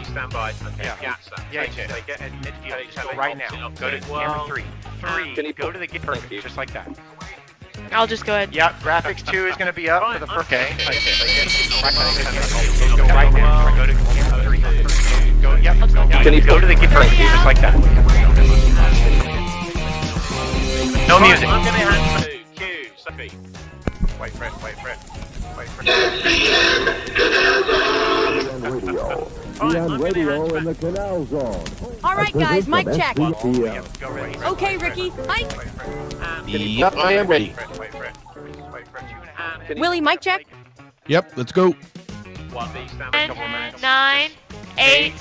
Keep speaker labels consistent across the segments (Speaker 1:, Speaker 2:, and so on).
Speaker 1: stand by. Okay,
Speaker 2: Yeah.
Speaker 1: Yacht,
Speaker 2: Yeah,
Speaker 1: take it.
Speaker 2: take it at midfield.
Speaker 1: Take
Speaker 2: Just go
Speaker 1: it.
Speaker 2: right now. Go to camera 3. 3. Go to the get perfect, just like that.
Speaker 3: I'll just go ahead.
Speaker 2: Yeah, graphics 2 is going to be up for the first. Okay.
Speaker 1: Take it.
Speaker 2: Go right now. Go to camera 3. Go. Yep. Go to the get perfect, just like that. No music.
Speaker 1: I'm going to hand to Q. Sophie.
Speaker 2: Wait for it.
Speaker 4: On radio in the Canal Zone.
Speaker 5: All right, guys, mic check.
Speaker 2: Go ready.
Speaker 5: Okay, Ricky, mic.
Speaker 4: Yep, I am ready.
Speaker 2: Wait for it.
Speaker 5: Willie, mic check.
Speaker 6: Yep, let's go.
Speaker 1: 1B, stand by.
Speaker 3: 10, 9, 8,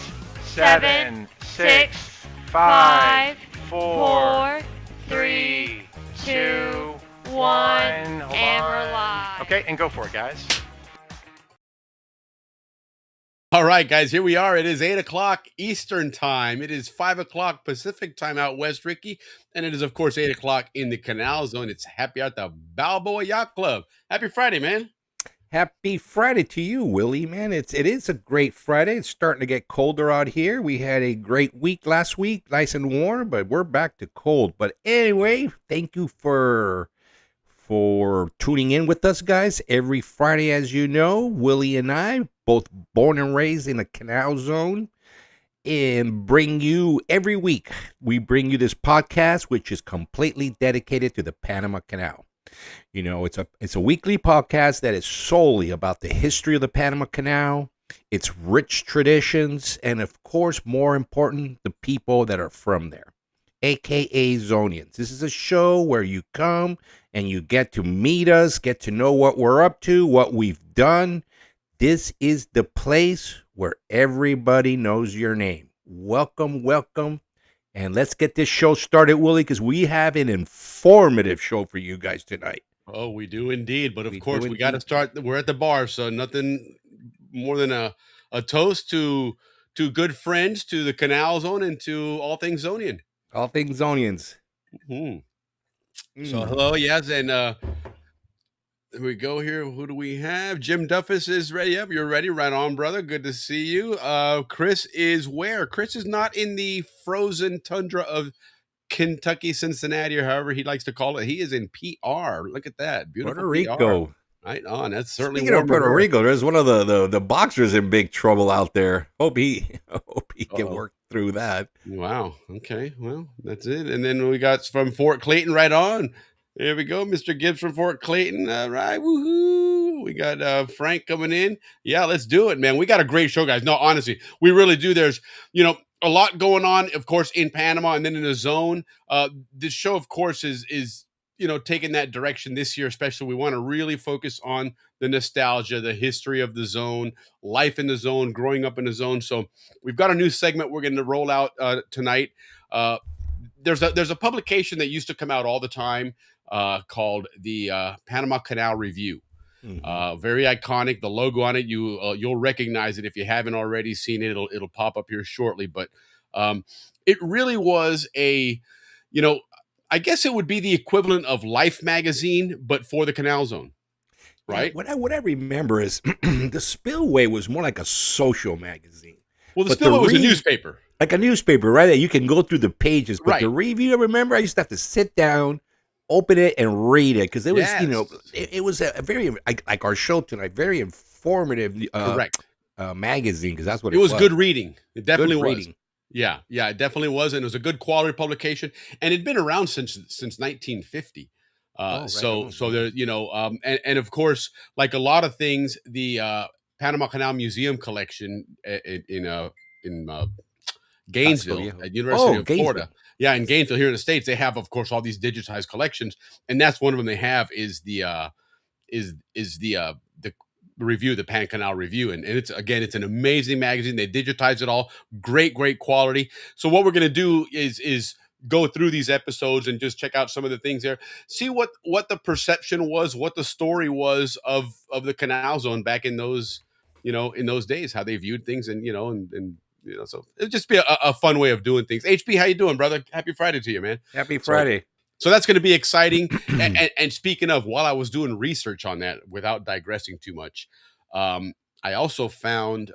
Speaker 3: 7, 6,
Speaker 2: 5,
Speaker 3: 4, 3, 2, 1, and we're live.
Speaker 2: Okay, and go for it, guys.
Speaker 6: All right, guys, here we are. It is 8 o'clock Eastern time. It is 5 o'clock Pacific time out west, Ricky. And it is, of course, 8 o'clock in the Canal Zone. It's happy hour at the Balboa Yacht Club. Happy Friday, man.
Speaker 7: Happy Friday to you, Willie, man. It is a great Friday. It's starting to get colder out here. We had a great week last week, nice and warm, but we're back to cold. But anyway, thank you for tuning in with us, guys. Every Friday, as you know, Willie and I, both born and raised in the Canal Zone, and bring you every week. We bring you this podcast, which is completely dedicated to the Panama Canal. You know, it's a weekly podcast that is solely about the history of the Panama Canal, its rich traditions, and of course, more important, the people that are from there, aka Zonians. This is a show where you come and you get to meet us, get to know what we're up to, what we've done. This is the place where everybody knows your name. Welcome, welcome. And let's get this show started, Willie, because we have an informative show for you guys tonight.
Speaker 6: Oh, we do indeed. But of
Speaker 7: We
Speaker 6: course,
Speaker 7: do
Speaker 6: we got to
Speaker 7: indeed.
Speaker 6: start. We're at the bar, so nothing more than a toast to good friends, to the Canal Zone, and to all things Zonian.
Speaker 7: All things Zonians.
Speaker 6: So hello, yes, and there we go here. Who do we have? Jim Duffus is ready. Yep, you're ready. Right on, brother. Good to see you. Chris is where? Chris is not in the frozen tundra of Kentucky, Cincinnati, or however he likes to call it. He is in PR. Look at that. Beautiful
Speaker 7: Puerto
Speaker 6: PR.
Speaker 7: Rico.
Speaker 6: Right on. That's certainly
Speaker 7: Speaking of
Speaker 6: warmer
Speaker 7: Puerto
Speaker 6: here.
Speaker 7: Rico, there's one of the boxers in big trouble out there. Hope he can
Speaker 6: Uh-oh.
Speaker 7: work through that.
Speaker 6: Wow. Okay. Well, that's it. And then we got from Fort Clayton right on. There we go. Mr. Gibbs from Fort Clayton. All right. Woohoo. We got Frank coming in. Yeah, let's do it, man. We got a great show, guys. No, honestly, we really do. There's, a lot going on, of course, in Panama and then in the zone. This show, of course, is taking that direction this year, especially. We want to really focus on the nostalgia, the history of the zone, life in the zone, growing up in the zone. So we've got a new segment we're going to roll out tonight. There's a publication that used to come out all the time called the Panama Canal Review. Very iconic. The logo on it, you'll recognize it if you haven't already seen it. It'll pop up here shortly. But it really was I guess it would be the equivalent of Life magazine, but for the Canal Zone, right?
Speaker 7: Yeah, what I remember is the Spillway was more like a social magazine.
Speaker 6: Well, the
Speaker 7: But
Speaker 6: Spillway was a
Speaker 7: re-
Speaker 6: newspaper.
Speaker 7: Like a newspaper, right? That you can go through the pages. But
Speaker 6: Right.
Speaker 7: the review, I remember, I used to have to sit down, open it, and read it because it was,
Speaker 6: Yes.
Speaker 7: it was a very, like our show tonight, very informative
Speaker 6: Correct.
Speaker 7: magazine because that's what
Speaker 6: It was good reading. It definitely
Speaker 7: Good
Speaker 6: was.
Speaker 7: reading.
Speaker 6: Yeah, it definitely was, and it was a good quality publication, and it'd been around since 1950.
Speaker 7: Right
Speaker 6: So
Speaker 7: on.
Speaker 6: there, and of course, like a lot of things, the Panama Canal Museum collection in Gainesville,
Speaker 7: yeah.
Speaker 6: at University of
Speaker 7: Gainesville.
Speaker 6: Florida. Yeah, in Gainesville here in the States, they have, of course, all these digitized collections, and that's one of them they have is the review, the Pan Canal Review, and it's an amazing magazine. They digitize it all, great quality. So what we're gonna do is go through these episodes and just check out some of the things there, see what the perception was, what the story was of the Canal Zone back in those days, how they viewed things, and so it'd just be a fun way of doing things. HP, how you doing, brother? Happy Friday to you, man.
Speaker 7: Happy Friday.
Speaker 6: So that's going to be exciting. and speaking of, while I was doing research on that, without digressing too much, I also found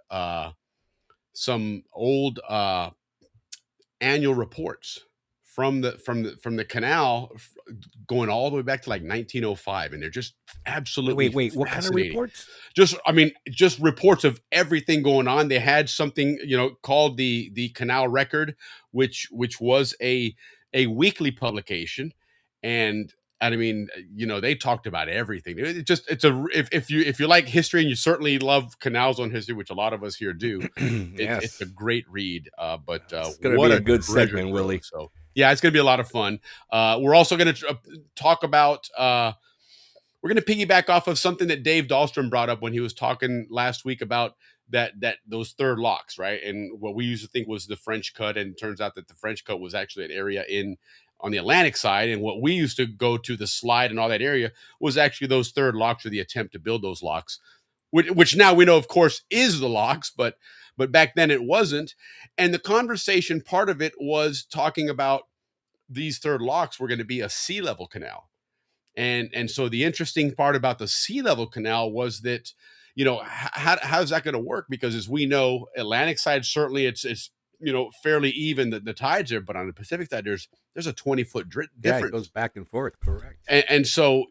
Speaker 6: some old annual reports from the canal going all the way back to like 1905, and they're just absolutely
Speaker 7: Wait. What kind of
Speaker 6: fascinating.
Speaker 7: reports?
Speaker 6: Just reports of everything going on. They had something called the Canal Record, which was a weekly publication, and I mean, they talked about everything. If you like history and you certainly love Canals on History, which a lot of us here do,
Speaker 7: Yes.
Speaker 6: it's a great read. But
Speaker 7: It's gonna
Speaker 6: what
Speaker 7: be a good
Speaker 6: treasure
Speaker 7: segment,
Speaker 6: trove.
Speaker 7: Willie.
Speaker 6: So yeah, it's gonna be a lot of fun. We're also gonna talk about. We're going to piggyback off of something that Dave Dahlstrom brought up when he was talking last week about that those third locks, right? And what we used to think was the French Cut, and it turns out that the French Cut was actually an area on the Atlantic side, and what we used to go to, the Slide and all that area, was actually those third locks, or the attempt to build those locks, which now we know, of course, is the locks, but back then it wasn't. And the conversation part of it was talking about these third locks were going to be a sea level canal. And so the interesting part about the sea level canal was that, how's that going to work? Because as we know, Atlantic side, certainly it's fairly even, the tides there, but on the Pacific side, there's a 20-foot difference.
Speaker 7: Yeah, it goes back and forth. Correct.
Speaker 6: And so,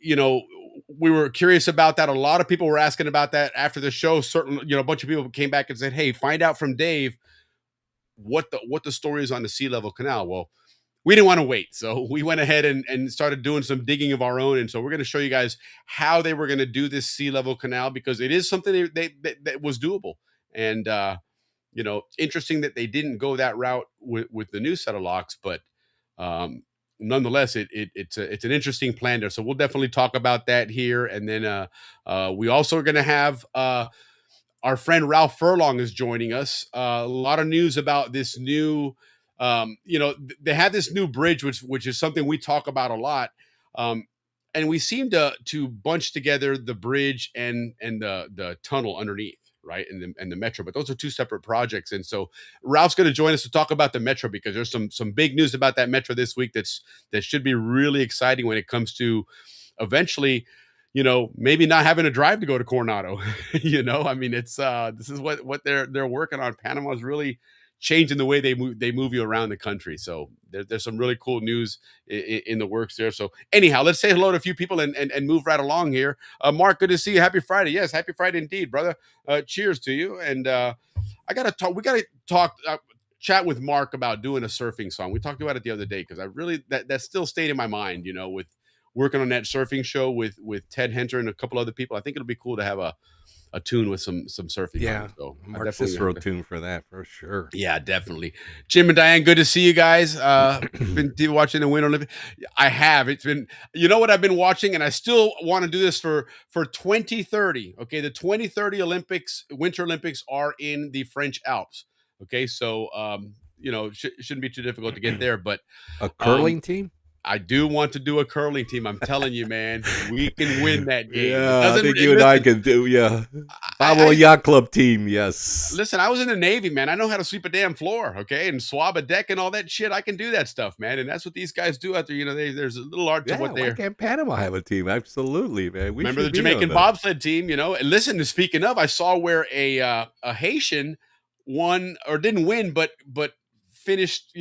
Speaker 6: we were curious about that. A lot of people were asking about that after the show. Certainly, a bunch of people came back and said, hey, find out from Dave what the story is on the sea level canal. Well, we didn't want to wait. So we went ahead and started doing some digging of our own. And so we're going to show you guys how they were going to do this sea level canal, because it is something that was doable. And, interesting that they didn't go that route with the new set of locks, but nonetheless, it's an interesting plan there. So we'll definitely talk about that here. And then we also are going to have our friend Ralph Furlong is joining us. A lot of news about this new they had this new bridge, which is something we talk about a lot. And we seem to bunch together the bridge and the tunnel underneath, right? And the metro, but those are two separate projects. And so Ralph's going to join us to talk about the metro, because there's some big news about that metro this week that should be really exciting when it comes to eventually, maybe not having to drive to go to Coronado. I mean, it's this is what they're working on. Panama is really changing the way they move you around the country. So there's some really cool news in the works there. So anyhow, let's say hello to a few people and move right along here. Mark, good to see you. Happy Friday. Yes, happy Friday indeed, brother. Cheers to you. And we got to talk, chat with Mark about doing a surfing song. We talked about it the other day, because I really, that still stayed in my mind, with working on that surfing show with Ted Henter and a couple other people. I think it'll be cool to have a tune with some surfing.
Speaker 7: Yeah,
Speaker 6: so
Speaker 7: Mark Cicero tune for that for sure.
Speaker 6: Yeah, definitely. Jim and Diane, good to see you guys. Been watching the Winter Olympics. I have. It's been, what I've been watching, and I still want to do this for 2030. Okay, the 2030 Winter Olympics are in the French Alps. Okay, so shouldn't be too difficult to get there. But
Speaker 7: a curling team.
Speaker 6: I do want to do a curling team. I'm telling you, man, we can win that game.
Speaker 7: Yeah, I think you and I can do. Yeah, Balboa Yacht Club team. Yes.
Speaker 6: Listen, I was in the Navy, man. I know how to sweep a damn floor, okay, and swab a deck and all that shit. I can do that stuff, man. And that's what these guys do out there. There's a little art to what they're.
Speaker 7: Why can't Panama have a team? Absolutely, man. We
Speaker 6: remember the Jamaican bobsled team, And listen, speaking of, I saw where a Haitian won, or didn't win, but finished,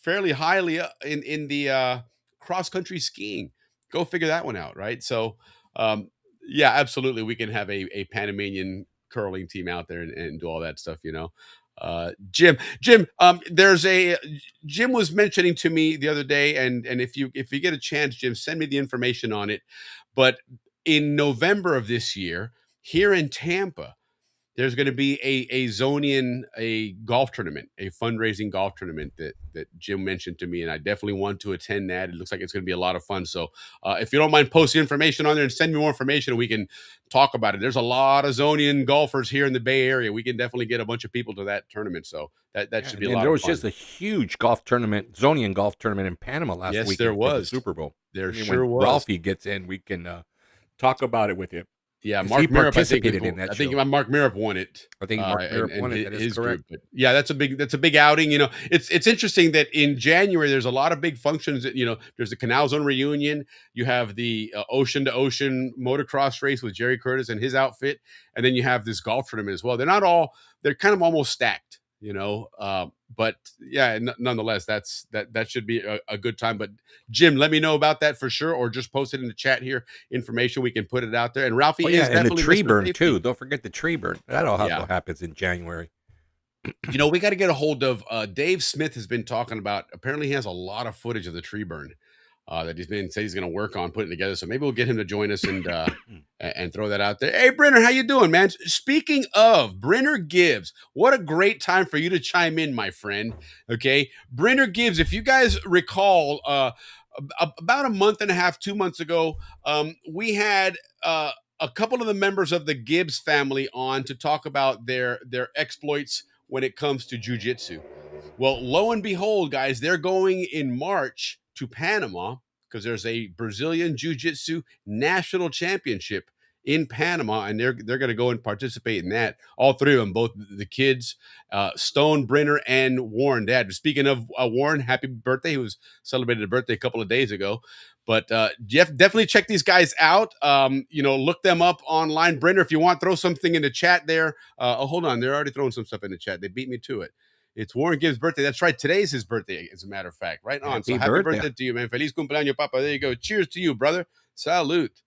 Speaker 6: fairly highly in the cross country skiing. Go figure that one out, right? So, yeah, absolutely, we can have a Panamanian curling team out there and do all that stuff. Jim, Jim was mentioning to me the other day, and if you get a chance, Jim, send me the information on it. But in November of this year, here in Tampa, there's going to be a Zonian, a golf tournament, a fundraising golf tournament that Jim mentioned to me, and I definitely want to attend that. It looks like it's going to be a lot of fun. So if you don't mind, post the information on there and send me more information, and we can talk about it. There's a lot of Zonian golfers here in the Bay Area. We can definitely get a bunch of people to that tournament. So that should be a lot of fun.
Speaker 7: There was just a huge golf tournament, Zonian golf tournament in Panama last week.
Speaker 6: Yes, there was.
Speaker 7: The Super Bowl.
Speaker 6: There sure was.
Speaker 7: Ralphie gets in, we can talk about it with you.
Speaker 6: Yeah,
Speaker 7: He
Speaker 6: Mark Mirup, I think,
Speaker 7: participated in that
Speaker 6: I think
Speaker 7: show.
Speaker 6: Mark Mirup won it.
Speaker 7: I think Mark Mirup
Speaker 6: And
Speaker 7: won it. That is
Speaker 6: his group.
Speaker 7: correct.
Speaker 6: But yeah, that's a big outing. You know, it's interesting that in January there's a lot of big functions. That, you know, there's the Canal Zone reunion. You have the Ocean to Ocean motocross race with Jerry Curtis and his outfit, and then you have this golf tournament as well. They're kind of almost stacked. You know, but yeah, nonetheless, that should be a good time. But Jim, let me know about that for sure, or just post it in the chat here. Information, we can put it out there. And Ralphie
Speaker 7: Oh, yeah,
Speaker 6: is
Speaker 7: and the
Speaker 6: definitely
Speaker 7: tree
Speaker 6: Mr.
Speaker 7: burn
Speaker 6: Safety.
Speaker 7: too. Don't forget the tree burn. That also
Speaker 6: Yeah.
Speaker 7: happens in January.
Speaker 6: You know, we got to get a hold of Dave Smith. Has been talking about. Apparently, he has a lot of footage of the tree burn that he's going to work on putting together. So maybe we'll get him to join us and throw that out there. Hey, Brenner, how you doing, man? Speaking of Brenner Gibbs, what a great time for you to chime in, my friend. Okay, Brenner Gibbs. If you guys recall, about a month and a half, 2 months ago, we had a couple of the members of the Gibbs family on to talk about their exploits when it comes to jiu-jitsu. Well, lo and behold, guys, they're going in March to Panama because there's a Brazilian Jiu-Jitsu national championship in Panama, and they're going to go and participate in that. All three of them, both the kids, Stone, Brenner, and Warren. Dad. Speaking of Warren, happy birthday! He was celebrated a birthday a couple of days ago. But Jeff, definitely check these guys out. You know, look them up online. Brenner, if you want, throw something in the chat there. Hold on, they're already throwing some stuff in the chat. They beat me to it. It's Warren Gibbs' birthday. That's right. Today's his birthday, as a matter of fact. Right on. So happy birthday to you, man. Feliz cumpleaños, papa. There you go. Cheers to you, brother. Salute.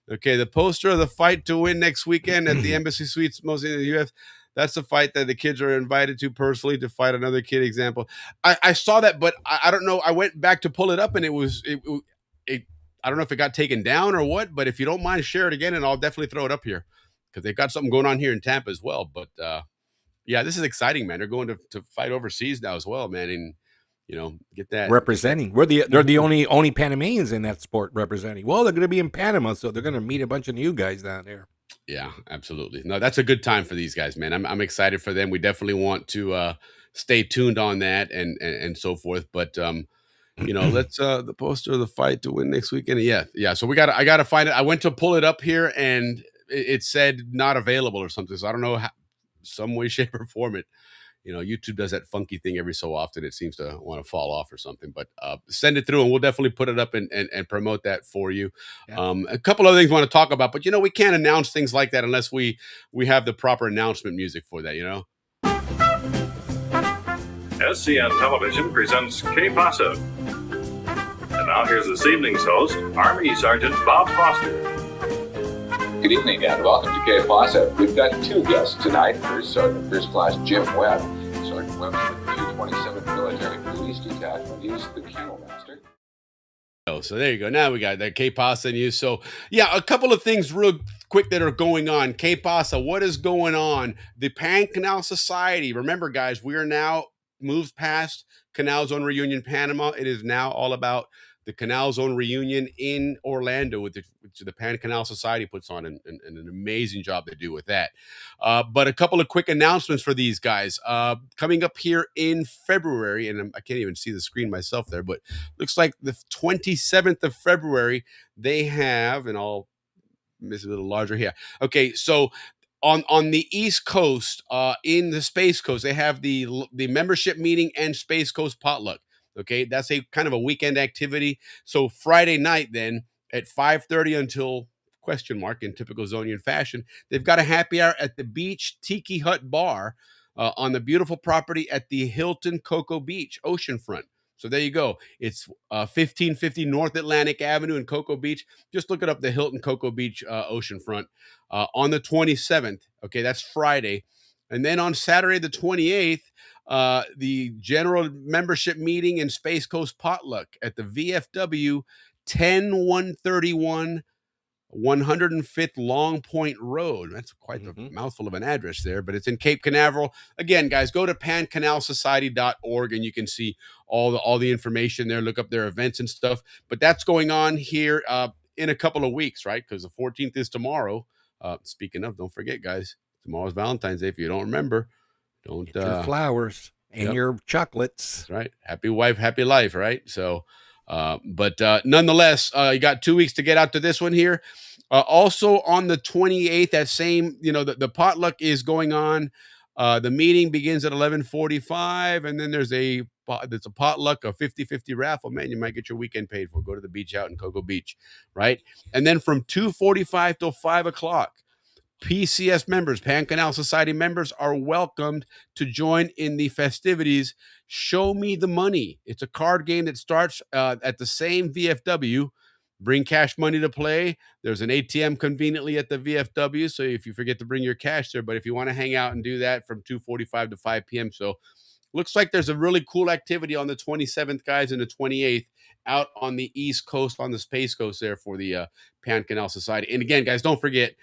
Speaker 6: Okay, the poster of the fight to win next weekend at the Embassy Suites, mostly in the U.S. That's the fight that the kids are invited to personally to fight another kid. Example. I saw that, but I don't know. I went back to pull it up, and it I don't know if it got taken down or what. But if you don't mind, share it again, and I'll definitely throw it up here because they've got something going on here in Tampa as well. But yeah, this is exciting, man. They're going to fight overseas now as well, man, and you know, get that
Speaker 7: representing. They're the only Panamanians in that sport representing. Well, they're going to be in Panama, so they're going to meet a bunch of new guys down there.
Speaker 6: Yeah, absolutely. No, that's a good time for these guys, man. I'm excited for them. We definitely want to stay tuned on that and so forth. But you know, let's the poster of the fight to win next weekend. Yeah. So I gotta find it. I went to pull it up here, and it said not available or something. So I don't know how, some way, shape, or form it. You know, YouTube does that funky thing every so often. It seems to want to fall off or something, but send it through and we'll definitely put it up and promote that for you. Yeah. A couple other things I want to talk about, but you know, we can't announce things like that unless we have the proper announcement music for that, you know?
Speaker 8: SCN Television presents K Pasa. And now here's this evening's host, Army Sergeant Bob Foster.
Speaker 9: Good evening and welcome to K Plaza. We've got two guests tonight. First Sergeant First Class Jim Webb. Sergeant Webb is with the 227th Military Police Detachment. He's the kennel master.
Speaker 6: Oh, so there you go. Now we got that K-Pasa news. So yeah, a couple of things real quick that are going on. K-Pasa, what is going on? The Pan Canal Society. Remember, guys, we are now moved past Canal Zone Reunion Panama. It is now all about the Canal Zone reunion in Orlando, which the Pan Canal Society puts on, and an amazing job they do with that. But a couple of quick announcements for these guys. Coming up here in February, and I can't even see the screen myself there, but looks like the 27th of February, they have, and I'll miss a little larger here. Okay, so on the East Coast, in the Space Coast, they have the membership meeting and Space Coast potluck. Okay, that's a kind of a weekend activity. So Friday night, then at 5:30 until question mark in typical Zonian fashion, they've got a happy hour at the Beach Tiki Hut Bar on the beautiful property at the Hilton Cocoa Beach oceanfront. So there you go. It's 1550 North Atlantic Avenue in Cocoa Beach. Just look it up, the Hilton Cocoa Beach oceanfront on the 27th. Okay, that's Friday. And then on Saturday, the 28th, the general membership meeting and Space Coast potluck at the VFW 10131 105th Long Point Road. That's quite the mouthful of an address there, but it's in Cape Canaveral. Again, guys, go to pancanalsociety.org and you can see all the information there. Look up their events and stuff. But that's going on here in a couple of weeks, right? Because the 14th is tomorrow. Speaking of, don't forget, guys, tomorrow's Valentine's Day. If you don't remember, don't
Speaker 7: get your flowers and your chocolates.
Speaker 6: That's right. Happy wife, happy life, right? So, but nonetheless, you got 2 weeks to get out to this one here. Also on the 28th, that same, the potluck is going on. The meeting begins at 11:45, and then there's a potluck, a 50-50 raffle. Man, you might get your weekend paid for. Go to the beach out in Cocoa Beach, right? And then from 2:45 till 5 o'clock, PCS members, Pan Canal Society members, are welcomed to join in the festivities. Show Me the Money. It's a card game that starts at the same VFW. Bring cash money to play. There's an ATM conveniently at the VFW, so if you forget to bring your cash there, but if you want to hang out and do that from 2:45 to 5 p.m. So looks like there's a really cool activity on the 27th, guys, and the 28th out on the East Coast, on the Space Coast there for the Pan Canal Society. And again, guys, don't forget,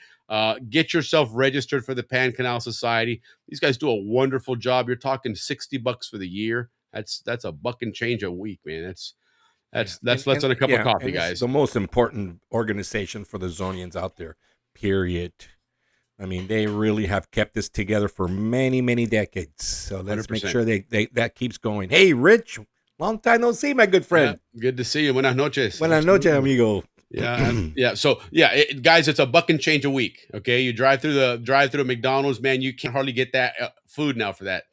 Speaker 6: get yourself registered for the Pan Canal Society. These guys do a wonderful job. You're talking $60 for the year. That's a buck and change a week, man. That's less than a cup of coffee, guys.
Speaker 7: The most important organization for the Zonians out there, period. I mean, they really have kept this together for many, many decades. So let's
Speaker 6: 100%.
Speaker 7: make sure that keeps going. Hey, Rich, long time no see, my good friend.
Speaker 6: Yeah, good to see you. Buenas noches.
Speaker 7: Buenas noches, amigo.
Speaker 6: Yeah. So yeah, guys, it's a buck and change a week. Okay, you drive through a McDonald's, man. You can't hardly get that food now for that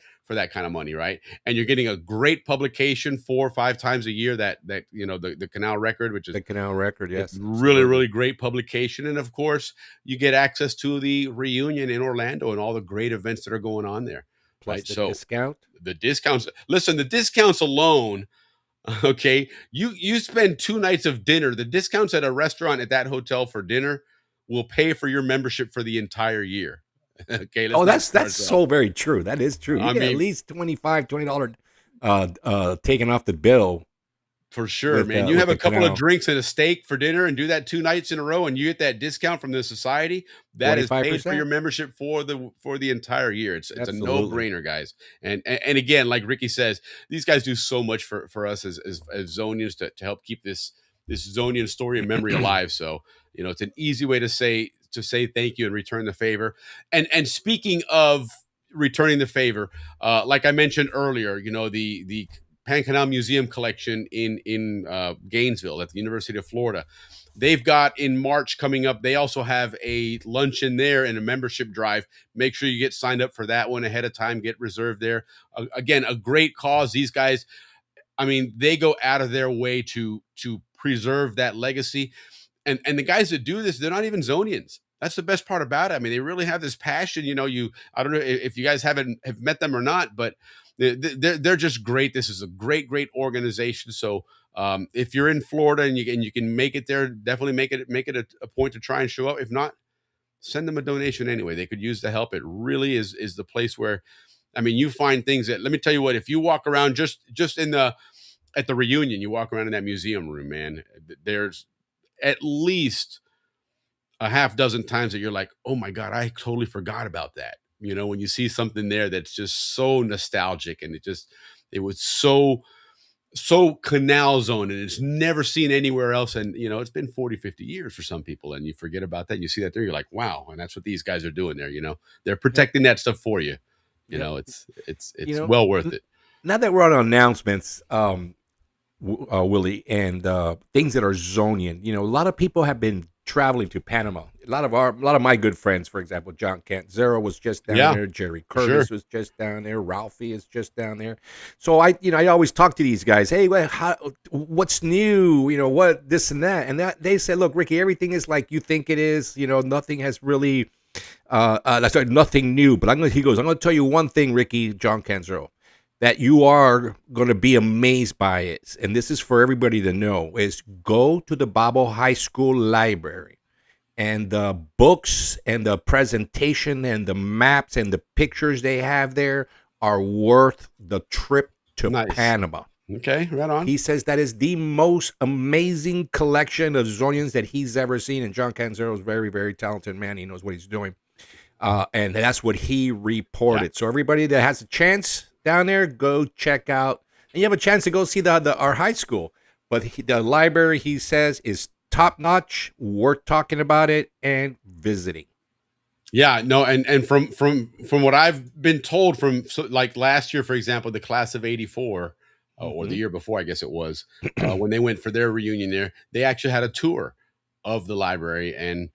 Speaker 6: kind of money, right? And you're getting a great publication 4 or 5 times a year, that the Canal Record, which is
Speaker 7: the Canal Record, yes,
Speaker 6: really great publication. And of course, you get access to the reunion in Orlando and all the great events that are going on there.
Speaker 7: Plus
Speaker 6: right?
Speaker 7: the discount.
Speaker 6: The discounts. Listen, the discounts alone. Okay, you spend 2 nights of dinner. The discounts at a restaurant at that hotel for dinner will pay for your membership for the entire year. Okay.
Speaker 7: That's so very true. That is true. You get at least $20 taken off the bill.
Speaker 6: For sure, man. You have a couple of drinks and a steak for dinner and do that 2 nights in a row, and you get that discount from the society. That 25%? Is paid for your membership for the entire year. It's a no-brainer, guys. And again, like Ricky says, these guys do so much for us as Zonians to help keep this Zonian story and memory alive. So, it's an easy way to say thank you and return the favor. And speaking of returning the favor, like I mentioned earlier, the Pan Canal Museum collection in Gainesville at the University of Florida, they've got in March coming up. They also have a luncheon there and a membership drive. Make sure you get signed up for that one ahead of time. Get reserved there. Again, a great cause. These guys, I mean, they go out of their way to preserve that legacy. And the guys that do this, they're not even Zonians. That's the best part about it. I mean, they really have this passion. I don't know if you guys have met them or not, but they're just great. This is a great organization. So if you're in Florida and you can make it there, definitely make it a point to try and show up. If not, send them a donation anyway. They could use the help. It really is the place where, I mean, you find things that, let me tell you what, if you walk around just at the reunion, you walk around in that museum room, man, there's at least a half dozen times that you're like, oh my God, I totally forgot about that. When you see something there that's just so nostalgic, and it was so Canal Zone, and it's never seen anywhere else. And, it's been 40, 50 years for some people, and you forget about that. You see that there, you're like, wow. And that's what these guys are doing there. They're protecting that stuff for you. It's well worth it.
Speaker 7: Now that we're on announcements, Willie, and things that are Zonian, a lot of people have been traveling to Panama. A lot of my good friends, for example, John Canzero was just down there. Jerry Curtis was just down there. Ralphie is just down there. So I always talk to these guys. Hey, what's new? What this and that, and that they said, look, Ricky, everything is like you think it is. Nothing has really, nothing new. But he goes, I'm going to tell you one thing, Ricky, John Canzero, that you are going to be amazed by it. And this is for everybody to know, is go to the Balboa High School library, and the books and the presentation and the maps and the pictures they have there are worth the trip to Panama.
Speaker 6: Okay, right on.
Speaker 7: He says that is the most amazing collection of Zonians that he's ever seen. And John Canzero is a very, very talented man. He knows what he's doing. And that's what he reported. Yeah. So everybody that has a chance down there, go check out. And you have a chance to go see our high school. But the library, he says, is top-notch, worth talking about it and visiting.
Speaker 6: Yeah, no, and from what I've been told like last year, for example, the class of 84, or the year before, I guess it was, when they went for their reunion there, they actually had a tour of the library, and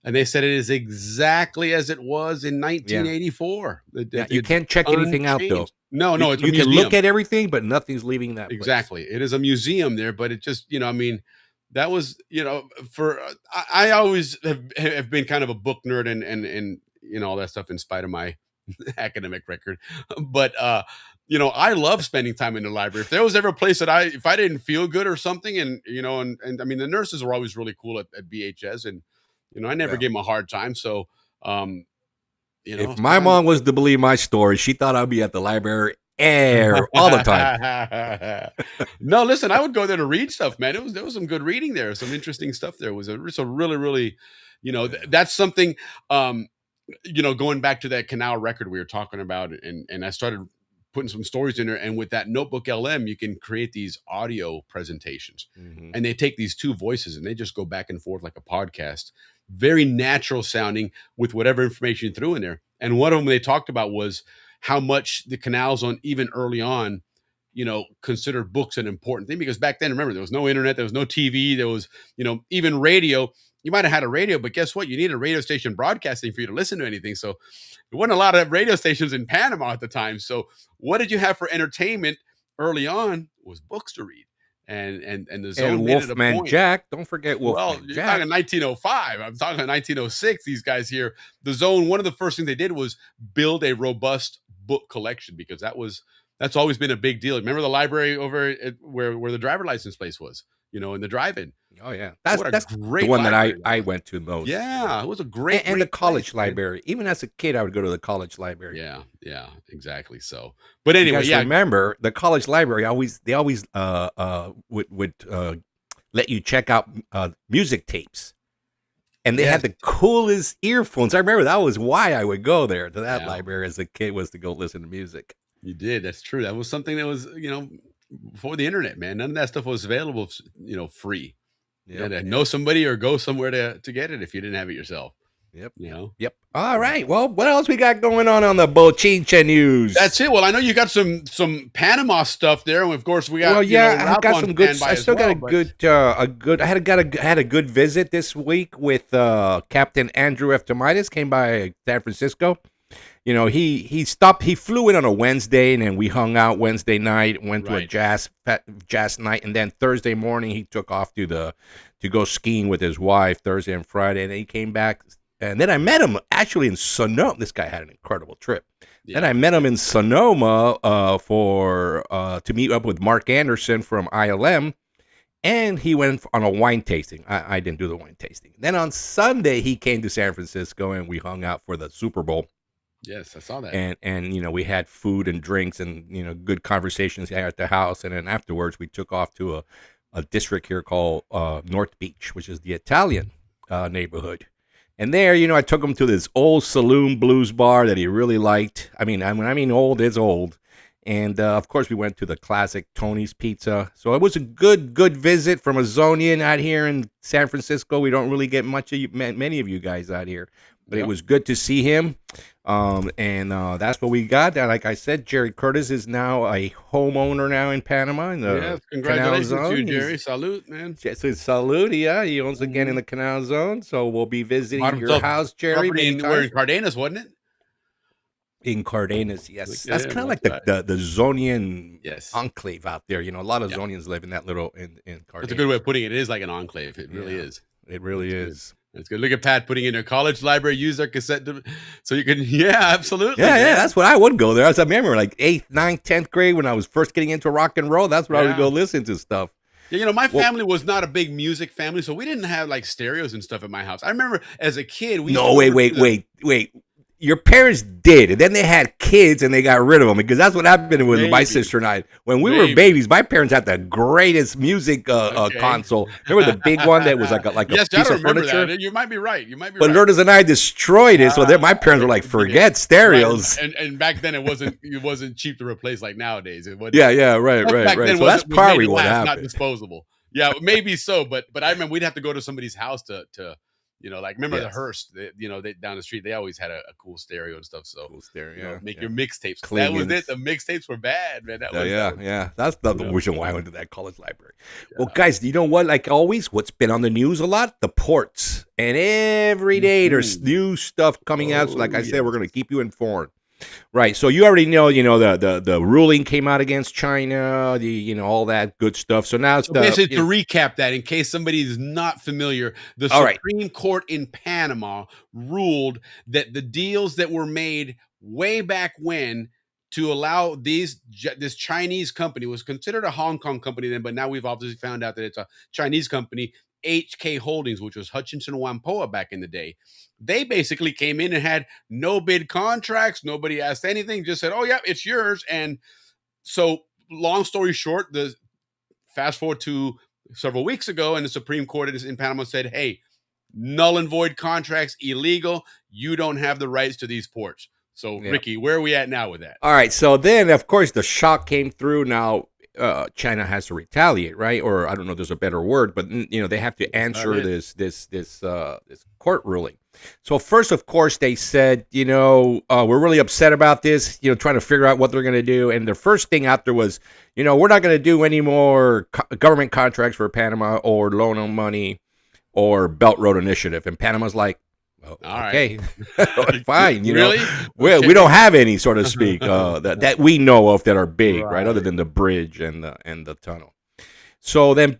Speaker 6: and they said it is exactly as it was in 1984.
Speaker 7: You can't check anything out though.
Speaker 6: No, it's
Speaker 7: you
Speaker 6: a
Speaker 7: can
Speaker 6: museum.
Speaker 7: look at everything, but nothing's leaving that place.
Speaker 6: Exactly. It is a museum there, but it just, I mean, that was, for I always have been kind of a book nerd and all that stuff in spite of my academic record. But I love spending time in the library. If there was ever a place that if I didn't feel good or something, and I mean the nurses were always really cool at BHS, and I never gave them a hard time. So
Speaker 7: if my mom was to believe my story, she thought I'd be at the library all the time.
Speaker 6: No, listen, I would go there to read stuff, man. There was some good reading there, some interesting stuff there. It was a really, really, that's something. Going back to that Canal record we were talking about, and I started putting some stories in there, and with that Notebook LM, you can create these audio presentations, and they take these two voices and they just go back and forth like a podcast, very natural sounding with whatever information you threw in there. And one of them they talked about was how much the Canal Zone, even early on, considered books an important thing, because back then, remember, there was no internet, there was no TV, there was, even radio. You might have had a radio, but guess what? You need a radio station broadcasting for you to listen to anything. So there wasn't a lot of radio stations in Panama at the time. So what did you have for entertainment early on was books to read. And the Zone
Speaker 7: and
Speaker 6: made it a
Speaker 7: Wolfman
Speaker 6: point.
Speaker 7: Jack. Don't forget Wolfman
Speaker 6: Well, you're talking 1905. I'm talking 1906. These guys here, the Zone, one of the first things they did was build a robust book collection, because that's always been a big deal. Remember the library over at where the driver license place was, in the drive-in.
Speaker 7: Oh yeah, that's
Speaker 6: great
Speaker 7: the one
Speaker 6: library
Speaker 7: that I went to most.
Speaker 6: Yeah, it was a great
Speaker 7: and the college
Speaker 6: place, man.
Speaker 7: library. Even as a kid, I would go to the college library.
Speaker 6: Yeah, exactly. So, but anyway,
Speaker 7: you guys remember the college library? They always would let you check out music tapes, and they had the coolest earphones. I remember that was why I would go there to that library as a kid, was to go listen to music.
Speaker 6: You did. That's true. That was something that was before the internet, man. None of that stuff was available, free. You had to know somebody or go somewhere to get it if you didn't have it yourself.
Speaker 7: Yep. All right. Well, what else we got going on the Bochincha news?
Speaker 6: That's it. Well, I know you got some Panama stuff there, and of course we got.
Speaker 7: Well, I got some good. I still got I had a good visit this week with Captain Andrew F. Tomitis. Came by San Francisco. He flew in on a Wednesday, and then we hung out Wednesday night, went to a jazz night, and then Thursday morning he took off to go skiing with his wife Thursday and Friday, and then he came back, and then I met him actually in Sonoma. This guy had an incredible trip. Then I met him in Sonoma to meet up with Mark Anderson from ILM, and he went on a wine tasting. I didn't do the wine tasting. Then on Sunday he came to San Francisco, and we hung out for the Super Bowl.
Speaker 6: Yes, I saw that.
Speaker 7: And we had food and drinks and good conversations here at the house, and then afterwards we took off to a district here called North Beach, which is the Italian neighborhood. And there, I took him to this old saloon blues bar that he really liked. I mean old, it's old. And of course we went to the classic Tony's Pizza. So it was a good visit from a Zonian out here in San Francisco. We don't really get many of you guys out here. But it was good to see him, and that's what we got. Like I said, Jerry Curtis is now a homeowner now in Panama. In the
Speaker 6: congratulations
Speaker 7: Canal Zone.
Speaker 6: to you, Jerry. Salute, man.
Speaker 7: Salute, yeah. He owns again in the Canal Zone, so we'll be visiting your house, Jerry.
Speaker 6: We're in Cardenas, wasn't it?
Speaker 7: In Cardenas, yes. That's kind of like the Zonian enclave out there. A lot of Zonians live in that little in Cardenas.
Speaker 6: That's a good way of putting it. It is like an enclave. It really is.
Speaker 7: It really is.
Speaker 6: It's good. Look at Pat putting in a college library, use their cassette, so you can. Yeah, absolutely.
Speaker 7: Yeah. That's what I would go there. I remember like 8th, 9th, 10th grade when I was first getting into rock and roll. That's where I would go listen to stuff.
Speaker 6: Yeah, my family was not a big music family, so we didn't have like stereos and stuff at my house. I remember as a kid, wait. Your parents did, and then they had kids, and they got rid of them, because that's what happened with my sister and I. When we were babies, my parents had the greatest music console. Remember the big one that was like a piece of furniture? That. You might be right.
Speaker 7: But Lourdes and I destroyed it, so then my parents were like, "Forget stereos."
Speaker 6: Right. And back then, it wasn't cheap to replace like nowadays. It wasn't.
Speaker 7: Right. So that's probably what happened.
Speaker 6: Not disposable. Yeah, maybe so, but I remember we'd have to go to somebody's house to Like remember the
Speaker 7: Yes.
Speaker 6: Hearst, they down the street, they always had a cool stereo and stuff. So
Speaker 7: Cool stereo,
Speaker 6: make
Speaker 7: yeah.
Speaker 6: your mixtapes. That was
Speaker 7: Klingons.
Speaker 6: it. The mixtapes were bad, man. That was
Speaker 7: Yeah. That's the
Speaker 6: you know.
Speaker 7: reason why I went to that college library. Well, guys, you know what? Like always, what's been on the news a lot? The ports. And every day there's new stuff coming out. So like I said, we're going to keep you informed. Right. So you already know, the ruling came out against China, all that good stuff. So now it's
Speaker 6: basically to recap that, in case somebody is not familiar, the
Speaker 7: All right.
Speaker 6: Supreme Court in Panama ruled that the deals that were made way back when to allow this Chinese company, was considered a Hong Kong company then, but now we've obviously found out that it's a Chinese company, HK Holdings, which was Hutchinson Whampoa back in the day. They basically came in and had no bid contracts. Nobody asked anything, just said, oh, yeah, it's yours. And so long story short, the fast forward to several weeks ago, and the Supreme Court in Panama said, hey, null and void contracts, illegal. You don't have the rights to these ports. So, Ricky, where are we at now with that?
Speaker 7: All right. So then, of course, the shock came through. Now, China has to retaliate, right? Or I don't know if there's a better word, but they have to answer this court ruling. So first, of course, they said, we're really upset about this, trying to figure out what they're going to do. And the first thing out there was, we're not going to do any more government contracts for Panama or loan on money or Belt Road Initiative. And Panama's like, well, okay, fine.
Speaker 6: Really?
Speaker 7: We don't have any, so to speak, that we know of that are big, right? Other than the bridge and the tunnel. So then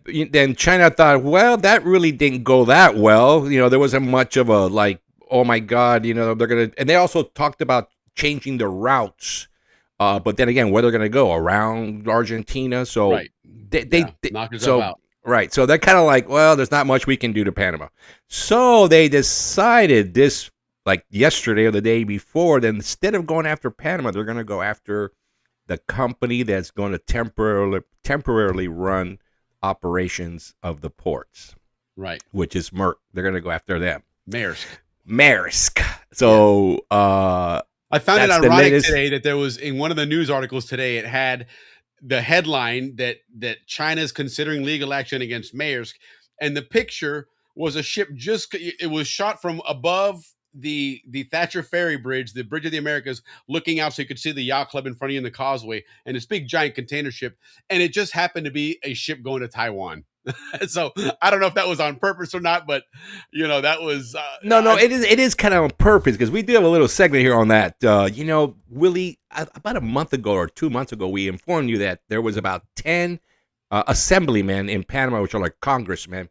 Speaker 7: China thought, well, that really didn't go that well. There wasn't much of a like, oh my God, they're gonna. And they also talked about changing the routes, but then again, where they're gonna go around Argentina. So they
Speaker 6: knock yourself out.
Speaker 7: Right. So they're kind of like, well, there's not much we can do to Panama. So they decided this, like yesterday or the day before, that instead of going after Panama, they're going to go after the company that's going to temporarily run operations of the ports.
Speaker 6: Right.
Speaker 7: Which is Merck. They're going to go after them.
Speaker 6: Maersk.
Speaker 7: So
Speaker 6: I found it ironic today that there was, in one of the news articles today, it had the headline that China is considering legal action against Maersk, and the picture was a ship it was shot from above the Thatcher Ferry Bridge, the Bridge of the Americas, looking out so you could see the yacht club in front of you in the causeway, and this big giant container ship, and it just happened to be a ship going to Taiwan. So I don't know if that was on purpose or not, but that was
Speaker 7: no. It is kind of on purpose, because we do have a little segment here on that. Willie, about a month ago or 2 months ago, we informed you that there was about 10 assemblymen in Panama, which are like congressmen.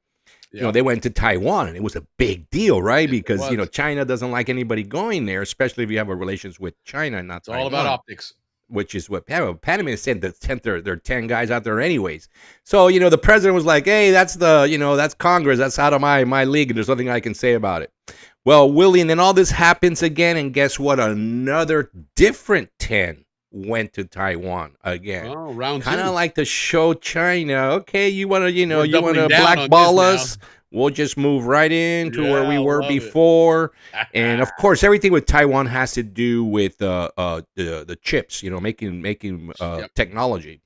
Speaker 7: They went to Taiwan, and it was a big deal, right? Because China doesn't like anybody going there, especially if you have a relations with China. Not
Speaker 6: it's all about optics.
Speaker 7: Which is what Panama said. There are 10 guys out there anyways. So the president was like, "Hey, that's that's Congress. That's out of my league, and there's nothing I can say about it." Well, Willie, and then all this happens again, and guess what? Another different 10 went to Taiwan again.
Speaker 6: Oh, round two.
Speaker 7: Kind of like to show China, okay, you want to blackball us? We'll just move right into where we were before. And of course, everything with Taiwan has to do with the chips, making technology.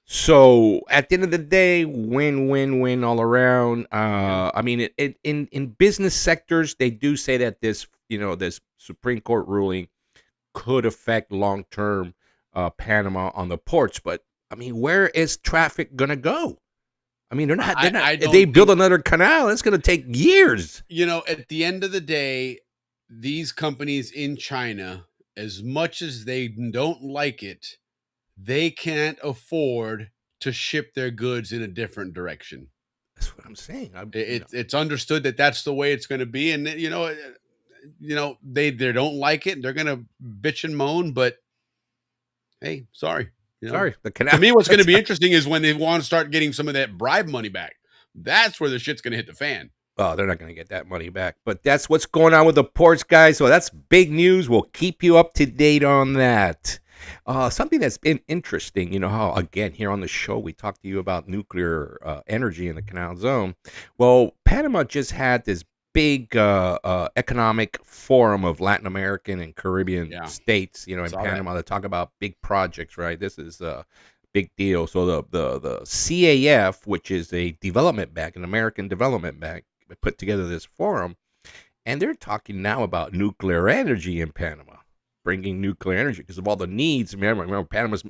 Speaker 7: So at the end of the day, win all around. I mean, in business sectors, they do say that this Supreme Court ruling could affect long-term Panama on the ports. But I mean, where is traffic gonna go? I mean, they're not. If they build another canal, it's going to take years.
Speaker 6: At the end of the day, these companies in China, as much as they don't like it, they can't afford to ship their goods in a different direction.
Speaker 7: That's what I'm saying.
Speaker 6: It's understood that that's the way it's going to be, and they don't like it. They're going to bitch and moan, but hey, sorry.
Speaker 7: Sorry, the canal.
Speaker 6: To me, what's going to be interesting is when they want to start getting some of that bribe money back. That's where the shit's going to hit the fan.
Speaker 7: Oh, they're not going to get that money back. But that's what's going on with the ports, guys. So that's big news. We'll keep you up to date on that. Something that's been interesting, how, again, here on the show, we talked to you about nuclear energy in the Canal Zone. Well, Panama just had this big economic forum of Latin American and Caribbean states, in Panama, to talk about big projects, right? This is a big deal. So the CAF, which is a development bank, an American development bank, put together this forum, And they're talking now about nuclear energy in Panama, bringing nuclear energy because of all the needs. Remember Panama's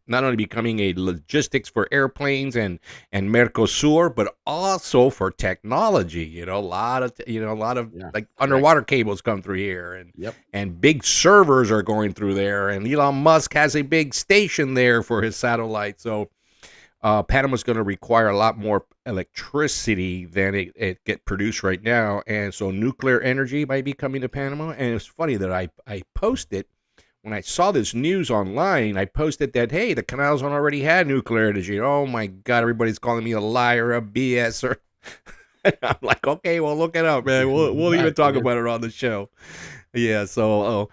Speaker 7: not only becoming a logistics for airplanes and Mercosur, but also for technology. You know, a lot of like underwater cables come through here, and big servers are going through there. And Elon Musk has a big station there for his satellite. So Panama's going to require a lot more electricity than it get produced right now, and so nuclear energy might be coming to Panama. And it's funny that I posted. When I saw this news online, I posted that, hey, the Canal Zone already had nuclear energy. Oh, my God, everybody's calling me a liar, a BS. I'm like, okay, well, look it up, man. We'll even talk about it on the show. Yeah, so,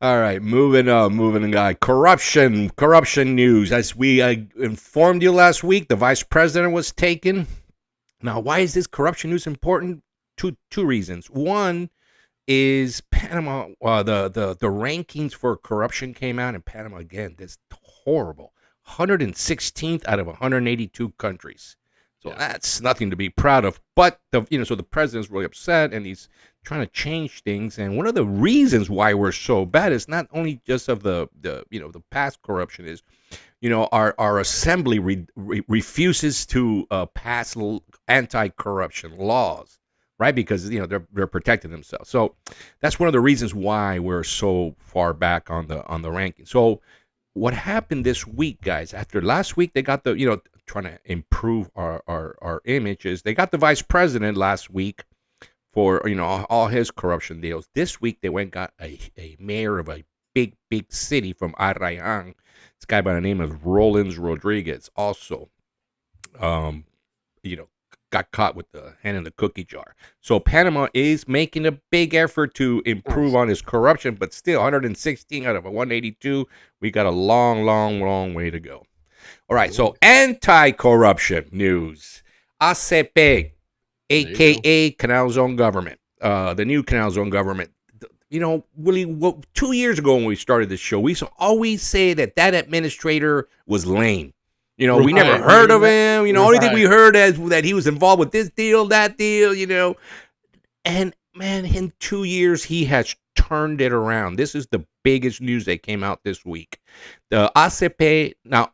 Speaker 7: all right, moving on. Corruption news. As we informed you last week, the vice president was taken. Now, why is this corruption news important? Two reasons. One is Panama. The rankings for corruption came out in Panama again. This horrible 116th out of 182 countries. So that's nothing to be proud of. But so the president's really upset and he's trying to change things. And one of the reasons why we're so bad is not only just of the past corruption is, our assembly refuses to pass anti-corruption laws. Right, because they're protecting themselves. So that's one of the reasons why we're so far back on the ranking. So what happened this week, guys? After last week, they got trying to improve our images. They got the vice president last week for all his corruption deals. This week they went and got a mayor of a big city from Arrayán. This guy by the name of Rollins Rodriguez also, got caught with the hand in the cookie jar. So Panama is making a big effort to improve on his corruption, but still 116 out of 182. We got a long way to go. All right, so anti-corruption news. ACP, a.k.a. Canal Zone government, the new Canal Zone government. Willie, 2 years ago when we started this show, we used to always say that administrator was lame. We never heard of him. Only thing we heard is that he was involved with this deal, that deal, And, man, in 2 years, he has turned it around. This is the biggest news that came out this week. The ACP, now,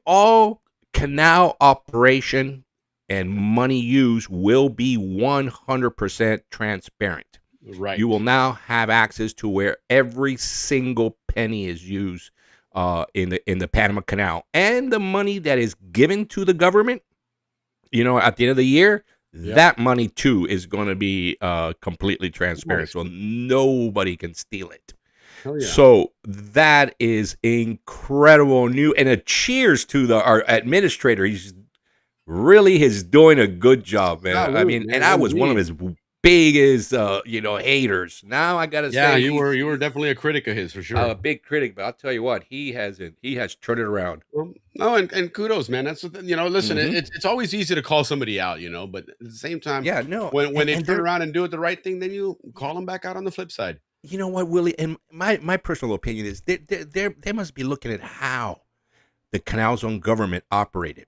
Speaker 7: all canal operation and money used will be 100% transparent.
Speaker 6: Right.
Speaker 7: You will now have access to where every single penny is used in the Panama Canal, and the money that is given to the government, at the end of the year, that money too is going to be completely transparent, so nobody can steal it. So that is incredible news, and a cheers to our administrator. He's doing a good job, man. I mean, and I was one of his biggest haters. Now I gotta say,
Speaker 6: you were definitely a critic of his for sure.
Speaker 7: A big critic, but I'll tell you what, he has turned it around.
Speaker 6: And kudos, man. That's listen, it's always easy to call somebody out, but at the same time, when they turn around and do it the right thing, then you call them back out on the flip side.
Speaker 7: You know what, Willie? And my personal opinion is they must be looking at how the Canal Zone government operated,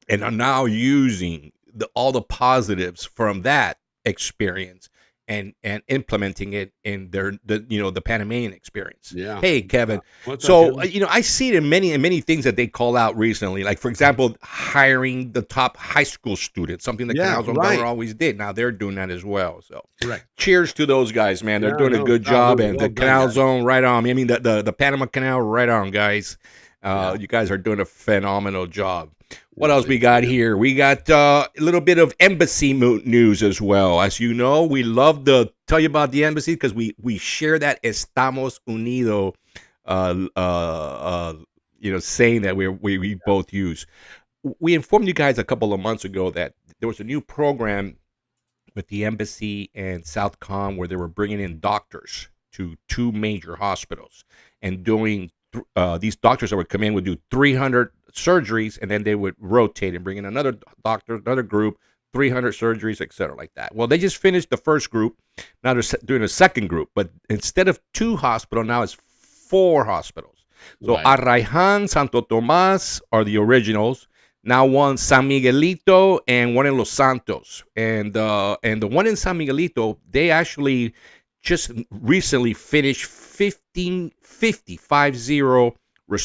Speaker 7: and are now using all the positives from that experience and implementing it in the Panamanian experience.
Speaker 6: Yeah.
Speaker 7: Hey, Kevin.
Speaker 6: What's
Speaker 7: so
Speaker 6: up, Kevin?
Speaker 7: I see it in many things that they call out recently. Like, for example, hiring the top high school students, something that Canal Zone government always did. Now they're doing that as well. So
Speaker 6: correct.
Speaker 7: Cheers to those guys, man. They're doing a good job, and the Canal Zone right on. I mean the Panama Canal right on, guys. You guys are doing a phenomenal job. What else we got here? We got a little bit of embassy news as well. As you know, we love to tell you about the embassy because we share that Estamos Unidos, saying that we both use. We informed you guys a couple of months ago that there was a new program with the embassy and Southcom where they were bringing in doctors to two major hospitals and doing these doctors that would come in would do 300 surgeries, and then they would rotate and bring in another doctor, another group, 300 surgeries, etc., like that. Well, they just finished the first group. Now they're doing a second group, but instead of 2 hospitals, now it's 4 hospitals. So Arrayán, Santo Tomás are the originals. now one San Miguelito and one in Los Santos. And the one in San Miguelito, they actually just recently finished 50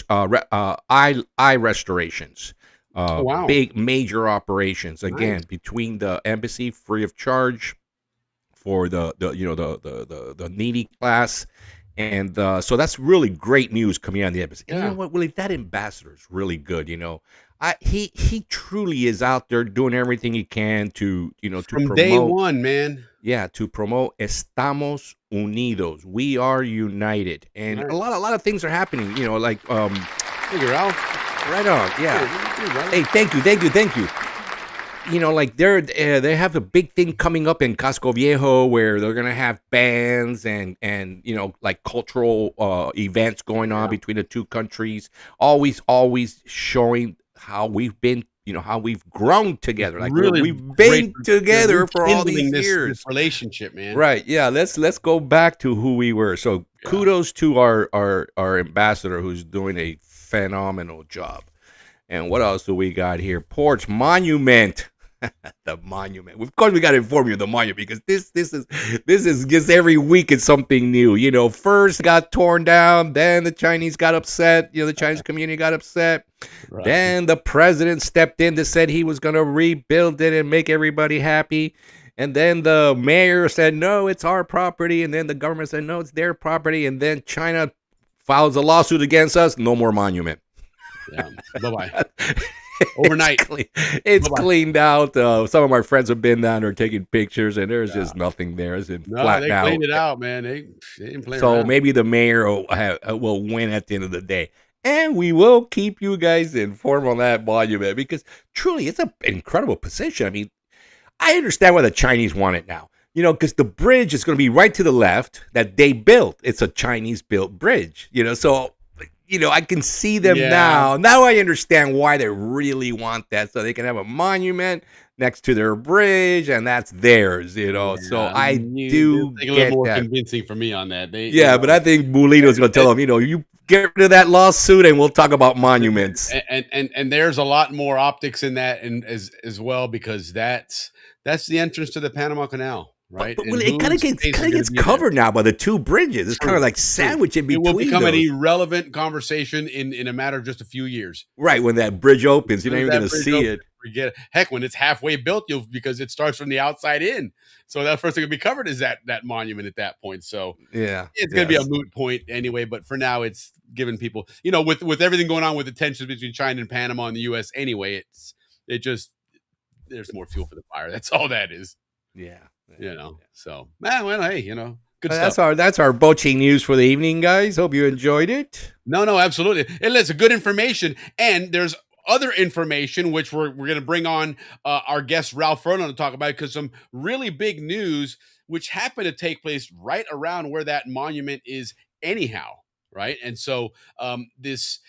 Speaker 7: eye restorations.
Speaker 6: Wow.
Speaker 7: Big major operations, again, between the embassy, free of charge for the needy class. And so that's really great news coming out of the embassy. And you know what, Willie, that ambassador is really good. He truly is out there doing everything he can to
Speaker 6: From
Speaker 7: to promote.
Speaker 6: day one, man.
Speaker 7: Yeah, to promote Estamos Unidos. We are united, and a lot of things are happening. Like
Speaker 6: Figure out.
Speaker 7: right on. Yeah. Hey, thank you. Like they have a big thing coming up in Casco Viejo where they're gonna have bands and like cultural events going on between the two countries. Always showing how we've been, how we've grown together. Like
Speaker 6: Really
Speaker 7: we've been together for all
Speaker 6: rekindling
Speaker 7: these years.
Speaker 6: this relationship, man.
Speaker 7: Right. Yeah. Let's go back to who we were. So kudos to our ambassador who's doing a phenomenal job. And what else do we got here? Porch Monument. The monument. Of course, we got to inform you of the monument because this is just every week it's something new. First got torn down, then the Chinese got upset. The Chinese community got upset. Right. Then the president stepped in to said he was going to rebuild it and make everybody happy. And then the mayor said, no, it's our property. And then the government said, no, it's their property. And then China files a lawsuit against us. No more monument.
Speaker 6: Yeah. Bye-bye. Overnight.
Speaker 7: It's cleaned out. Some of my friends have been down there taking pictures, and there's just nothing there. It's been flattened out.
Speaker 6: They cleaned it out, man. They didn't play
Speaker 7: so
Speaker 6: around.
Speaker 7: Maybe the mayor will win at the end of the day. And we will keep you guys informed on that monument because truly it's an incredible position. I mean, I understand why the Chinese want it now. Because the bridge is going to be right to the left that they built. It's a Chinese-built bridge, so... I can see them now. Now I understand why they really want that, so they can have a monument next to their bridge, and that's theirs. So I do
Speaker 6: take a little more
Speaker 7: that.
Speaker 6: convincing for me on that.
Speaker 7: But I think Bulito's going to tell them, you get rid of that lawsuit, and we'll talk about monuments.
Speaker 6: And there's a lot more optics in that, and as well, because that's the entrance to the Panama Canal. Right,
Speaker 7: but it kind of gets covered now by the two bridges. It's kind of like sandwiched in between.
Speaker 6: It will become an irrelevant conversation in a matter of just a few years.
Speaker 7: Right, when that bridge opens, you're not even going to see it.
Speaker 6: Forget it. Heck, when it's halfway built, because it starts from the outside in. So that first thing to be covered is that monument at that point. So it's going to be a moot point anyway. But for now, it's giving people, with everything going on with the tensions between China and Panama and the U.S. Anyway, there's more fuel for the fire. That's all that is.
Speaker 7: Yeah.
Speaker 6: So well, hey, good stuff.
Speaker 7: That's our boating news for the evening, guys. Hope you enjoyed it.
Speaker 6: No, absolutely. It's good information, and there's other information which we're going to bring on our guest Ralph Furlong to talk about, because some really big news which happened to take place right around where that monument is anyhow, right? And so this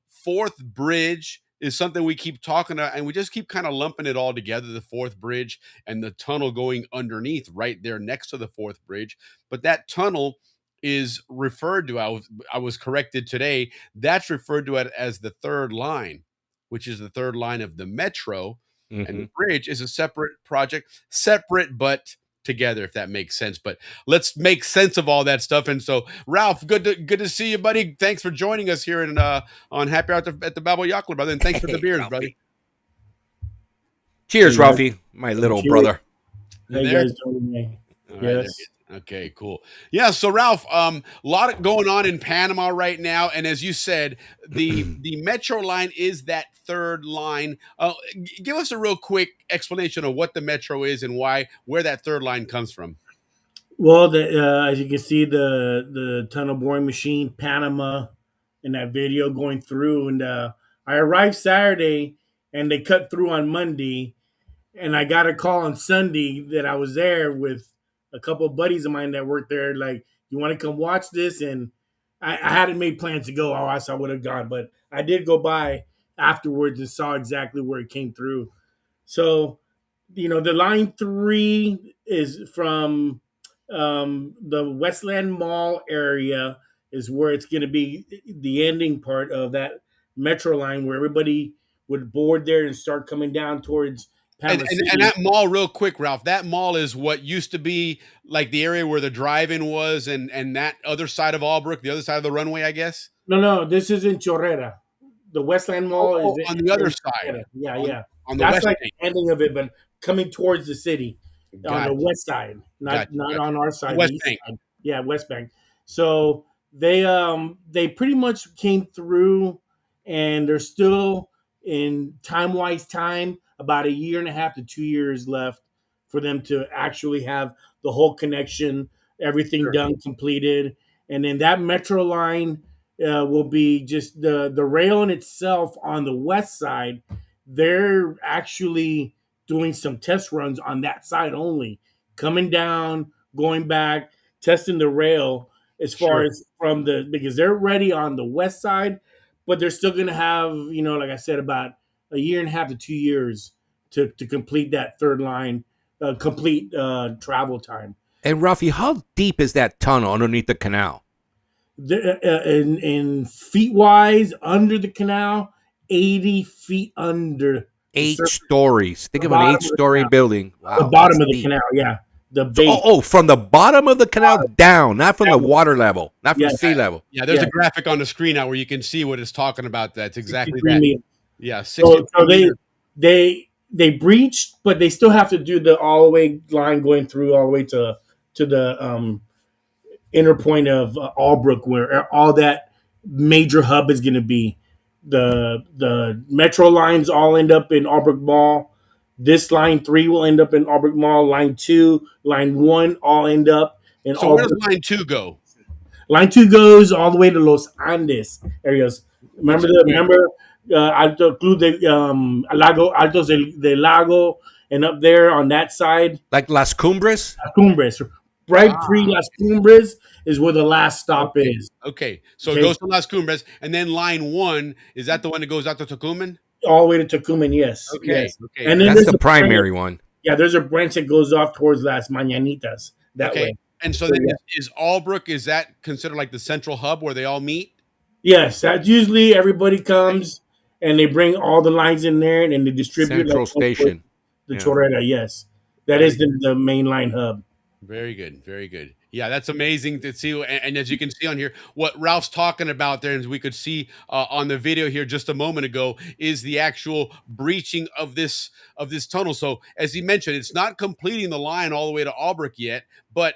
Speaker 6: fourth bridge is something we keep talking about, and we just keep kind of lumping it all together, the fourth bridge and the tunnel going underneath right there next to the fourth bridge. But that tunnel is referred to, I was corrected today, that's referred to as the third line, which is the third line of the metro. Mm-hmm. And the bridge is a separate project, separate but together, if that makes sense. But let's make sense of all that stuff. And so, Ralph, good to see you, buddy. Thanks for joining us here on Happy Hour at the Balboa Yacht Club, brother. And thanks for the beers, brother.
Speaker 7: Cheers, Ralphie, my little brother.
Speaker 10: How you guys doing today? Yes.
Speaker 6: Okay, cool. Yeah, so Ralph, a lot going on in Panama right now, and as you said, the metro line is that third line. Give us a real quick explanation of what the metro is and where that third line comes from.
Speaker 10: Well, as you can see, the tunnel boring machine, Panama, in that video going through, and I arrived Saturday, and they cut through on Monday, and I got a call on Sunday that I was there with a couple of buddies of mine that worked there, like, you want to come watch this? And I hadn't made plans to go, or else I would have gone. But I did go by afterwards and saw exactly where it came through. So, the line 3 is from the Westland Mall area is where it's going to be the ending part of that metro line, where everybody would board there and start coming down towards
Speaker 6: And,
Speaker 10: Panama
Speaker 6: and,
Speaker 10: City.
Speaker 6: and that mall, real quick, Ralph, that mall is what used to be like the area where the drive-in was, and that other side of Albrook, the other side of the runway, I guess.
Speaker 10: No, this is in Chorrera. The Westland Mall is
Speaker 6: On the other
Speaker 10: in
Speaker 6: side.
Speaker 10: Chorrera. Yeah,
Speaker 6: on,
Speaker 10: yeah.
Speaker 6: on the
Speaker 10: That's
Speaker 6: west
Speaker 10: like
Speaker 6: side.
Speaker 10: the ending of it, but coming towards the city on the
Speaker 6: Gotcha.
Speaker 10: west side, not
Speaker 6: Gotcha.
Speaker 10: on our side,
Speaker 6: West
Speaker 10: the east
Speaker 6: Bank.
Speaker 10: side. Yeah, West Bank. So they pretty much came through, and they're still in time about a year and a half to 2 years left for them to actually have the whole connection, everything
Speaker 6: Sure.
Speaker 10: done, completed, and then that metro line will be just the rail in itself on the west side. They're actually doing some test runs on that side only, coming down, going back, testing the rail as far
Speaker 6: Sure.
Speaker 10: as from the, because they're ready on the west side, but they're still going to have, like I said, about a year and a half to 2 years to complete that third line, complete travel time.
Speaker 7: And Ralphie, how deep is that tunnel underneath the canal?
Speaker 10: In feet wise, under the canal, 80 feet under.
Speaker 7: 8 stories. Think
Speaker 10: The
Speaker 7: of an
Speaker 10: bottom of the
Speaker 7: 8-story
Speaker 10: canal.
Speaker 7: building. Wow,
Speaker 10: The bottom
Speaker 7: that's
Speaker 10: of the
Speaker 7: deep.
Speaker 10: canal, yeah. The
Speaker 7: So,
Speaker 10: base.
Speaker 7: from the bottom of the canal down, not from the water level, not from
Speaker 10: Yeah.
Speaker 7: sea level.
Speaker 6: Yeah, there's
Speaker 10: Yeah.
Speaker 6: a graphic on the screen now where you can see what it's talking about. That's exactly
Speaker 10: 63
Speaker 6: that.
Speaker 10: meters.
Speaker 6: Yeah,
Speaker 10: So
Speaker 6: 63 meters.
Speaker 10: they breached, but they still have to do the all the way line going through all the way to the inner point of Albrook, where all that major hub is going to be. The metro lines all end up in Albrook Mall. This line 3 will end up in Albrook Mall. Line 2, line 1 all end up in
Speaker 6: So where does
Speaker 10: Albrook.
Speaker 6: line 2 go?
Speaker 10: Line 2 goes all the way to Los Andes areas. Remember
Speaker 6: Which is
Speaker 10: remember Alto Club de Lago, Altos de Lago, and up there on that side,
Speaker 7: Like Las Cumbres?
Speaker 10: Las Cumbres. Right pre Las Cumbres is where the last stop is.
Speaker 6: Okay, so
Speaker 10: Okay.
Speaker 6: it goes to Las Cumbres, and then line 1, is that the one that goes out to Tucumán?
Speaker 10: All the way to Tucumán, yes.
Speaker 6: Okay,
Speaker 10: Yes.
Speaker 6: okay.
Speaker 10: And then
Speaker 7: That's
Speaker 10: there's
Speaker 7: the
Speaker 10: a
Speaker 7: primary
Speaker 10: branch-
Speaker 7: one.
Speaker 10: Yeah, there's a branch that goes off towards Las Mañanitas that
Speaker 6: Okay,
Speaker 10: way.
Speaker 6: and so
Speaker 10: So,
Speaker 6: then
Speaker 10: yeah.
Speaker 6: is Albrook, is that considered like the central hub where they all meet?
Speaker 10: Yes, that's usually everybody comes and they bring all the lines in there and they distribute
Speaker 7: Central
Speaker 10: like,
Speaker 7: Station.
Speaker 10: The
Speaker 7: Yeah.
Speaker 10: Chorrera, yes. That is the main line hub.
Speaker 6: Very good, very good. Yeah, that's amazing to see. And as you can see on here, what Ralph's talking about there, as we could see on the video here just a moment ago, is the actual breaching of this tunnel. So as he mentioned, it's not completing the line all the way to Albrook yet, but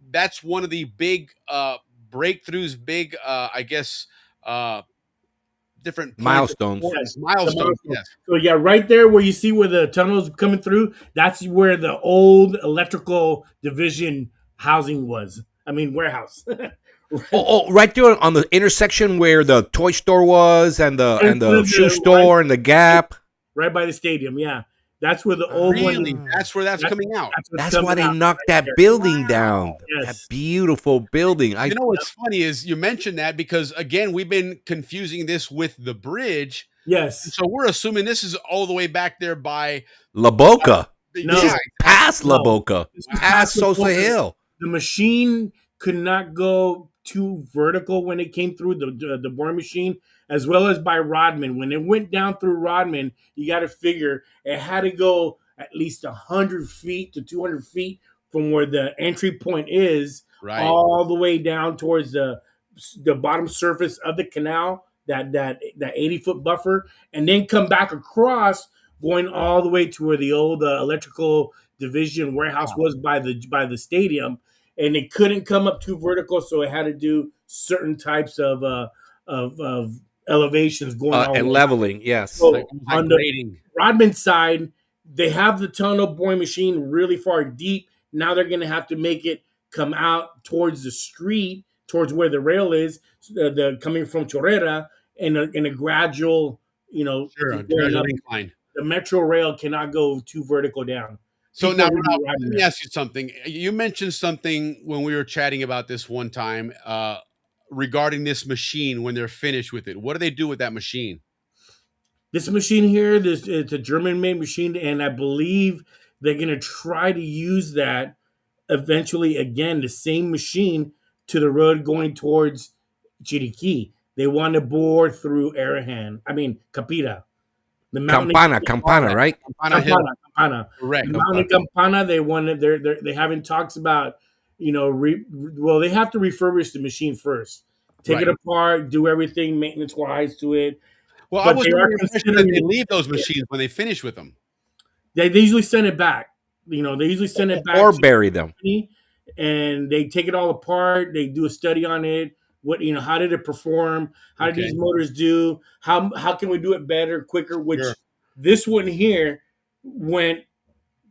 Speaker 6: that's one of the big breakthroughs, big I guess different points-
Speaker 7: Milestones.
Speaker 10: Yes.
Speaker 6: Milestones. Yes.
Speaker 10: So yeah, right there where you see where the tunnel's coming through, that's where the old electrical division housing was. I mean warehouse.
Speaker 7: Right there on the intersection where the toy store was and the shoe store and the Gap.
Speaker 10: Right by the stadium, yeah. That's where the old one.
Speaker 6: Really, that's where that's coming out.
Speaker 10: what's
Speaker 7: That's why
Speaker 10: coming
Speaker 7: they
Speaker 10: out
Speaker 7: knocked
Speaker 10: right
Speaker 7: that
Speaker 10: there.
Speaker 7: building down.
Speaker 10: Yes.
Speaker 7: That beautiful building.
Speaker 6: You know what's funny is you mentioned that because again we've been confusing this with the bridge.
Speaker 10: Yes.
Speaker 6: So we're assuming this is all the way back there by
Speaker 7: La Boca.
Speaker 10: No.
Speaker 7: This is past La
Speaker 10: No.
Speaker 7: Boca.
Speaker 10: This is
Speaker 7: Past
Speaker 10: La
Speaker 7: Sosa
Speaker 10: Boca.
Speaker 7: Hill.
Speaker 10: The machine could not go too vertical when it came through the boring machine, as well as by Rodman. When it went down through Rodman, you got to figure it had to go at least 100 feet to 200 feet from where the entry point is,
Speaker 6: right.
Speaker 10: all the way down towards the bottom surface of the canal, that 80-foot buffer, and then come back across, going all the way to where the old electrical division warehouse was by the stadium. And it couldn't come up too vertical, so it had to do certain types of elevations going all the
Speaker 7: And
Speaker 10: way.
Speaker 7: leveling, yes.
Speaker 10: So on the
Speaker 6: grading.
Speaker 10: Rodman side, they have the tunnel boring machine really far deep. Now they're going to have to make it come out towards the street, towards where the rail is, the coming from Chorrera, in a gradual,
Speaker 6: Sure, a
Speaker 10: going
Speaker 6: gradual
Speaker 10: up.
Speaker 6: incline.
Speaker 10: The metro rail cannot go too vertical down.
Speaker 6: So
Speaker 10: People
Speaker 6: now,
Speaker 10: will be
Speaker 6: Ralph,
Speaker 10: riding
Speaker 6: let me
Speaker 10: that.
Speaker 6: ask you something. You mentioned something when we were chatting about this one time regarding this machine when they're finished with it. What do they do with that machine?
Speaker 10: This machine here, it's a German-made machine, and I believe they're going to try to use that eventually again, the same machine to the road going towards Chiriquí. They want to bore through Capira. The mountain
Speaker 7: Campana, right?
Speaker 6: Campana Hill.
Speaker 10: Campana.
Speaker 6: Correct.
Speaker 10: The mountain Campana. They wanted. They having talks about, well, they have to refurbish the machine first, take it apart, do everything maintenance wise to it.
Speaker 6: Well, I
Speaker 10: But
Speaker 6: was
Speaker 10: they
Speaker 6: under
Speaker 10: are
Speaker 6: the impression that
Speaker 10: considering
Speaker 6: they leave those machines when they finish with them.
Speaker 10: They usually send it back. They usually send it back
Speaker 7: Or
Speaker 10: to
Speaker 7: bury them.
Speaker 10: the company, and they take it all apart. They do a study on it. How did it perform? How did these motors do? How can we do it better, quicker? Which this one here went,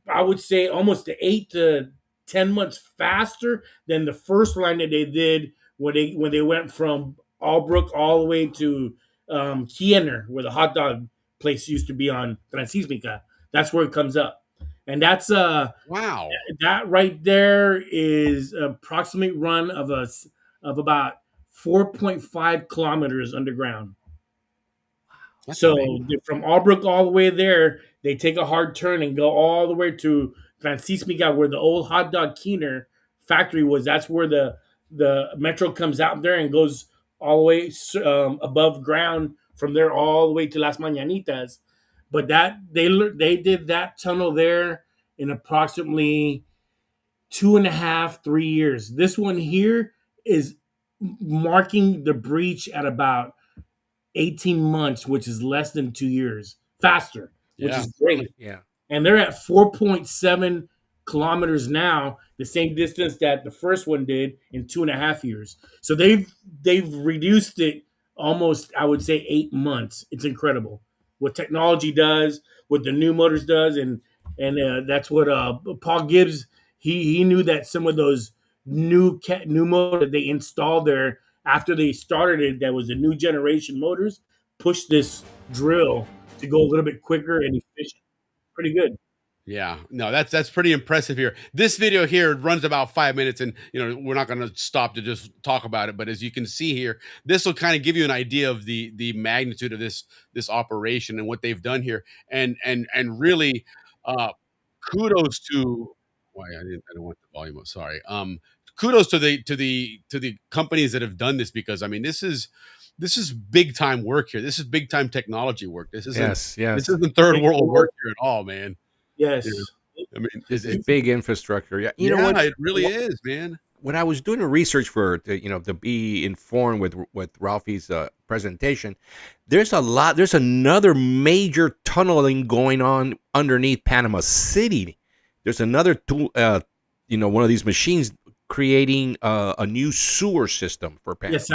Speaker 10: I would say, almost 8 to 10 months faster than the first line that they did when they went from Albrook all the way to Kiener, where the hot dog place used to be on Transismica. That's where it comes up. And that's
Speaker 6: wow.
Speaker 10: That right there is approximate run of about 4.5 kilometers underground. That's amazing. From Albrook all the way there, they take a hard turn and go all the way to Transismica, where the old hot dog Keener factory was. That's where the metro comes out there and goes all the way above ground from there all the way to Las Mañanitas. But that they did that tunnel there in approximately 2.5, 3 years. This one here is marking the breach at about 18 months, which is less than 2 years faster, which is great.
Speaker 7: Yeah.
Speaker 10: And they're at 4.7 kilometers now, the same distance that the first one did in 2.5 years. So they've reduced it almost, I would say, 8 months. It's incredible what technology does, what the new motors does, and that's what Paul Gibbs, he knew that some of those new motors that they installed there after they started it, that was the new generation motors, pushed this drill to go a little bit quicker and efficient. Pretty good.
Speaker 6: Yeah, no, that's pretty impressive here. This video here runs about 5 minutes, and we're not going to stop to just talk about it. But as you can see here, this will kind of give you an idea of the magnitude of this operation and what they've done here, and really, kudos to. Why I don't want the volume up. Sorry. Kudos to the companies that have done this, because I mean this is big time work here. This is big time technology work. This isn't this isn't third world work here at all, man.
Speaker 10: Yes.
Speaker 6: I mean,
Speaker 7: it's big infrastructure. Yeah. You know what?
Speaker 6: It really is, man.
Speaker 7: When I was doing the research to be informed with Ralphie's presentation, there's another major tunneling going on underneath Panama City. There's another one of these machines creating a new sewer system for Panama.
Speaker 10: Yes,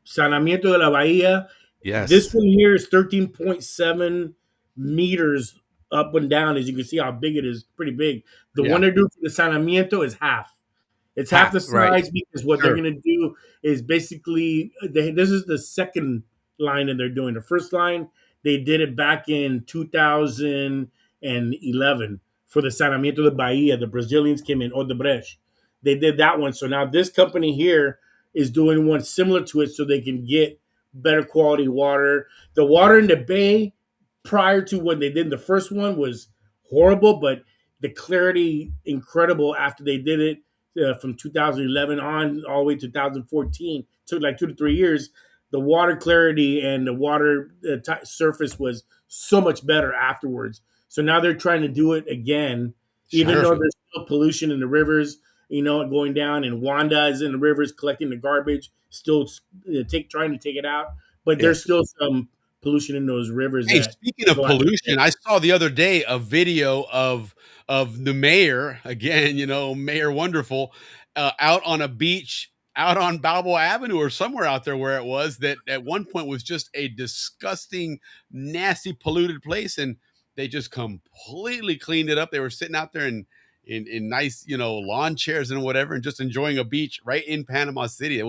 Speaker 10: Saneamiento de la Bahía.
Speaker 7: Yes.
Speaker 10: This one here is 13.7 meters up and down. As you can see how big it is, pretty big. The one they're doing for the Saneamiento is half. It's half the size, because what they're going to do is basically, this is the second line that they're doing. The first line, they did it back in 2011 for the Saneamiento de Bahía. The Brazilians came in, Odebrecht. They did that one. So now this company here is doing one similar to it so they can get better quality water. The water in the bay prior to when they did the first one was horrible, but the clarity incredible after they did it from 2011 on all the way to 2014. It took like 2 to 3 years. The water clarity and the water surface was so much better afterwards. So now they're trying to do it again, even though there's still pollution in the rivers, going down, and Wanda is in the rivers collecting the garbage, still trying to take it out. But there's still some pollution in those rivers.
Speaker 6: Hey, speaking of pollution, I saw the other day a video of the mayor, again, Mayor Wonderful, out on a beach, out on Balboa Avenue or somewhere out there where it was, that at one point was just a disgusting, nasty, polluted place, and they just completely cleaned it up. They were sitting out there in nice, lawn chairs and whatever, and just enjoying a beach right in Panama City.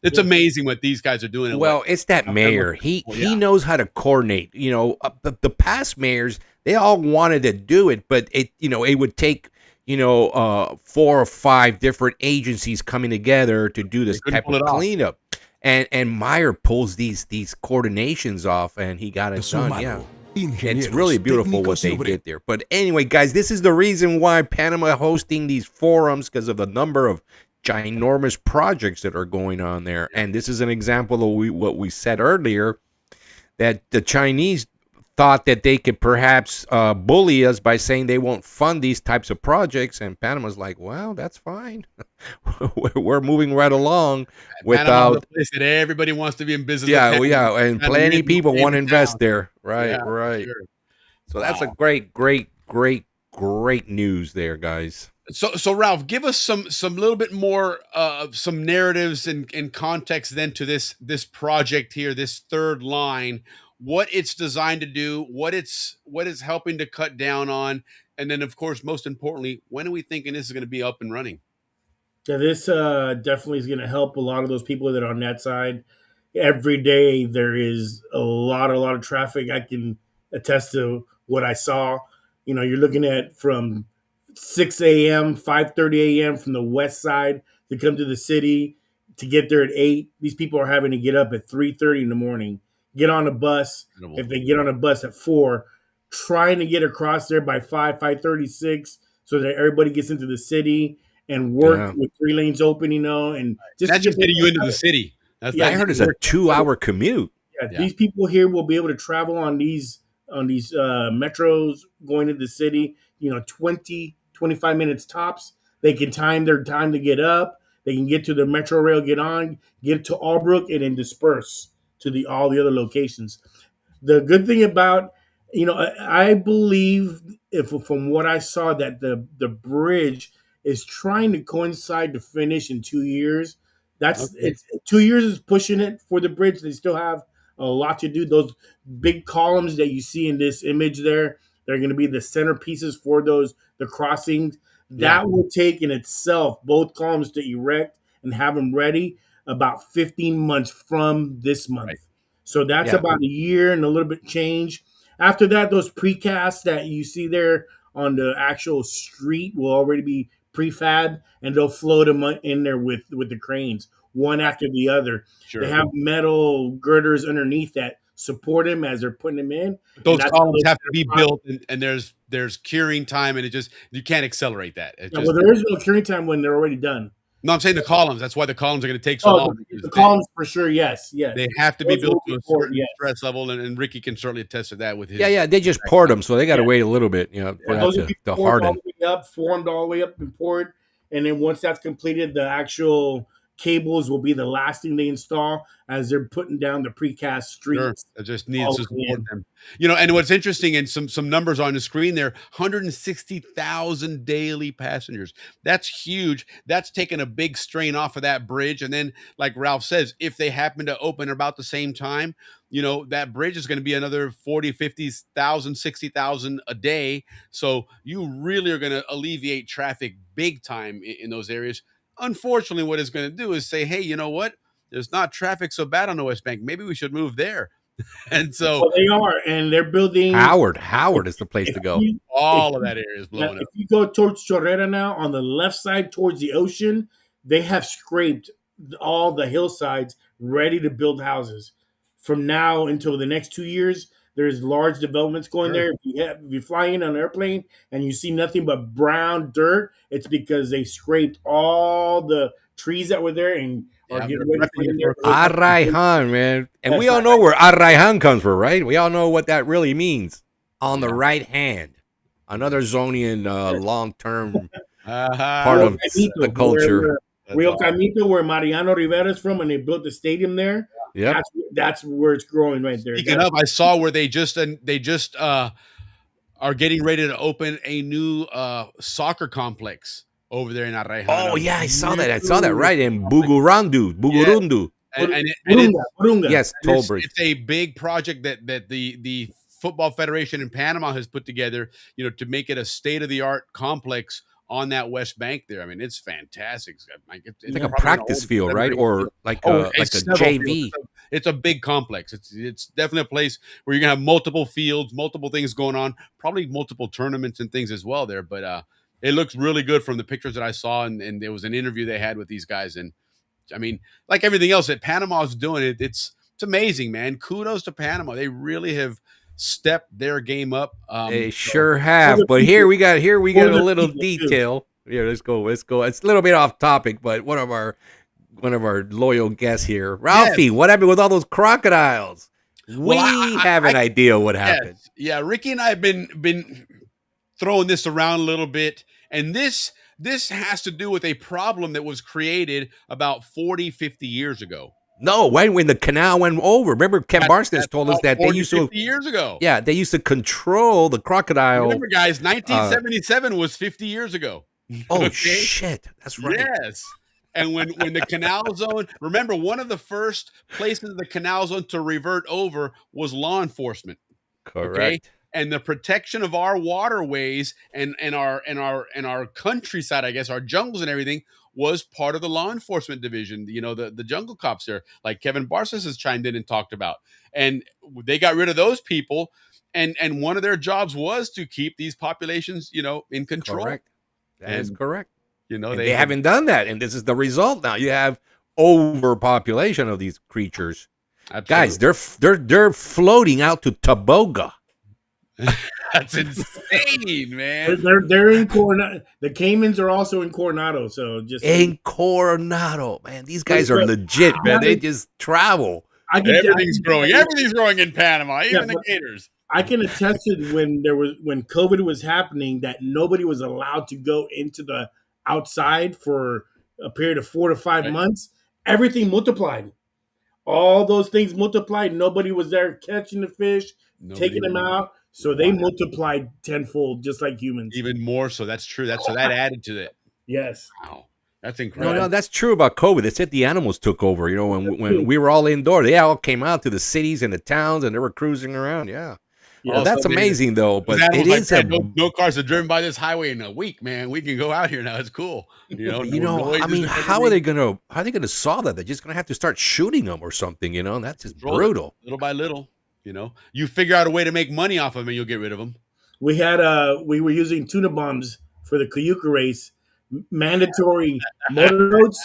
Speaker 6: It's amazing what these guys are doing.
Speaker 7: Well, it's that mayor. He knows how to coordinate. The past mayors, they all wanted to do it, but it would take 4 or 5 different agencies coming together to do this type of cleanup. And Meyer pulls these coordinations off, and he got it done. Yeah. It's really beautiful what they did there. But anyway, guys, this is the reason why Panama hosting these forums, because of the number of ginormous projects that are going on there. And this is an example of what we said earlier, that the Chinese thought that they could perhaps bully us by saying they won't fund these types of projects, and Panama's like, well, that's fine. We're moving right along
Speaker 6: Panama's
Speaker 7: without.
Speaker 6: a place that everybody wants to be in business.
Speaker 7: Yeah,
Speaker 6: with.
Speaker 7: and
Speaker 6: Kinda
Speaker 7: plenty
Speaker 6: weird
Speaker 7: people
Speaker 6: name
Speaker 7: want to
Speaker 6: in
Speaker 7: invest
Speaker 6: town.
Speaker 7: there. Right,
Speaker 6: Yeah,
Speaker 7: right.
Speaker 6: sure.
Speaker 7: So that's a
Speaker 6: Wow.
Speaker 7: great news there, guys.
Speaker 6: So Ralph, give us some little bit more some narratives and context then to this project here, this third line, what it's designed to do, what it's helping to cut down on, and then of course most importantly, when are we thinking this is going to be up and running?
Speaker 10: Yeah, this definitely is going to help a lot of those people that are on that side. Every day there is a lot of traffic. I can attest to what I saw. You know, you're looking at from 6 a.m., 5:30 a.m. from the west side to come to the city to get there at 8. These people are having to get up at 3:30 in the morning, get on a bus. If they get on a bus at 4, trying to get across there by 5:36, so that everybody gets into the city and work with 3 lanes open, and just
Speaker 6: That's
Speaker 10: to
Speaker 6: just
Speaker 10: get
Speaker 6: getting you into the city.
Speaker 7: I heard it's a 2-hour commute.
Speaker 10: Yeah, these people here will be able to travel on these metros going to the city, 20, 25 minutes tops. They can time their time to get up. They can get to the metro rail, get on, get to Albrook, and then disperse to all the other locations. The good thing about, I believe, if from what I saw, that the bridge is trying to coincide to finish in 2 years. It's 2 years is pushing it for the bridge. They still have a lot to do. Those big columns that you see in this image there, they're going to be the centerpieces for the crossings. That will take in itself, both columns to erect and have them ready, about 15 months from this month.
Speaker 6: Right.
Speaker 10: So that's about a year and a little bit change. After that, those precasts that you see there on the actual street will already be prefab, and they'll float them in there with the cranes, one after the other.
Speaker 6: Sure.
Speaker 10: They have metal girders underneath that support them as they're putting them in.
Speaker 6: Those columns have to be built, and there's curing time, and you can't accelerate that.
Speaker 10: Well, there is no curing time when they're already done.
Speaker 6: No, I'm saying the columns. That's why the columns are going to take so long.
Speaker 10: The columns for sure, yes.
Speaker 6: They have to be built to a certain stress level, and Ricky can certainly attest to that with his.
Speaker 7: Yeah, they just poured them, so they got to wait a little bit, for
Speaker 10: those
Speaker 7: that to
Speaker 10: poured
Speaker 7: harden.
Speaker 10: all the way up, formed all the way up and poured, and then once that's completed, the actual cables will be the last thing they install as they're putting down the precast streets.
Speaker 6: Sure. It just needs to support them. And what's interesting, and some numbers on the screen there, 160,000 daily passengers. That's huge. That's taking a big strain off of that bridge. And then, like Ralph says, if they happen to open about the same time, that bridge is going to be another 40, 50,000, 60,000 a day. So you really are going to alleviate traffic big time in those areas. Unfortunately, what it's going to do is say, hey, you know what? There's not traffic so bad on the West Bank. Maybe we should move there. And so
Speaker 10: they are, and they're building
Speaker 7: Howard is the place to go.
Speaker 6: All of that area is blowing up.
Speaker 10: If you go towards Chorrera now, on the left side towards the ocean, they have scraped all the hillsides ready to build houses. From now until the next 2 years, there's large developments going there. If you fly in on an airplane and you see nothing but brown dirt, it's because they scraped all the trees that were there and are getting ready for
Speaker 7: Arraihan, man. And we all know where Arraihan comes from, right? We all know what that really means. On the right hand. Another Zonian long-term part of the culture.
Speaker 10: Rio Camito, where Mariano Rivera is from, and they built the stadium there.
Speaker 7: Yeah,
Speaker 10: that's where it's growing right there.
Speaker 6: Speaking of, I saw where they just are getting ready to open a new soccer complex over there in Arraihan.
Speaker 7: Oh yeah, I saw that right in Bugurundu.
Speaker 6: And
Speaker 7: yes, Tollbridge.
Speaker 6: It's a big project that the Football Federation in Panama has put together, to make it a state-of-the-art complex on that West Bank there. I mean, it's fantastic. It's
Speaker 7: like a practice field, right? Or like a JV.
Speaker 6: It's a big complex. It's definitely a place where you're gonna have multiple fields, multiple things going on, probably multiple tournaments and things as well there. But it looks really good from the pictures that I saw, and there was an interview they had with these guys. And I mean, like everything else that Panama's doing, it's amazing, man. Kudos to Panama. They really have stepped their game up.
Speaker 7: They sure have. But here we got a little detail. Here, let's go. It's a little bit off topic, but one of our loyal guests here, Ralphie. Yes. What happened with all those crocodiles? We
Speaker 6: Well,
Speaker 7: have an idea what happened.
Speaker 6: yes, yeah. Ricky and I have been throwing this around a little bit, and this has to do with a problem that was created about 40, 50 years ago.
Speaker 7: No, when the canal went over. Remember, Ken Barsness told us
Speaker 6: About
Speaker 7: that they
Speaker 6: 40,
Speaker 7: used to.
Speaker 6: 50 years ago.
Speaker 7: Yeah, they used to control the crocodile.
Speaker 6: Remember, guys, 1977 was 50 years ago.
Speaker 7: Oh
Speaker 6: Okay?
Speaker 7: shit, that's right.
Speaker 6: Yes. And when the canal zone, remember, one of the first places of the canal zone to revert over was law enforcement.
Speaker 7: Correct.
Speaker 6: Okay? And the protection of our waterways and our countryside, I guess, our jungles and everything was part of the law enforcement division. You know, the jungle cops there, like Kevin Barsis has chimed in and talked about. And they got rid of those people. And one of their jobs was to keep these populations, you know, in control.
Speaker 7: Correct. That is correct.
Speaker 6: You know,
Speaker 7: and they haven't done that, and this is the result. Now you have overpopulation of these creatures.
Speaker 6: Absolutely.
Speaker 7: Guys, they're floating out to Toboga.
Speaker 6: That's insane, man.
Speaker 10: They're in Coronado. The Caymans are also in Coronado. So just
Speaker 7: in Coronado, man. These guys are legit, man. They just travel.
Speaker 6: Everything's growing. Everything's growing in Panama, even the gators.
Speaker 10: I can attest to when COVID was happening that nobody was allowed to go into the outside for a period of 4 to 5 months. Everything multiplied. All those things multiplied. Nobody was there catching the fish, taking them out. So they multiplied tenfold, just like humans.
Speaker 6: Even more so. That's true. So that added to it.
Speaker 10: Yes.
Speaker 6: Wow. That's incredible.
Speaker 7: No, that's true about COVID. They said the animals took over. You know, when we were all indoors, they all came out to the cities and the towns, and they were cruising around. Yeah.
Speaker 6: Yeah,
Speaker 7: that's amazing, though. But it is
Speaker 6: no cars have driven by this highway in a week, man. We can go out here now. It's cool. You know.
Speaker 7: I mean, how are they gonna solve that? They're just gonna have to start shooting them or something. You know, that's just brutal.
Speaker 6: Little by little. You know, you figure out a way to make money off of them, and you'll get rid of them.
Speaker 10: We had we were using tuna bombs for the Cayuca race. Mandatory motor boats,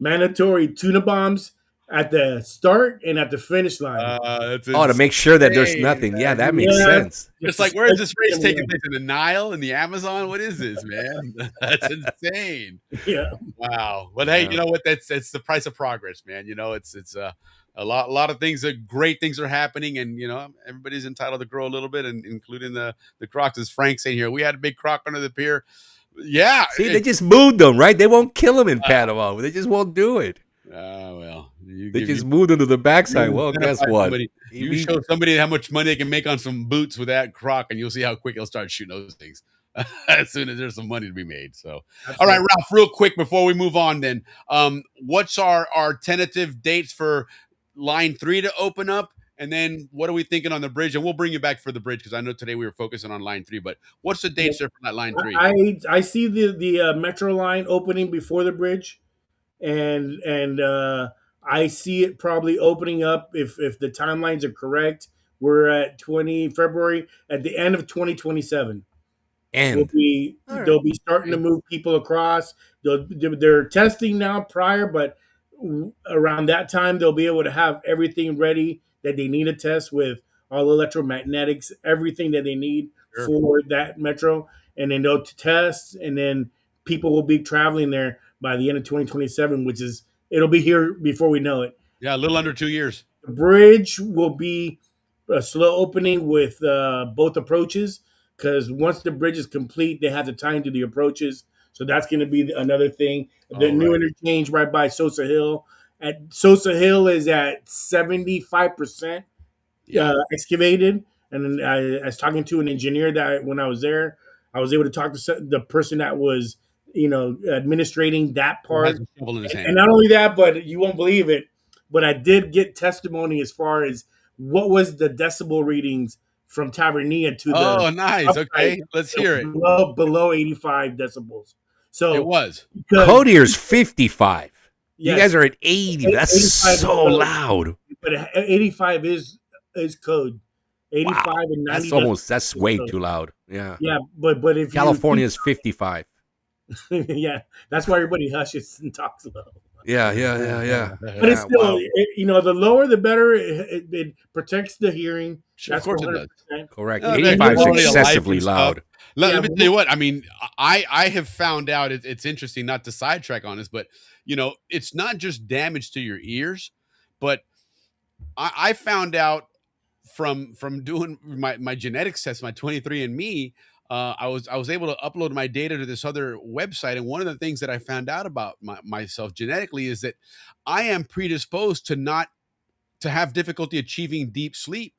Speaker 10: mandatory tuna bombs at the start and at the finish line.
Speaker 7: To make sure that there's nothing. Yeah, that makes sense.
Speaker 6: It's like, where is this race taking place? In the Nile, in the Amazon? What is this, man? That's insane.
Speaker 10: Yeah.
Speaker 6: Wow. But hey, you know what? That's the price of progress, man. You know, it's a lot of things. Great things are happening, and you know, everybody's entitled to grow a little bit, and including the crocs. As Frank's saying here, we had a big croc under the pier. Yeah.
Speaker 7: See, they just moved them, right? They won't kill them in Panama. They just won't do it.
Speaker 6: Well,
Speaker 7: they just moved them to the backside. Well, guess what?
Speaker 6: You show somebody how much money they can make on some boots with that croc, and you'll see how quick he'll start shooting those things as soon as there's some money to be made. So, All right, Ralph, real quick before we move on, then, what's our tentative dates for line 3 to open up? And then what are we thinking on the bridge? And we'll bring you back for the bridge because I know today we were focusing on line 3. But what's the dates there for that line 3?
Speaker 10: I see the metro line opening before the bridge, and I see it probably opening up if the timelines are correct. We're at February at the end of 2027.
Speaker 7: And
Speaker 10: they'll be starting to move people across. They're testing now prior, but around that time they'll be able to have everything ready that they need to test with all electromagnetics, everything that they need for that metro, and then they'll test, and then people will be traveling there by the end of 2027, which is it'll be here before we know it.
Speaker 6: Yeah, a little under 2 years.
Speaker 10: The bridge will be a slow opening with both approaches, because once the bridge is complete, they have the time to do the approaches. So that's going to be another thing. The new interchange right by Sosa Hill. At Sosa Hill is at 75% excavated. And I was talking to an engineer that when I was there, I was able to talk to the person that was, administrating that part. And not only that, but you won't believe it, but I did get testimony as far as what was the decibel readings from Tavernia to the.
Speaker 6: Oh, nice. Okay, let's hear it.
Speaker 10: Below 85 decibels. So
Speaker 6: it was.
Speaker 7: Codier's 55.
Speaker 10: Yes.
Speaker 7: You guys are at 80. That's so loud.
Speaker 10: But 85 is code. 85 and 90.
Speaker 7: That's way too loud. Yeah.
Speaker 10: Yeah, but if
Speaker 7: California is 55.
Speaker 10: Yeah, that's why everybody hushes and talks low.
Speaker 7: Yeah.
Speaker 10: But it's still, the lower the better. It protects the hearing.
Speaker 6: Of course it does.
Speaker 7: Correct. 85 is excessively loud.
Speaker 6: Let me tell you what. I mean, I have found out. It's interesting, not to sidetrack on this, but it's not just damage to your ears, but I found out from doing my genetics test, my 23andMe, I was able to upload my data to this other website, and one of the things that I found out about myself genetically is that I am predisposed to have difficulty achieving deep sleep,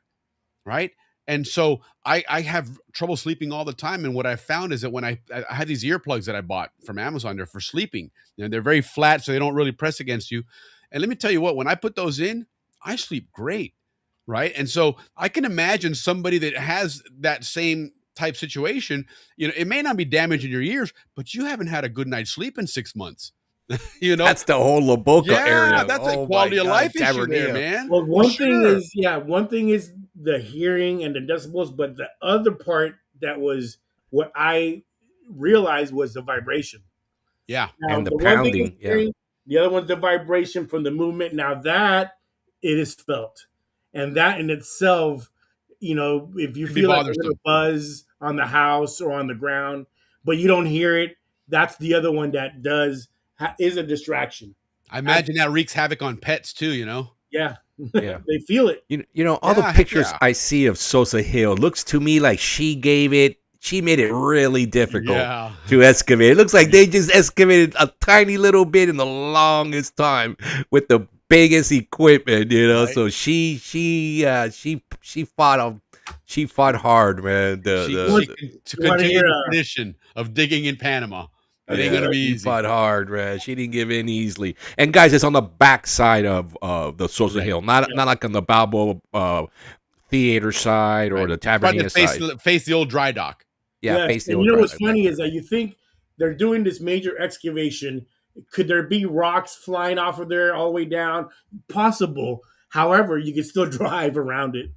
Speaker 6: right? And so I have trouble sleeping all the time. And what I found is that when I have these earplugs that I bought from Amazon, they're for sleeping. They're very flat, so they don't really press against you. And let me tell you what, when I put those in, I sleep great, right? And so I can imagine somebody that has that same type situation. It may not be damaging your ears, but you haven't had a good night's sleep in 6 months.
Speaker 7: That's the whole La Boca area.
Speaker 6: That's a
Speaker 7: Oh
Speaker 6: quality
Speaker 7: my
Speaker 6: of
Speaker 7: God,
Speaker 6: life issue there,
Speaker 7: Tavernier.
Speaker 6: man.
Speaker 10: Well, one thing is the hearing and the decibels, but the other part that was what I realized was the vibration.
Speaker 6: Yeah.
Speaker 10: Now,
Speaker 7: And the
Speaker 10: one thing is
Speaker 7: pounding, yeah.
Speaker 10: hearing, the other one's the vibration from the movement. Now that it is felt, and that in itself, if you
Speaker 6: Could be
Speaker 10: feel like a
Speaker 6: bothersome.
Speaker 10: little buzz on the house or on the ground, but you don't hear it, that's the other one that is a distraction.
Speaker 6: I imagine that wreaks havoc on pets too,
Speaker 10: Yeah,
Speaker 7: Yeah.
Speaker 10: they feel it.
Speaker 7: All the
Speaker 6: Yeah, heck
Speaker 7: pictures
Speaker 6: yeah.
Speaker 7: I see of Sosa Hill looks to me like she made it really difficult
Speaker 6: Yeah.
Speaker 7: to excavate. It looks like they just excavated a tiny little bit in the longest time with the biggest equipment,
Speaker 6: Right.
Speaker 7: So she fought hard, man.
Speaker 6: To continue the tradition of digging in Panama. It ain't gonna be
Speaker 7: She
Speaker 6: easy.
Speaker 7: fought hard, man. She didn't give in easily. And guys, it's on the back side of the Sosa Hill, not like on the Balboa theater side or the Tavernier side.
Speaker 6: Face the old dry dock.
Speaker 7: Yeah, face the
Speaker 10: and
Speaker 7: old
Speaker 10: you know
Speaker 7: dry
Speaker 10: what's
Speaker 7: dock.
Speaker 10: funny is that you think they're doing this major excavation. Could there be rocks flying off of there all the way down? Possible. However, you can still drive around it.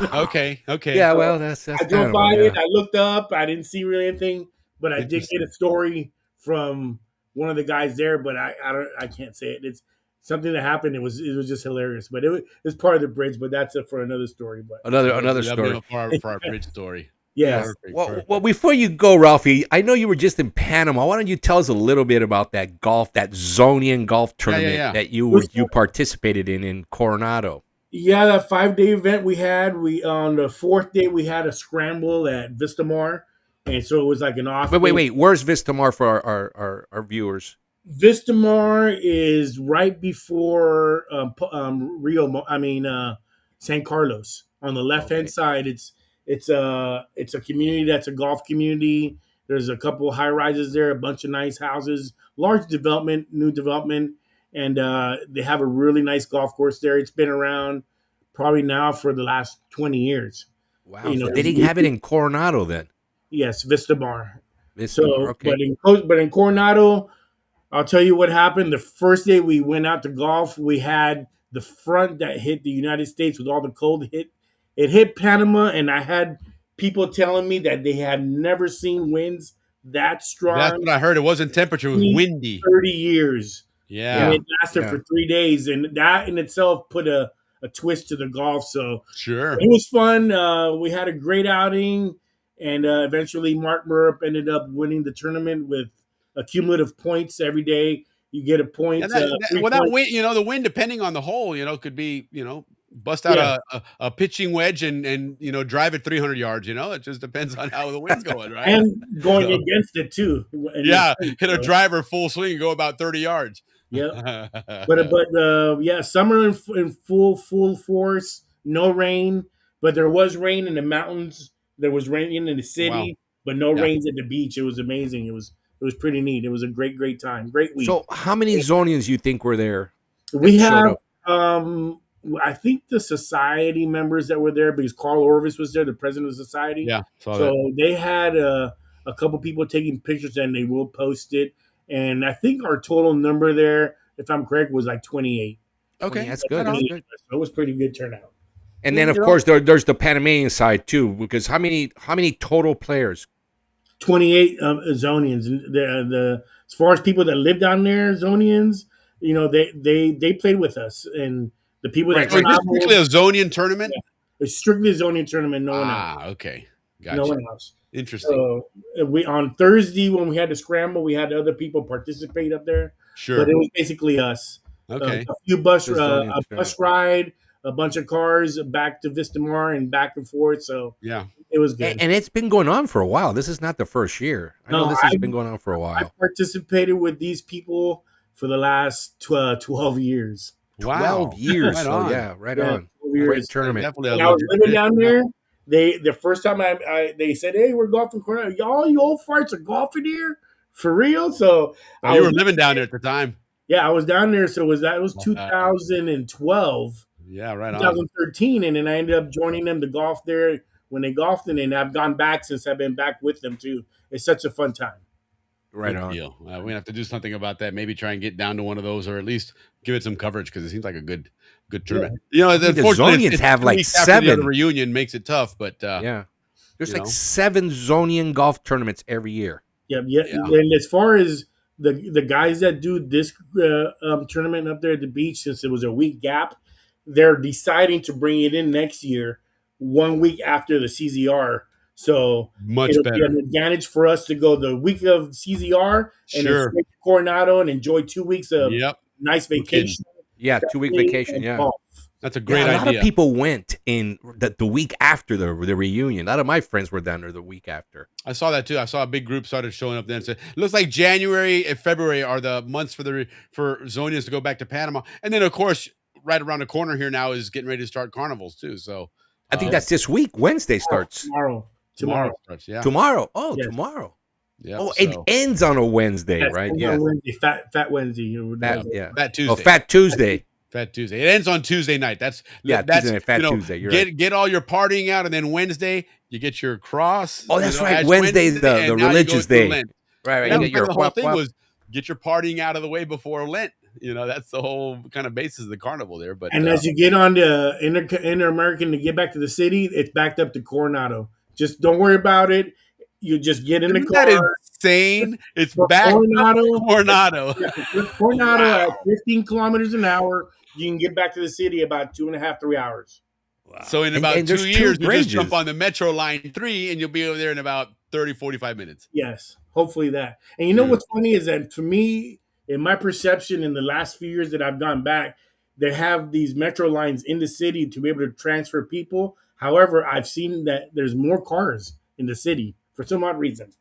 Speaker 6: Okay.
Speaker 7: Yeah, well, that's
Speaker 10: I
Speaker 7: kind
Speaker 10: drove
Speaker 7: of
Speaker 10: by
Speaker 7: yeah.
Speaker 10: it. I looked up. I didn't see really anything, but I did get a story from one of the guys there. But I can't say it. It's something that happened. It was just hilarious. But it was part of the bridge. But that's for another story. But
Speaker 7: Another story.
Speaker 6: For our bridge story.
Speaker 10: yes.
Speaker 6: Perfect.
Speaker 7: Well, before you go, Ralphie, I know you were just in Panama. Why don't you tell us a little bit about that Zonian golf tournament that you participated in Coronado?
Speaker 10: Yeah, that 5-day event we had. On the 4th day we had a scramble at Vistamar, and so it was like an off.
Speaker 7: Wait. Where's Vistamar for our viewers?
Speaker 10: Vistamar is right before San Carlos. On the left hand side, it's a community that's a golf community. There's a couple high rises there, a bunch of nice houses, large development, new development, and they have a really nice golf course there. It's been around probably now for the last 20 years.
Speaker 7: Wow, so they didn't have it in Coronado then.
Speaker 10: Yes, Vistamar.
Speaker 7: Vistamar, okay.
Speaker 10: But in Coronado, I'll tell you what happened. The first day we went out to golf, we had the front that hit the United States with all the cold hit. It hit Panama, and I had people telling me that they had never seen winds that strong.
Speaker 6: That's what I heard. It wasn't temperature; it was windy.
Speaker 10: 30 years.
Speaker 6: Yeah,
Speaker 10: and it lasted for 3 days, and that in itself put a twist to the golf. So
Speaker 6: sure,
Speaker 10: it was fun. We had a great outing, and eventually Mark Murrup ended up winning the tournament with cumulative points every day. You get a point.
Speaker 6: That wind, the wind, depending on the hole, could be, bust out a pitching wedge and drive it 300 yards. It just depends on how the wind's going, right?
Speaker 10: And going against it too.
Speaker 6: Hit a driver full swing and go about 30 yards.
Speaker 10: Yeah, but summer in full force. No rain, but there was rain in the mountains. There was rain in the city, but no rains at the beach. It was amazing. It was pretty neat. It was a great time. Great week.
Speaker 7: So, how many Zonians you think were there?
Speaker 10: We have, I think the society members that were there, because Carl Orvis was there, the president of the society.
Speaker 6: Yeah,
Speaker 10: so they had a couple people taking pictures, and they will post it. And I think our total number there, if I'm correct, was like 28.
Speaker 7: Okay, that's good. That's good.
Speaker 10: So it was pretty good turnout.
Speaker 7: And then, of course, there's the Panamanian side too, because how many total players?
Speaker 10: 28 Zonians. The as far as people that live down there, Zonians, they played with us, and the people that
Speaker 6: traveled, strictly a Zonian tournament.
Speaker 10: Yeah, it's strictly a Zonian tournament. No one else.
Speaker 6: Okay, gotcha.
Speaker 10: No one else.
Speaker 6: Interesting.
Speaker 10: We on Thursday when we had to scramble, we had other people participate up there.
Speaker 6: Sure,
Speaker 10: but it was basically us.
Speaker 6: Okay,
Speaker 10: a bus ride, a bunch of cars back to Vistamar and back and forth. So
Speaker 6: Yeah.
Speaker 10: it was good.
Speaker 7: And it's been going on for a while. This is not the first year. I know this has been going on for a
Speaker 10: I
Speaker 7: while.
Speaker 10: participated with these people for the last 12 years.
Speaker 6: Wow.
Speaker 7: 12 years.
Speaker 6: Right
Speaker 7: so
Speaker 6: on.
Speaker 7: yeah, right
Speaker 10: Yeah,
Speaker 7: on.
Speaker 10: 12 years.
Speaker 7: Great tournament.
Speaker 6: Definitely.
Speaker 10: When I was living down there, the first time they said, "Hey, we're golfing Cornell. Y'all, you old farts are golfing here for real." So
Speaker 6: Oh, you were living down there at the time.
Speaker 10: Yeah, I was down there. So was 2012,
Speaker 6: Yeah, right on.
Speaker 10: 2013, and then I ended up joining them to golf there when they golfed, and then I've gone back since I've been back with them too. It's such a fun time.
Speaker 7: Right
Speaker 6: Good
Speaker 7: on.
Speaker 6: deal. We're gonna have to do something about that. Maybe try and get down to one of those, or at least give it some coverage because it seems like a good tournament. You know,
Speaker 7: the
Speaker 6: unfortunately,
Speaker 7: Zonians have
Speaker 6: 2
Speaker 7: like
Speaker 6: weeks after the
Speaker 7: 7.
Speaker 6: other reunion makes it tough, but
Speaker 7: Yeah. There's
Speaker 6: you
Speaker 7: like
Speaker 6: know.
Speaker 7: 7 Zonian golf tournaments every year.
Speaker 10: Yeah. And as far as the guys that do this tournament up there at the beach, since it was a week gap, they're deciding to bring it in next year, 1 week after the CZR. So
Speaker 6: Much
Speaker 10: it'll
Speaker 6: better.
Speaker 10: be an advantage for us to go the week of CZR and then
Speaker 6: Sure.
Speaker 10: straight to Coronado and enjoy 2 weeks of
Speaker 6: Yep.
Speaker 10: nice vacation.
Speaker 7: Yeah, 2-week
Speaker 10: Traveling
Speaker 7: vacation.
Speaker 10: and
Speaker 7: Yeah.
Speaker 10: golf.
Speaker 6: That's a great
Speaker 7: Yeah, a lot
Speaker 6: idea.
Speaker 7: of people went in the week after the reunion. A lot of my friends were down there the week after.
Speaker 6: I saw that too. I saw a big group started showing up then. So it looks like January and February are the months for Zonians to go back to Panama, and then of course, right around the corner here now is getting ready to start carnivals too. So
Speaker 7: I think that's this week. Wednesday starts.
Speaker 10: Tomorrow.
Speaker 6: starts. Yeah.
Speaker 7: Tomorrow. Oh,
Speaker 10: Yes.
Speaker 7: tomorrow.
Speaker 6: Yeah.
Speaker 7: Oh, it ends on a Wednesday,
Speaker 10: Yes,
Speaker 7: right?
Speaker 10: it's
Speaker 7: Yeah.
Speaker 10: on Wednesday, Fat Wednesday.
Speaker 7: Yeah.
Speaker 6: Fat Tuesday.
Speaker 7: Oh, Fat Tuesday.
Speaker 6: Fat Tuesday. It ends on Tuesday night. That's
Speaker 7: Tuesday night, Fat Tuesday. You're right.
Speaker 6: Get all your partying out, and then Wednesday you get your cross.
Speaker 7: Oh, that's right.
Speaker 6: Ash
Speaker 7: Wednesday's the
Speaker 6: and now you go
Speaker 7: religious
Speaker 6: through
Speaker 7: day.
Speaker 6: Lent.
Speaker 7: Right.
Speaker 6: That
Speaker 7: You
Speaker 6: was
Speaker 7: get your
Speaker 6: the whole
Speaker 7: whap,
Speaker 6: thing
Speaker 7: whap.
Speaker 6: was get your partying out of the way before Lent. You know, that's the whole kind of basis of the carnival there. But
Speaker 10: And as you get on the Inter-American to get back to the city, it's backed up to Coronado. Just don't worry about it. You just get in the
Speaker 6: isn't
Speaker 10: car.
Speaker 6: that insane? It's
Speaker 10: For
Speaker 6: back
Speaker 10: Coronado.
Speaker 6: Coronado.
Speaker 10: Coronado
Speaker 6: Wow.
Speaker 10: at 15 kilometers an hour. You can get back to the city about 2.5, 3 hours.
Speaker 6: So in
Speaker 7: And-
Speaker 6: about
Speaker 7: and
Speaker 6: 2
Speaker 7: there's 2
Speaker 6: years, you
Speaker 7: bridges.
Speaker 6: just jump on the Metro Line 3 and you'll be over there in about 30, 45 minutes.
Speaker 10: Yes, hopefully that. And you know
Speaker 6: Yeah.
Speaker 10: what's funny is that for me, in my perception, in the last few years that I've gone back, they have these metro lines in the city to be able to transfer people. However, I've seen that there's more cars in the city for some odd reason.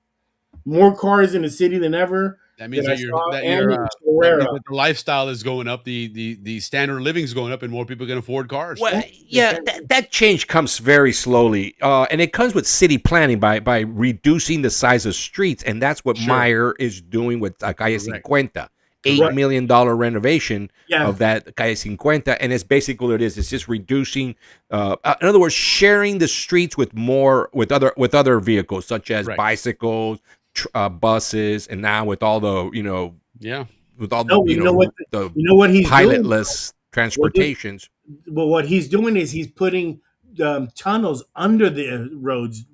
Speaker 10: More cars in the city than ever.
Speaker 6: That means
Speaker 10: that I
Speaker 6: that,
Speaker 10: saw,
Speaker 6: that,
Speaker 10: and
Speaker 6: your,
Speaker 10: in
Speaker 6: that
Speaker 10: Herrera.
Speaker 6: means that the lifestyle is going up, the standard of living is going up, and more people can afford cars.
Speaker 7: Well, yeah, that change comes very slowly, and it comes with city planning by reducing the size of streets, and that's what
Speaker 6: Sure.
Speaker 7: Meyer is doing with Calle
Speaker 6: Correct.
Speaker 7: 50. $8
Speaker 10: Correct.
Speaker 7: million renovation
Speaker 10: Yeah.
Speaker 7: of that Calle 50, and it's basically what it is. It's just reducing, in other words, sharing the streets with other vehicles such as
Speaker 6: Right.
Speaker 7: bicycles, buses, and now with all the
Speaker 6: Yeah.
Speaker 7: with all
Speaker 10: No,
Speaker 7: the
Speaker 10: you know what he's doing?
Speaker 7: pilotless transportations.
Speaker 10: Well, what he's doing is he's putting tunnels under the roads,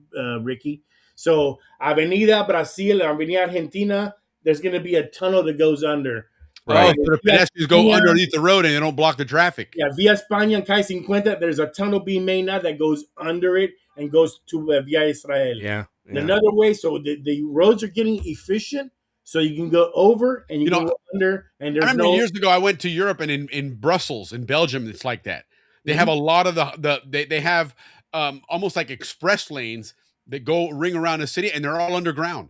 Speaker 10: Ricky. So Avenida Brasil, Avenida Argentina, there's going to be a tunnel that goes under.
Speaker 6: Oh, so the
Speaker 10: Via
Speaker 6: pedestrians go
Speaker 10: España-
Speaker 6: underneath the road and they don't block the traffic.
Speaker 10: Yeah, Via España and Calle 50, there's a tunnel being made now that goes under it and goes to Via Israel.
Speaker 7: Yeah.
Speaker 10: And another way, so the roads are getting efficient, so you can go over and you can go under, and
Speaker 6: I
Speaker 10: there's
Speaker 6: remember
Speaker 10: no
Speaker 6: years ago I went to Europe, and in Brussels, in Belgium, it's like that. They have a lot of they have almost like express lanes that go ring around the city, and they're all underground.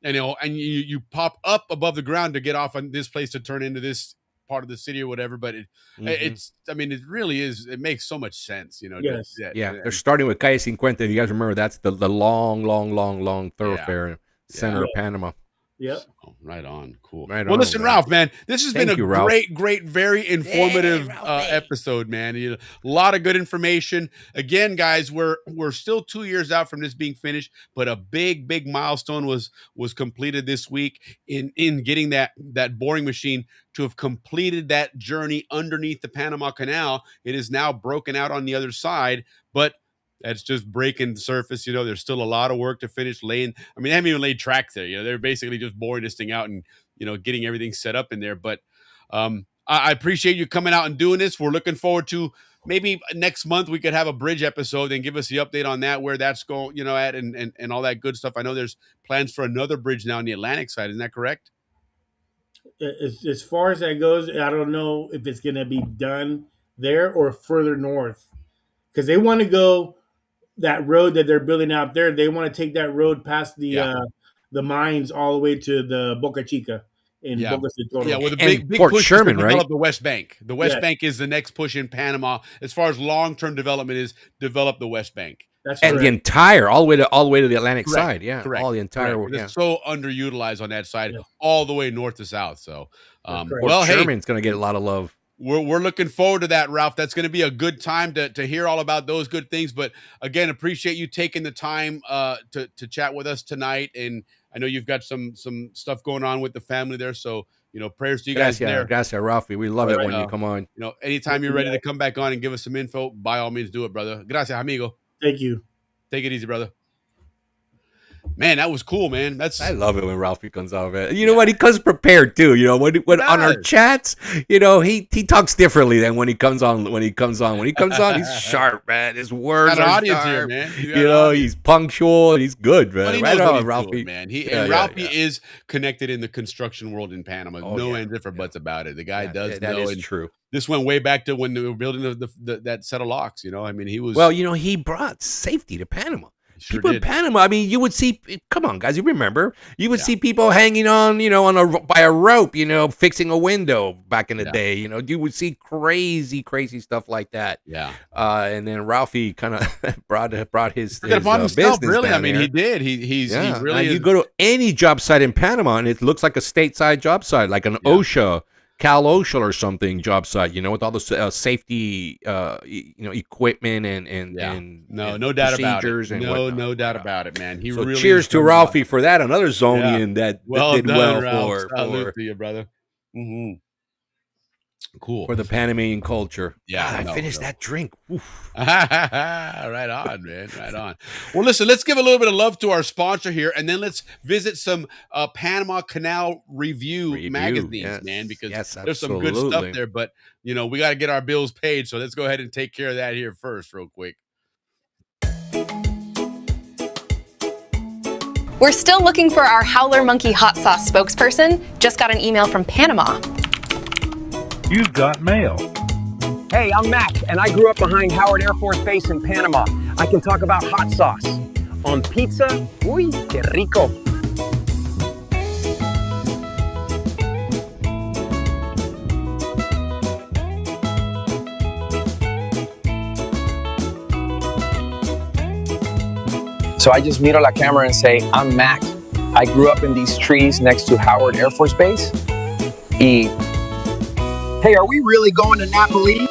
Speaker 6: And you pop up above the ground to get off on this place to turn into this part of the city or whatever. But it's it really is. It makes so much sense,
Speaker 10: Yes.
Speaker 7: Yeah, they're starting with Calle 50. If you guys remember, that's the long thoroughfare in center of Panama.
Speaker 10: Yep.
Speaker 6: Oh, right on. Cool.
Speaker 7: Right
Speaker 6: Well,
Speaker 7: on,
Speaker 6: listen,
Speaker 7: man.
Speaker 6: Ralph, man, this has been
Speaker 7: Thank
Speaker 6: a
Speaker 7: you, Ralph.
Speaker 6: great, very informative episode, man. A lot of good information. Again, guys, we're still 2 years out from this being finished, but a big milestone was completed this week in getting that boring machine to have completed that journey underneath the Panama Canal. It is now broken out on the other side, but that's just breaking the surface. There's still a lot of work to finish laying. I mean, they haven't even laid track there. They're basically just boring this thing out and, getting everything set up in there. But I appreciate you coming out and doing this. We're looking forward to maybe next month we could have a bridge episode and give us the update on that, where that's going, at and all that good stuff. I know there's plans for another bridge now on the Atlantic side. Isn't that
Speaker 10: As far as that goes, I don't know if it's going to be done there or further north, because they want to go that road that they're building out there. They want to take that road past the mines all the way to the Boca Chica in
Speaker 6: Yeah.
Speaker 10: Boca del Toro.
Speaker 6: Yeah, well, the
Speaker 7: And
Speaker 6: big
Speaker 7: Fort
Speaker 6: push
Speaker 7: Sherman,
Speaker 6: is to
Speaker 7: right?
Speaker 6: develop the West Bank. The West
Speaker 10: Yes.
Speaker 6: Bank is the next push in Panama as far as long-term development is develop the West Bank.
Speaker 10: That's
Speaker 7: And the
Speaker 10: correct.
Speaker 7: entire all the way to the Atlantic
Speaker 6: Correct,
Speaker 7: side. Yeah.
Speaker 6: correct,
Speaker 7: All the entire
Speaker 6: correct.
Speaker 7: yeah.
Speaker 6: It's so underutilized on that side,
Speaker 10: Yeah.
Speaker 6: all the way north to south. So,
Speaker 10: correct.
Speaker 6: well, hey,
Speaker 7: Sherman's gonna get a lot of love.
Speaker 6: we're looking forward to that, Ralph. That's going to be a good time to hear all about those good things. But again, appreciate you taking the time to chat with us tonight. And I know you've got some stuff going on with the family there. So, prayers to you guys there.
Speaker 7: Gracias, Ralphie. We love it when you come on.
Speaker 6: Anytime you're ready to come back on and give us some info, by all means, do it, brother. Gracias, amigo.
Speaker 10: Thank you.
Speaker 6: Take it easy, brother. Man, that was cool, man.
Speaker 7: I love it when Ralphie comes on, man. You know what? He comes prepared too. When on our chats, he talks differently than when he comes on. When he comes on, he's sharp, man. His words
Speaker 6: Got an
Speaker 7: are
Speaker 6: audience
Speaker 7: sharp.
Speaker 6: here, man.
Speaker 7: He's punctual. He's good, man.
Speaker 6: Well, he
Speaker 7: Right
Speaker 6: knows what
Speaker 7: on,
Speaker 6: he's
Speaker 7: Ralphie.
Speaker 6: doing, man. Ralphie is connected in the construction world in Panama. And different buts about it. The guy does
Speaker 7: that
Speaker 6: know.
Speaker 7: is
Speaker 6: and
Speaker 7: true.
Speaker 6: This went way back to when they were building that set of locks. He was.
Speaker 7: Well, he brought safety to Panama.
Speaker 6: Sure
Speaker 7: People
Speaker 6: did.
Speaker 7: in Panama, I mean, you would see. Come on, guys, you remember? You would see people hanging on, by a rope, fixing a window back in the day. You would see crazy stuff like that.
Speaker 6: Yeah.
Speaker 7: And then Ralphie kind of brought his
Speaker 6: upon himself,
Speaker 7: business.
Speaker 6: really.
Speaker 7: down
Speaker 6: I mean,
Speaker 7: there.
Speaker 6: he did. He really.
Speaker 7: You go to any job site in Panama, and it looks like a stateside job site, like an OSHA. Cal OSHA or something job site, with all the safety, equipment and
Speaker 6: no doubt about it.
Speaker 7: procedures and whatnot.
Speaker 6: No doubt about it, man. He
Speaker 7: So
Speaker 6: really
Speaker 7: cheers to
Speaker 6: comes
Speaker 7: Ralphie
Speaker 6: out.
Speaker 7: for that. Another Zonian that did
Speaker 6: done,
Speaker 7: well
Speaker 6: Ralph. Salute
Speaker 7: for
Speaker 6: to you, brother. Mm-hmm. Cool.
Speaker 7: for the Panamanian culture.
Speaker 6: Yeah,
Speaker 7: God,
Speaker 6: no,
Speaker 7: I finished
Speaker 6: no.
Speaker 7: that drink. Oof.
Speaker 6: Right on, man. Right on. Well, listen, let's give a little bit of love to our sponsor here, and then let's visit some Panama Canal review magazines,
Speaker 7: yes.
Speaker 6: man, because
Speaker 7: Yes,
Speaker 6: there's some good stuff
Speaker 7: absolutely.
Speaker 6: there. But we got to get our bills paid, so let's go ahead and take care of that here first, real quick.
Speaker 11: We're still looking for our Howler Monkey hot sauce spokesperson. Just got an email from Panama.
Speaker 12: You've got mail.
Speaker 13: Hey, I'm Mac, and I grew up behind Howard Air Force Base in Panama. I can talk about hot sauce. On pizza, uy, que rico. So I just miro la camera and say, I'm Mac. I grew up in these trees next to Howard Air Force Base. Hey, are we really going to Napoli?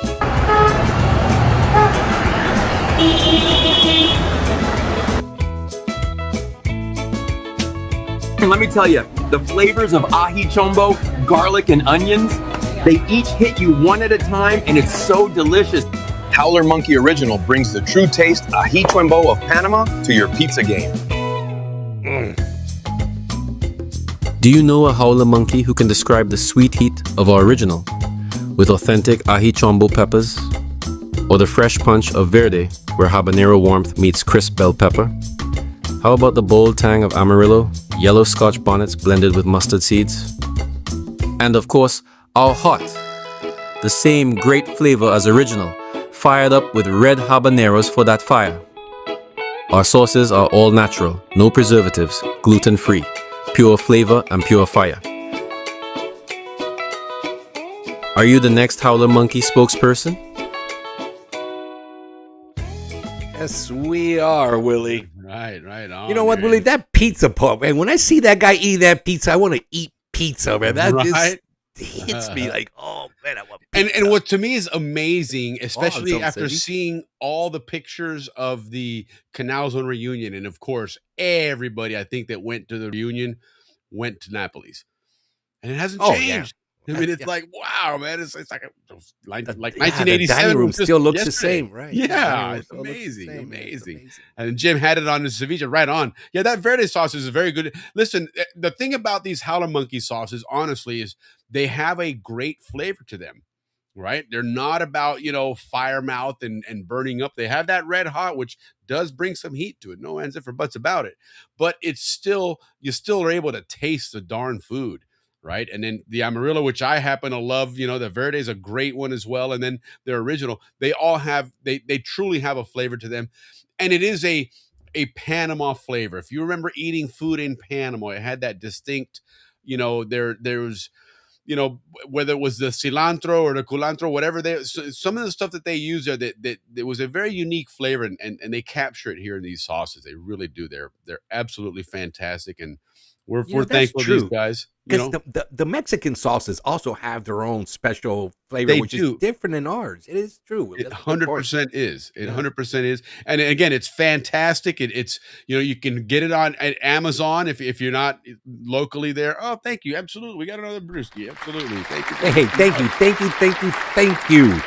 Speaker 13: And let me tell you, the flavors of ají chombo, garlic, and onions, they each hit you one at a time, and it's so delicious. Howler Monkey Original brings the true taste ají chombo of Panama to your pizza game.
Speaker 14: Do you know a howler monkey who can describe the sweet heat of our original with authentic ají chombo peppers, or the fresh punch of verde where habanero warmth meets crisp bell pepper? How about the bold tang of Amarillo, yellow Scotch bonnets blended with mustard seeds? And of course, our hot, the same great flavor as original, fired up with red habaneros for that fire. Our sauces are all natural, no preservatives, gluten-free, pure flavor and pure fire. Are you the next Howler Monkey spokesperson?
Speaker 7: Yes, we are, Willie.
Speaker 6: Right on.
Speaker 7: You know what, Willie? That pizza pub, man. When I see that guy eat that pizza, I want to eat pizza, man. That just hits me like, oh man, I want pizza.
Speaker 6: And what to me is amazing, especially
Speaker 7: so
Speaker 6: after
Speaker 7: silly.
Speaker 6: seeing all the pictures of the Canal Zone reunion, and of course, everybody I think that went to the reunion went to Napoli's, and it hasn't changed. I mean, it's like, wow, man, it's like 1987.
Speaker 7: The dining room
Speaker 6: just
Speaker 7: still looks the
Speaker 6: yesterday.
Speaker 7: same, right?
Speaker 6: Yeah, it's amazing, amazing. And Jim had it on his ceviche right on. Yeah, that verde sauce is very good. Listen, the thing about these Howler Monkey sauces, honestly, is they have a great flavor to them, right? They're not about, fire mouth and burning up. They have that red hot, which does bring some heat to it. No ands, ifs, or buts about it. But it's still, you still are able to taste the darn food. right? And then the Amarillo, which I happen to love, the Verde is a great one as well. And then their original, they all have, they truly have a flavor to them. And it is a Panama flavor. If you remember eating food in Panama, it had that distinct, there was, whether it was the cilantro or the culantro, whatever some of the stuff that they use there, that it was a very unique flavor, and they capture it here in these sauces. They really do. They're absolutely fantastic, and we're thankful to these guys.
Speaker 7: Because the Mexican sauces also have their own special flavor, which is different than ours. It is true.
Speaker 6: It 100% is. It 100% is. And again, it's fantastic. It's you can get it on at Amazon if you're not locally there. Oh, thank you. Absolutely. We got another brewski. Absolutely. Thank you.
Speaker 7: Hey, thank you.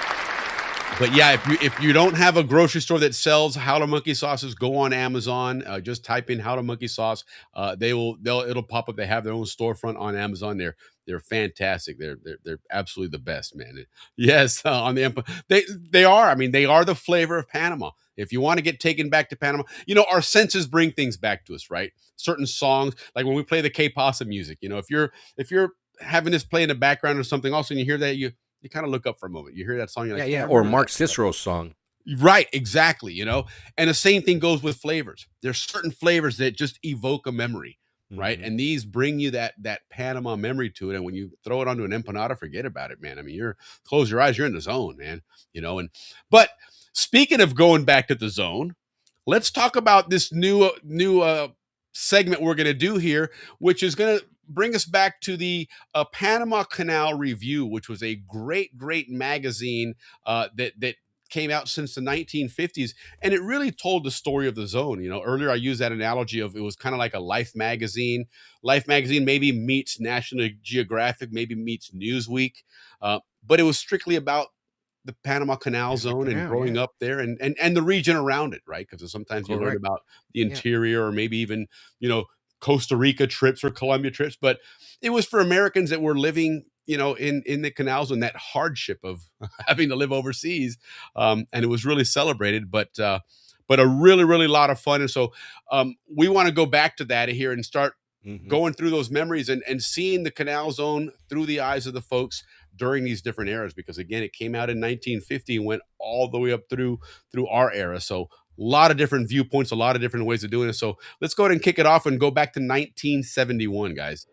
Speaker 6: But yeah, if you don't have a grocery store that sells Howler Monkey sauces, go on Amazon. Just type in Howler Monkey sauce. It'll pop up. They have their own storefront on Amazon. They're fantastic. They're absolutely the best, man. Yes, on the they are. I mean, they are the flavor of Panama. If you want to get taken back to Panama, our senses bring things back to us, right? Certain songs, like when we play the K-Pasa music. If you're having this play in the background or something, also, and you hear that, you kind of look up for a moment. You hear that song, you're like,
Speaker 7: yeah, or Mark Cicero's song.
Speaker 6: Right, exactly, And the same thing goes with flavors. There's certain flavors that just evoke a memory, right? And these bring you that Panama memory to it. And when you throw it onto an empanada, forget about it, man. I mean, close your eyes, you're in the zone, man. But speaking of going back to the zone, let's talk about this new segment we're going to do here, which is going to bring us back to the Panama Canal Review, which was a great magazine that came out since the 1950s, and it really told the story of the zone. Earlier I used that analogy of it was kind of like a Life magazine. Life magazine maybe meets National Geographic, maybe meets Newsweek, but it was strictly about the Panama Canal zone and growing up there and the region around it, right? Because sometimes you learn about the interior or maybe even, Costa Rica trips or Colombia trips, but it was for Americans that were living, in the canal zone, that hardship of having to live overseas. And it was really celebrated, but a really, really lot of fun. And so we want to go back to that here and start going through those memories and seeing the canal zone through the eyes of the folks during these different eras, because again, it came out in 1950 and went all the way up through our era. So a lot of different viewpoints, a lot of different ways of doing it. So let's go ahead and kick it off and go back to 1971, guys.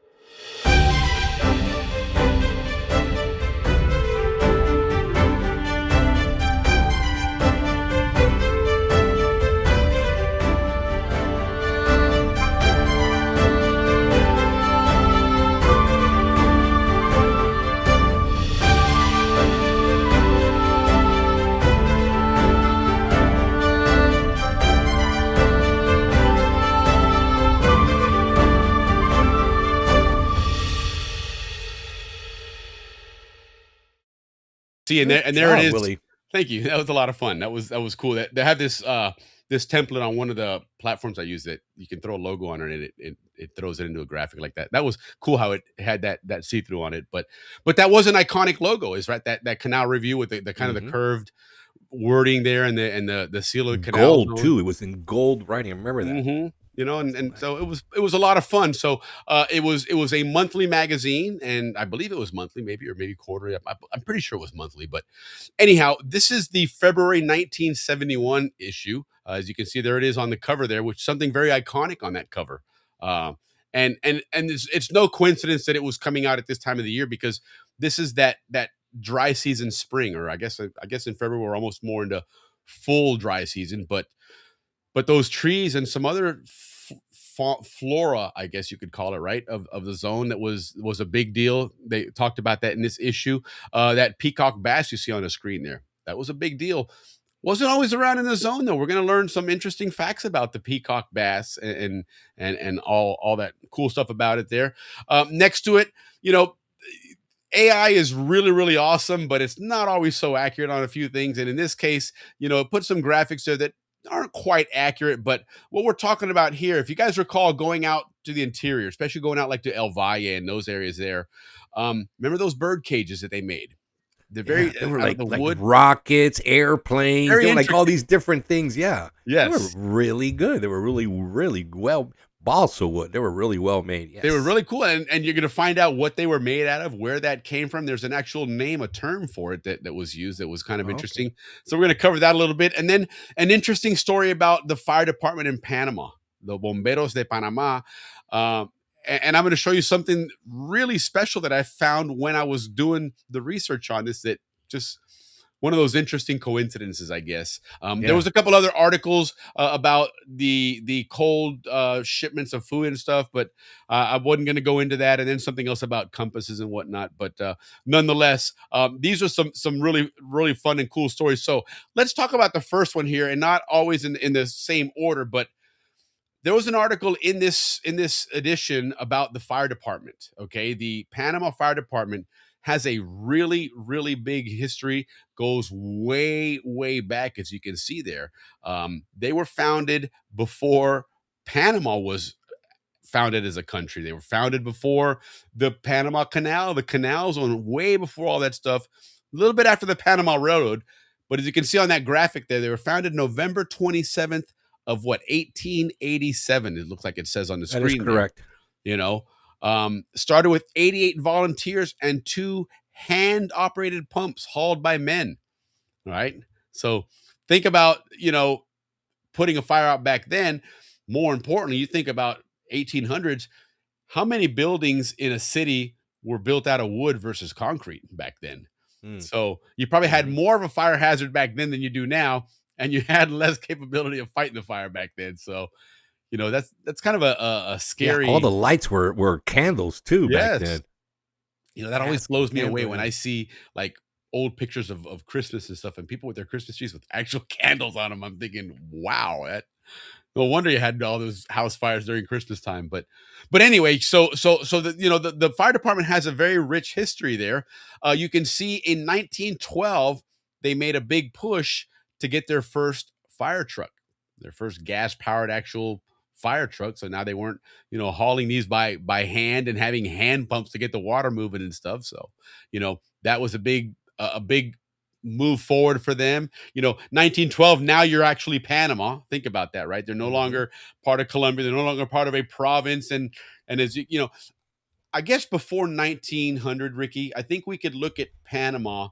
Speaker 6: See, and there it is. Willie. Thank you. That was a lot of fun. That was cool. They have this template on one of the platforms I use that you can throw a logo on it and it throws it into a graphic like that. That was cool how it had that see-through on it. But that was an iconic logo, is right? That Canal Review with the kind of the curved wording there and the seal of the canal.
Speaker 7: Gold too. It was in gold writing. I remember that.
Speaker 6: So it was a lot of fun. So it was a monthly magazine, and I believe it was monthly, maybe quarterly. I'm pretty sure it was monthly. But anyhow, this is the February 1971 issue. As you can see, there it is on the cover there, which is something very iconic on that cover. And it's no coincidence that it was coming out at this time of the year, because this is that dry season spring, or I guess in February we're almost more into full dry season, but those trees and some other flora, I guess you could call it, right, of the zone, that was a big deal. They talked about that in this issue. That peacock bass you see on the screen there, that was a big deal. Wasn't always around in the zone, though. We're going to learn some interesting facts about the peacock bass and all that cool stuff about it there. Next to it, AI is really, really awesome, but it's not always so accurate on a few things. And in this case, it put some graphics there that aren't quite accurate. But what we're talking about here, if you guys recall going out to the interior, especially going out like to El Valle and those areas there, remember those bird cages that they made? They're very,
Speaker 7: they were
Speaker 6: like
Speaker 7: wood rockets, airplanes, they were like all these different things. Yeah.
Speaker 6: Yes.
Speaker 7: They were really good. They were really, really well balsa wood. They were really well made. Yes.
Speaker 6: They were really cool, and you're going to find out what they were made out of, where that came from. There's an actual name, a term for it that was used that was kind of interesting. So we're going to cover that a little bit, and then an interesting story about the fire department in Panama, the Bomberos de Panama. And I'm going to show you something really special that I found when I was doing the research on this, that just one of those interesting coincidences, I guess. There was a couple other articles about the cold shipments of food and stuff, but I wasn't going to go into that. And then something else about compasses and whatnot. But nonetheless, these are some really, really fun and cool stories. So let's talk about the first one here, and not always in the same order, but there was an article in this edition about the fire department. Okay, the Panama Fire Department has a really, really big history, goes way, way back, as you can see there. They were founded before Panama was founded as a country. They were founded before the Panama Canal. The canal's on way before all that stuff, a little bit after the Panama Railroad. But as you can see on that graphic there, they were founded November 27th of 1887. It looks like it says on the screen.
Speaker 7: That is correct.
Speaker 6: There. Started with 88 volunteers and 2 hand-operated pumps hauled by men. All right. So think about, putting a fire out back then. More importantly, you think about 1800s, how many buildings in a city were built out of wood versus concrete back then? So you probably had more of a fire hazard back then than you do now, and you had less capability of fighting the fire back then. So, that's kind of a scary.
Speaker 7: Yeah, all the lights were candles too back then.
Speaker 6: That always blows me away when I see like old pictures of Christmas and stuff, and people with their Christmas trees with actual candles on them. I'm thinking, wow, no wonder you had all those house fires during Christmas time. But anyway, so the fire department has a very rich history there. You can see in 1912 they made a big push to get their first fire truck, their first gas-powered actual fire truck. So now they weren't, hauling these by hand and having hand pumps to get the water moving and stuff. So, that was a big move forward for them. 1912, now you're actually Panama. Think about that, right? They're no longer part of Colombia. They're no longer part of a province. And as I guess before 1900, Ricky, I think we could look at Panama.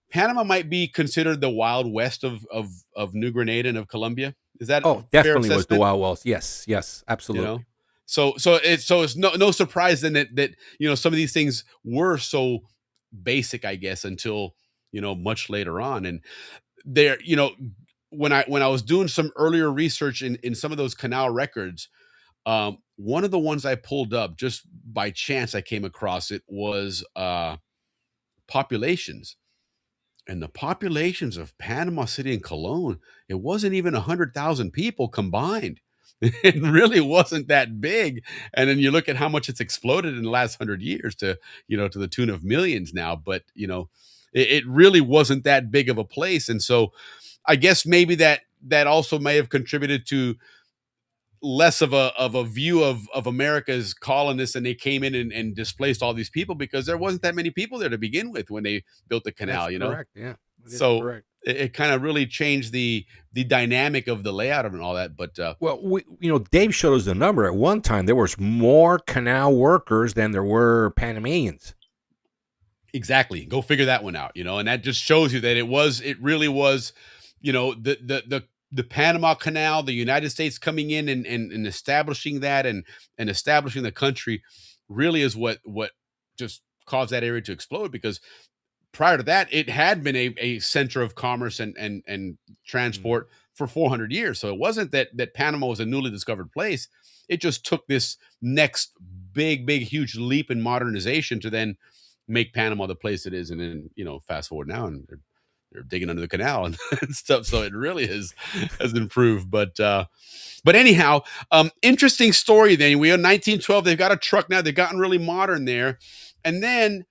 Speaker 6: Panama might be considered the Wild West of New Grenada and of Colombia. Is that
Speaker 7: definitely was the Wild West? Yes, absolutely.
Speaker 6: So it's no surprise then that some of these things were so basic, I guess, until much later on. And there, when I was doing some earlier research in some of those Canal records, one of the ones I pulled up just by chance, I came across it, was populations. And the populations of Panama City and Cologne, it wasn't even 100,000 people combined. It really wasn't that big. And then you look at how much it's exploded in the last 100 years to the tune of millions now. But, it really wasn't that big of a place. And so I guess maybe that also may have contributed to less of a view of America as colonists, and they came in and displaced all these people because there wasn't that many people there to begin with when they built the canal.
Speaker 7: That's correct. Yeah.
Speaker 6: So it kind of really changed the dynamic of the layout of it and all that. But
Speaker 7: Dave showed us the number. At one time there was more canal workers than there were Panamanians.
Speaker 6: Exactly. Go figure that one out. And that just shows you that it really was, the Panama Canal, the United States coming in and establishing that and establishing the country really is what just caused that area to explode, because prior to that, it had been a center of commerce and transport for 400 years. So it wasn't that Panama was a newly discovered place. It just took this next big, huge leap in modernization to then make Panama the place it is. And then, fast forward now, and they're digging under the canal and stuff. So it really has improved. But anyhow, interesting story then. We are 1912. They've got a truck now. They've gotten really modern there. And then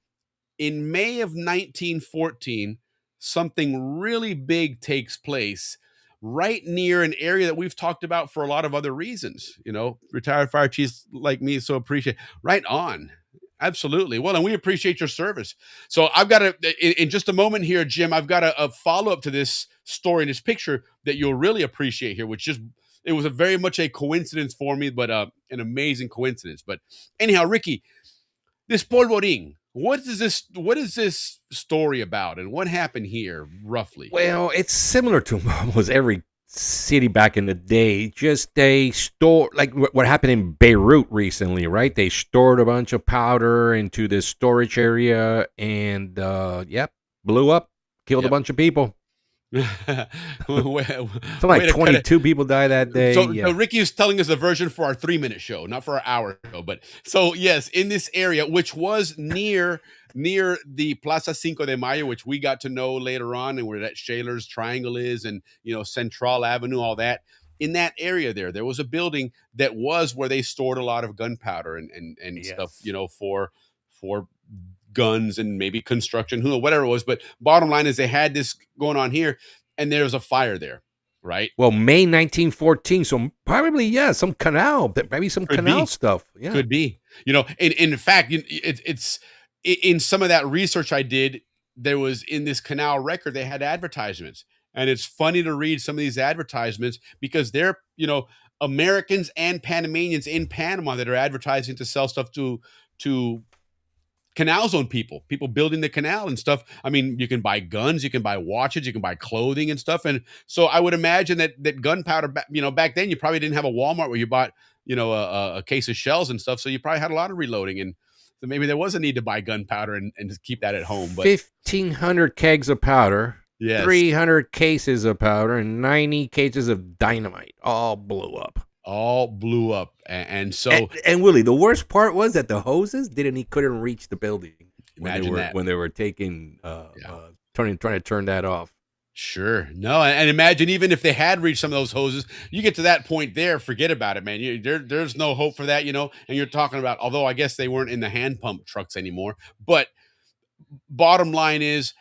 Speaker 6: in May of 1914, something really big takes place right near an area that we've talked about for a lot of other reasons. Retired fire chiefs like me so appreciate. Right on. Absolutely. Well, and we appreciate your service. So I've got in just a moment here, Jim, I've got a follow-up to this story and this picture that you'll really appreciate here, which just it was a very much a coincidence for me, but an amazing coincidence. But anyhow, Ricky, this polvorín, what is this story about, and what happened here roughly?
Speaker 7: Well, it's similar to almost every city back in the day. Just they store, like what happened in Beirut recently, right? They stored a bunch of powder into this storage area, and blew up, killed a bunch of people. Something like 22 people died that day.
Speaker 6: So Ricky is telling us a version for our 3-minute show, not for our hour show. But so yes, in this area, which was near the Plaza Cinco de Mayo, which we got to know later on, and where that Shaler's Triangle is, and Central Avenue, all that. In that area there was a building that was where they stored a lot of gunpowder and stuff, for guns and maybe construction, who knows, whatever it was. But bottom line is they had this going on here, and there was a fire there, right?
Speaker 7: Well, May 1914, so probably some canal, maybe some canal stuff. Yeah,
Speaker 6: could be. In fact, it's in some of that research I did. There was in this canal record they had advertisements, and it's funny to read some of these advertisements because they're Americans and Panamanians in Panama that are advertising to sell stuff to Canal Zone people building the canal and stuff. I mean, you can buy guns, you can buy watches, you can buy clothing and stuff. And so I would imagine that gunpowder, back then you probably didn't have a Walmart where you bought, a case of shells and stuff. So you probably had a lot of reloading, and so maybe there was a need to buy gunpowder and just keep that at home. But
Speaker 7: 1,500 kegs of powder,
Speaker 6: yes.
Speaker 7: 300 cases of powder, and 90 cases of dynamite all blew up. And so
Speaker 6: and
Speaker 7: Willie, the worst part was that the hoses couldn't reach the building
Speaker 6: when
Speaker 7: they were taking trying to turn that off.
Speaker 6: Sure. No, and imagine even if they had reached some of those hoses, you get to that point there, forget about it, man. There's no hope for that, and you're talking about, although I guess they weren't in the hand pump trucks anymore, but bottom line is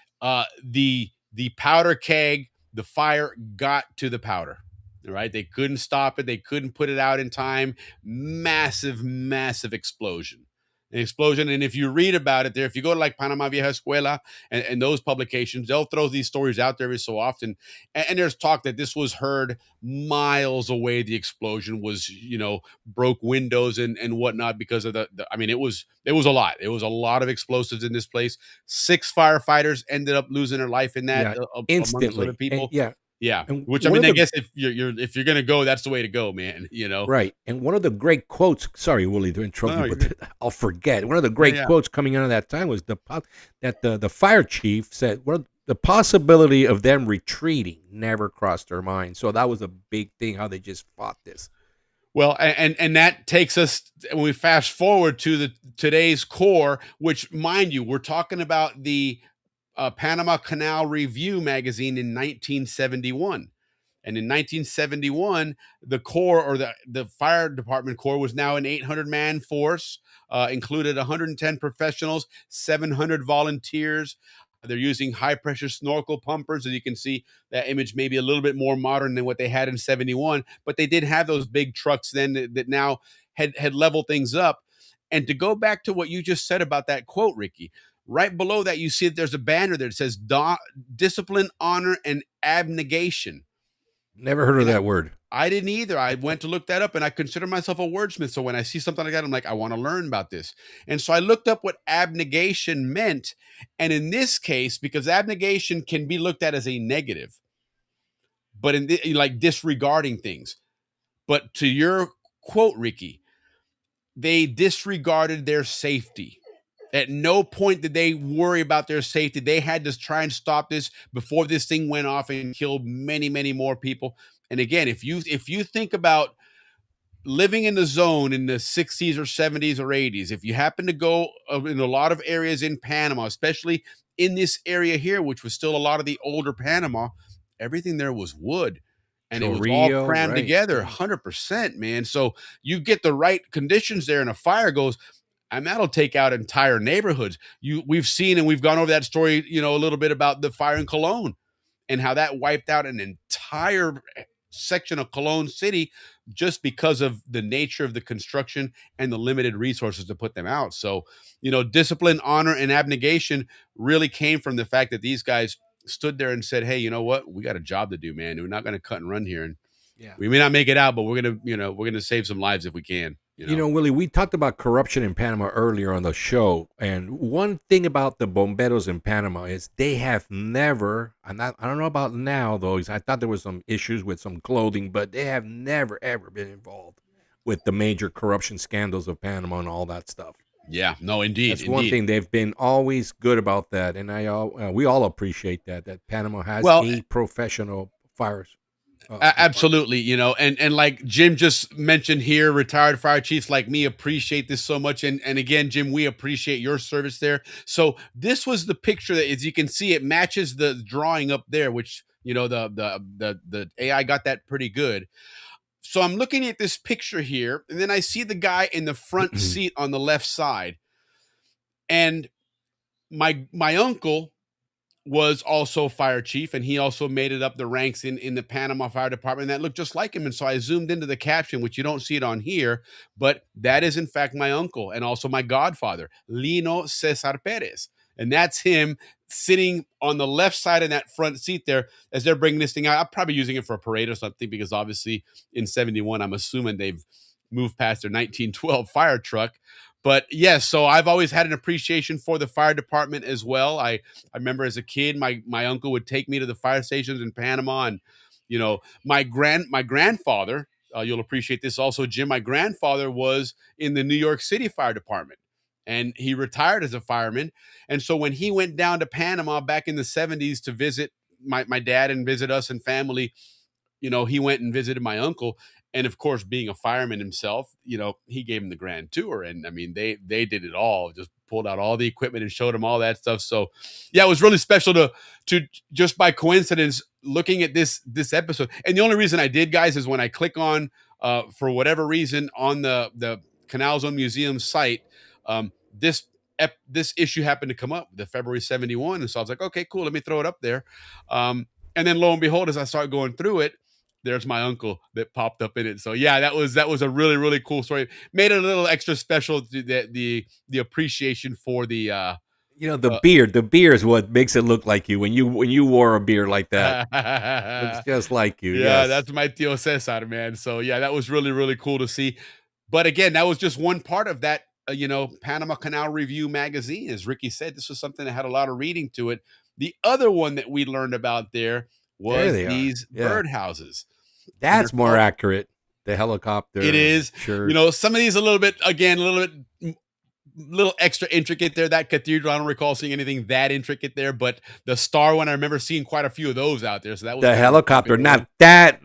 Speaker 6: the powder keg, the fire got to the powder. Right, they couldn't stop it. They couldn't put it out in time. Massive explosion. An explosion. And if you read about it there, if you go to like Panama Vieja Escuela and those publications, they'll throw these stories out there every so often. And there's talk that this was heard miles away. The explosion was, broke windows and whatnot because of I mean, it was a lot. It was a lot of explosives in this place. 6 firefighters ended up losing their life in that
Speaker 7: instantly.
Speaker 6: Other people.
Speaker 7: Yeah.
Speaker 6: Which I mean, I guess if you're gonna go, that's the way to go, man.
Speaker 7: Right. And one of the great quotes. Sorry, Willie, to interrupt you, but I'll forget. One of the great quotes coming out of that time was that the fire chief said, "Well, the possibility of them retreating never crossed their mind." So that was a big thing. How they just fought this.
Speaker 6: Well, and that takes us when we fast forward to today's core, which, mind you, we're talking about the Panama Canal Review magazine in 1971. And in 1971, the Corps, or the fire department Corps, was now an 800-man force, included 110 professionals, 700 volunteers. They're using high-pressure snorkel pumpers. As you can see, that image may be a little bit more modern than what they had in 71, but they did have those big trucks then that now had leveled things up. And to go back to what you just said about that quote, Ricky, right below that, you see that there's a banner there that says discipline, honor, and abnegation.
Speaker 7: Never heard of that word.
Speaker 6: I didn't either. I went to look that up, and I consider myself a wordsmith. So when I see something like that, I'm like, I want to learn about this. And so I looked up what abnegation meant. And in this case, because abnegation can be looked at as a negative, but like disregarding things. But to your quote, Ricky, they disregarded their safety. At no point did they worry about their safety. They had to try and stop this before this thing went off and killed many, many more people. And again, if you think about living in the zone in the 60s or 70s or 80s, if you happen to go in a lot of areas in Panama, especially in this area here, which was still a lot of the older Panama, everything there was wood. And it was all crammed together, 100%, man. So you get the right conditions there, and a fire goes, and that'll take out entire neighborhoods. We've seen, and we've gone over that story, a little bit about the fire in Cologne and how that wiped out an entire section of Cologne City just because of the nature of the construction and the limited resources to put them out. So, discipline, honor, and abnegation really came from the fact that these guys stood there and said, hey, you know what? We got a job to do, man. We're not going to cut and run here.
Speaker 7: Yeah.
Speaker 6: We may not make it out, but we're gonna save some lives if we can.
Speaker 7: You know, Willie, we talked about corruption in Panama earlier on the show, and one thing about the bomberos in Panama is they have never, I don't know about now though, I thought there was some issues with some clothing, but they have never ever been involved with the major corruption scandals of Panama and all that stuff.
Speaker 6: Yeah, no, indeed.
Speaker 7: That's one thing. They've been always good about that, and we all appreciate that Panama has a professional fires.
Speaker 6: Absolutely, you know, and like Jim just mentioned here, retired fire chiefs like me appreciate this so much. And again, Jim, we appreciate your service there. So this was the picture that, as you can see, it matches the drawing up there, which, you know, the AI got that pretty good. So I'm looking at this picture here, and then I see the guy in the front seat on the left side. And my uncle was also fire chief, and he also made it up the ranks in the Panama Fire Department. That looked just like him. And so I zoomed into the caption, which you don't see it on here, but that is in fact my uncle and also my godfather, Lino Cesar Perez. And that's him sitting on the left side in that front seat there as they're bringing this thing out. I'm probably using it for a parade or something, because obviously in 71, I'm assuming they've moved past their 1912 fire truck. But yes, so I've always had an appreciation for the fire department as well. I remember as a kid, my uncle would take me to the fire stations in Panama, and you know, my grandfather, you'll appreciate this also, Jim. My grandfather was in the New York City Fire Department, and he retired as a fireman. And so when he went down to Panama back in the 70s to visit my dad and visit us and family, you know, he went and visited my uncle. And of course, being a fireman himself, you know, he gave him the grand tour. And I mean, they did it all, just pulled out all the equipment and showed him all that stuff. So yeah, it was really special to just by coincidence looking at this episode. And the only reason I did, guys, is when I click on for whatever reason on the Canal Zone Museum site, this issue happened to come up, the February 71. And so I was like, okay, cool, let me throw it up there. And then lo and behold, as I started going through it, there's my uncle that popped up in it. So yeah, that was a really, really cool story. Made it a little extra special, the appreciation for the
Speaker 7: you know, the beard. The beard is what makes it look like you when you wore a beard like that. Looks just like you.
Speaker 6: Yeah,
Speaker 7: yes.
Speaker 6: That's my Tio Cesar, man. So yeah, that was really, really cool to see. But again, that was just one part of that, you know, Panama Canal Review magazine. As Ricky said, this was something that had a lot of reading to it. The other one that we learned about there was these birdhouses.
Speaker 7: That's more accurate. The helicopter.
Speaker 6: It is.
Speaker 7: Sure.
Speaker 6: You know, some of these a little bit extra intricate there. That cathedral, I don't recall seeing anything that intricate there, but the star one, I remember seeing quite a few of those out there. So that was
Speaker 7: the helicopter, not that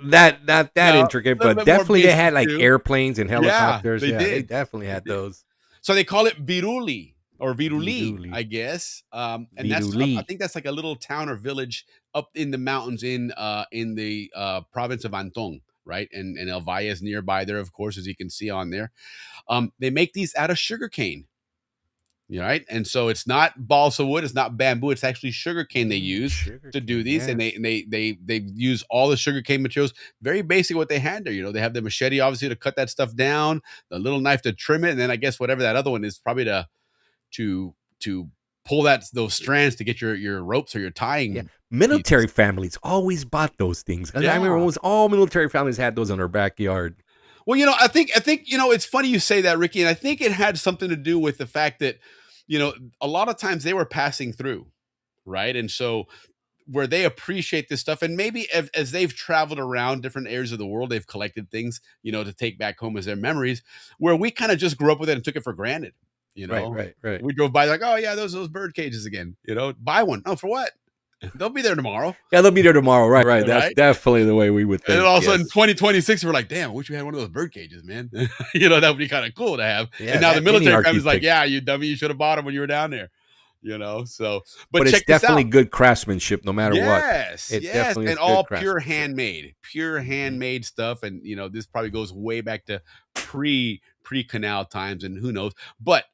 Speaker 7: intricate, but definitely they had like airplanes and helicopters.
Speaker 6: Yeah,
Speaker 7: they definitely had those.
Speaker 6: So they call it Viruli or Viruli, I guess. And Viruli. I think that's like a little town or village up in the mountains in the province of Antón, right? And El Valle is nearby there, of course, as you can see on there. They make these out of sugarcane, right? And so it's not balsa wood, it's not bamboo, it's actually sugarcane they use to do these. Yes. And they use all the sugarcane materials. Very basic what they had there. You know, they have the machete obviously to cut that stuff down, the little knife to trim it, and then I guess whatever that other one is, probably to pull those strands to get your ropes or your tying.
Speaker 7: Yeah. Military families always bought those things. Yeah. I remember almost all military families had those in their backyard.
Speaker 6: Well, you know, I think you know, it's funny you say that, Ricky, and I think it had something to do with the fact that, you know, a lot of times they were passing through, right? And so where they appreciate this stuff, and maybe as they've traveled around different areas of the world, they've collected things, you know, to take back home as their memories, where we kind of just grew up with it and took it for granted. You know,
Speaker 7: right.
Speaker 6: We drove by like, oh yeah, those bird cages again. You know, buy one. Oh, for what? They'll be there tomorrow.
Speaker 7: Yeah, they'll be there tomorrow. Right. That's definitely the way we would think.
Speaker 6: And all of a sudden, 2026, we're like, damn, I wish we had one of those bird cages, man. You know, that would be kind of cool to have. Yeah, and now the military family's like, yeah, you dummy, you should have bought them when you were down there. You know, so
Speaker 7: but it's definitely good craftsmanship, no matter what.
Speaker 6: Yes, and all pure handmade stuff. And you know, this probably goes way back to pre-canal times, and who knows. But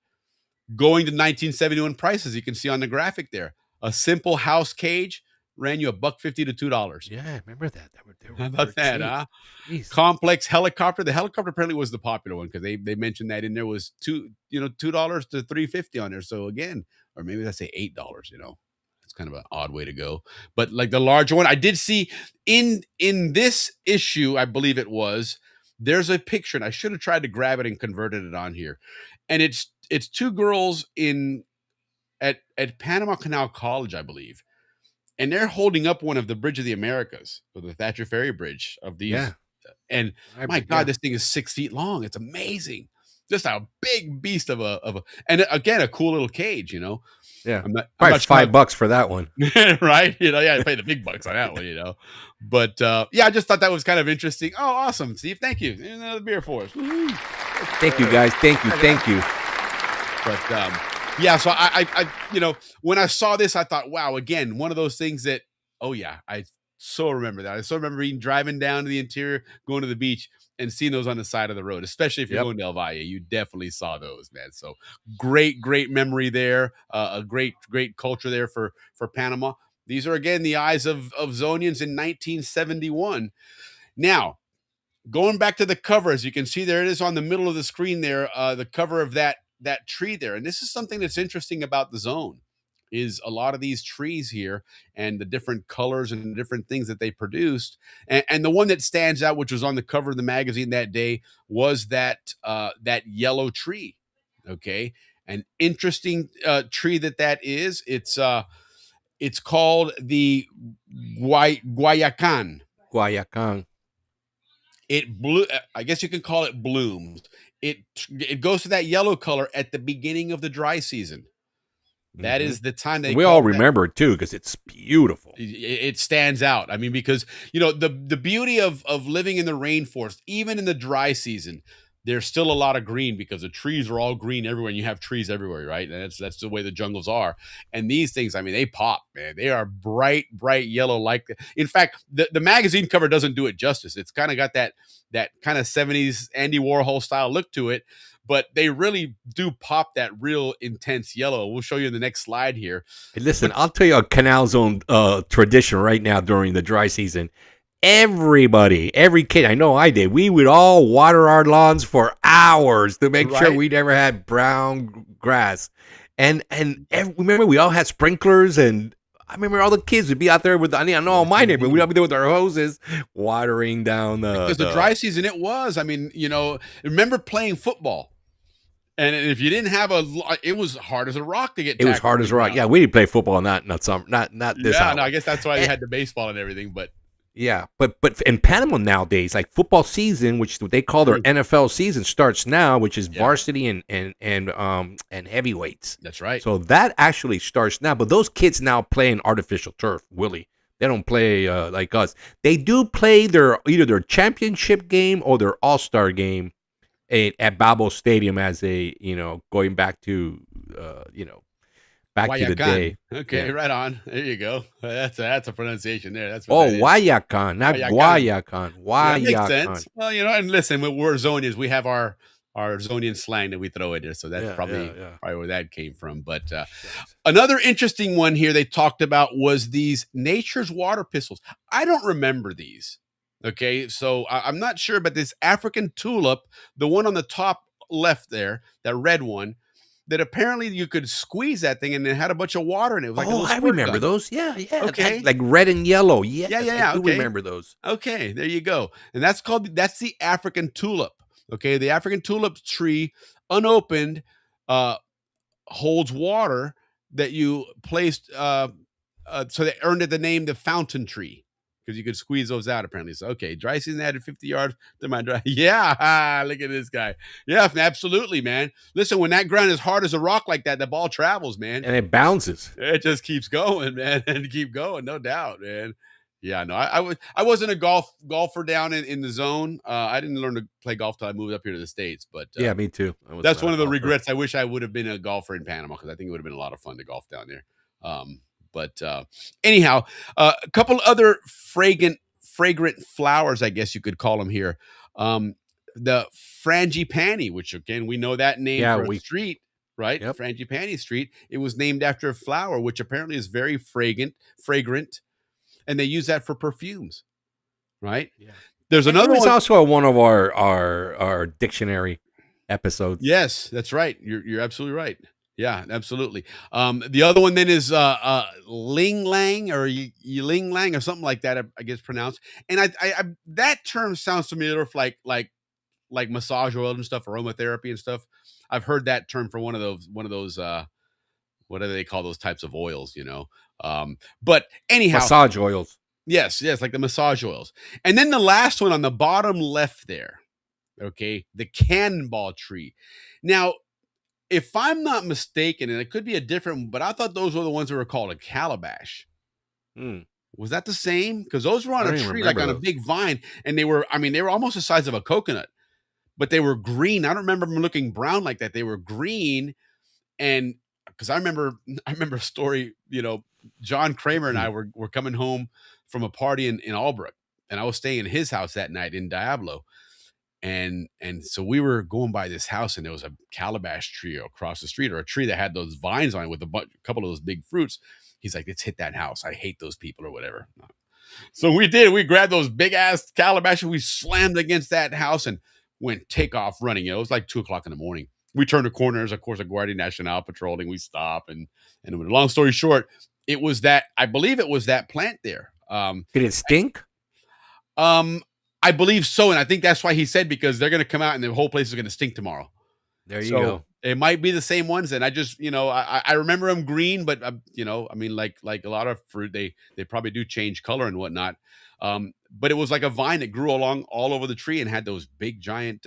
Speaker 6: going to 1971 prices, you can see on the graphic there, a simple house cage ran you $1.50 to $2.
Speaker 7: Yeah, I remember that.
Speaker 6: How about that, huh? Jeez. Complex helicopter. The helicopter apparently was the popular one because they mentioned that in there was $2 to $3.50 on there. So again, or maybe let's say $8. You know, kind of an odd way to go. But like the larger one, I did see in this issue, I believe it was. There's a picture, and I should have tried to grab it and converted it on here. And it's two girls at Panama Canal College, I believe, and they're holding up one of the Bridge of the Americas, or the Thatcher Ferry Bridge of these.
Speaker 7: Yeah.
Speaker 6: And my God, this thing is 6 feet long. It's amazing. Just a big beast of a, and again, a cool little cage, you know.
Speaker 7: Yeah.
Speaker 6: I'm
Speaker 7: Probably
Speaker 6: not sure
Speaker 7: $5 for that one.
Speaker 6: right? You know, yeah, I pay the big bucks on that one, you know. But yeah, I just thought that was kind of interesting. Oh, awesome, Steve. Thank you. Another beer for us. Woo-hoo.
Speaker 7: Thank you, guys. Thank you.
Speaker 6: But yeah, so I you know, when I saw this, I thought, wow, again, one of those things that, oh yeah, I so remember that. I so remember driving down to the interior, going to the beach, and seeing those on the side of the road, especially if you're going to El Valle. You definitely saw those, man. So great memory there. A great culture there for Panama. These are, again, the eyes of Zonians in 1971. Now, going back to the cover, as you can see, there it is on the middle of the screen there, the cover of that tree there. And this is something that's interesting about the zone, is a lot of these trees here and the different colors and different things that they produced. And the one that stands out, which was on the cover of the magazine that day, was that yellow tree. Okay. An interesting tree that is. It's called the Guayacan.
Speaker 7: Guayacan.
Speaker 6: It blew. I guess you can call it blooms. It goes to that yellow color at the beginning of the dry season. That is the time
Speaker 7: we all remember it too, because it's beautiful.
Speaker 6: It stands out. I mean, because you know the beauty of living in the rainforest, even in the dry season, there's still a lot of green because the trees are all green everywhere, and you have trees everywhere, right? And that's the way the jungles are. And these things, I mean, they pop, man. They are bright yellow. In fact, the magazine cover doesn't do it justice. It's kind of got that kind of 70s Andy Warhol style look to it. But they really do pop that real intense yellow. We'll show you in the next slide here.
Speaker 7: Hey, listen, I'll tell you a Canal Zone tradition right now during the dry season. Everybody, every kid, I know I did, we would all water our lawns for hours to make sure we never had brown grass. And remember, we all had sprinklers, and I remember all the kids would be out there with, I know my neighborhood, we'd all be there with our hoses watering down
Speaker 6: because the dry season it was. I mean, you know, remember playing football. And if you didn't have it was hard as a rock to get.
Speaker 7: It was hard as a rock. Yeah, we didn't play football, not summer, not this.
Speaker 6: Yeah, no, I guess that's why they had the baseball and everything. But
Speaker 7: yeah, but in Panama nowadays, like football season, which they call their NFL season, starts now, which is varsity and heavyweights.
Speaker 6: That's right.
Speaker 7: So that actually starts now. But those kids now play in artificial turf, Willie. They don't play like us. They do play either their championship game or their all-star game at Balboa Stadium, as going back to back
Speaker 6: Guayacan.
Speaker 7: to the day.
Speaker 6: Okay, right on. There you go. That's a pronunciation there. That's
Speaker 7: Guayacan, not Guayacan.
Speaker 6: That makes sense. Well, you know, and listen, we're Zonians. We have our Zonian slang that we throw in there, so that's probably where that came from. But another interesting one here they talked about was these nature's water pistols. I don't remember these. Okay, so I'm not sure, but this African tulip, the one on the top left there, that red one, that apparently you could squeeze that thing and it had a bunch of water in it. It was like
Speaker 7: I remember those. Yeah.
Speaker 6: Okay.
Speaker 7: Like red and yellow. Yeah. I do
Speaker 6: okay.
Speaker 7: remember those.
Speaker 6: Okay, there you go. And that's the African tulip. Okay, the African tulip tree, unopened, holds water that you placed, so they earned it the name the fountain tree, because you could squeeze those out apparently. So, okay, dry season added 50 yards to my dry. Yeah, look at this guy. Yeah, absolutely, man. Listen, when that ground is hard as a rock like that, the ball travels, man.
Speaker 7: And it bounces.
Speaker 6: It just keeps going, man, and keep going, no doubt, man. Yeah, no, I wasn't a golfer down in the zone. I didn't learn to play golf till I moved up here to the States. But
Speaker 7: yeah, me too.
Speaker 6: That's one of the regrets. I wish I would have been a golfer in Panama, because I think it would have been a lot of fun to golf down there. But anyhow, a couple other fragrant flowers, I guess you could call them here. The frangipani, which again we know that name for a street, right? Yep. Frangipani Street. It was named after a flower, which apparently is very fragrant, and they use that for perfumes, right? Yeah. There's another one.
Speaker 7: It's also one of our dictionary episodes.
Speaker 6: Yes, that's right. You're absolutely right. Yeah, absolutely. The other one then is Ling Lang or Ling Lang or something like that. I guess pronounced. And I that term sounds familiar, for like massage oil and stuff, aromatherapy and stuff. I've heard that term for one of those. What do they call those types of oils? But anyhow,
Speaker 7: Massage oils.
Speaker 6: yes, like the massage oils. And then the last one on the bottom left there. Okay, the cannonball tree. Now, if I'm not mistaken, and it could be a different one, but I thought those were the ones that were called a calabash. Was that the same? Because those were on
Speaker 7: I
Speaker 6: a
Speaker 7: don't even
Speaker 6: tree, like
Speaker 7: remember
Speaker 6: on a
Speaker 7: those.
Speaker 6: big vine, and they were almost the size of a coconut, but they were green. I don't remember them looking brown like that. They were green, and because I remember a story. John Kramer and I were coming home from a party in Albrook, and I was staying in his house that night in Diablo. And so we were going by this house, and there was a calabash tree across the street, or a tree that had those vines on it with a couple of those big fruits. He's like, let's hit that house. I hate those people or whatever. So we did. We grabbed those big ass calabash and we slammed against that house and went take off running. It was like 2:00 in the morning. We turned the corner. There's, of course, a Guardia Nacional patrolling. We stop and long story short, it was that, I believe it was that plant there.
Speaker 7: Did it stink?
Speaker 6: I believe so, and I think that's why he said, because they're going to come out and the whole place is going to stink tomorrow.
Speaker 7: There you go.
Speaker 6: It might be the same ones, and I just, I remember them green, but I mean, like a lot of fruit, they probably do change color and whatnot. But it was like a vine that grew along all over the tree and had those big giant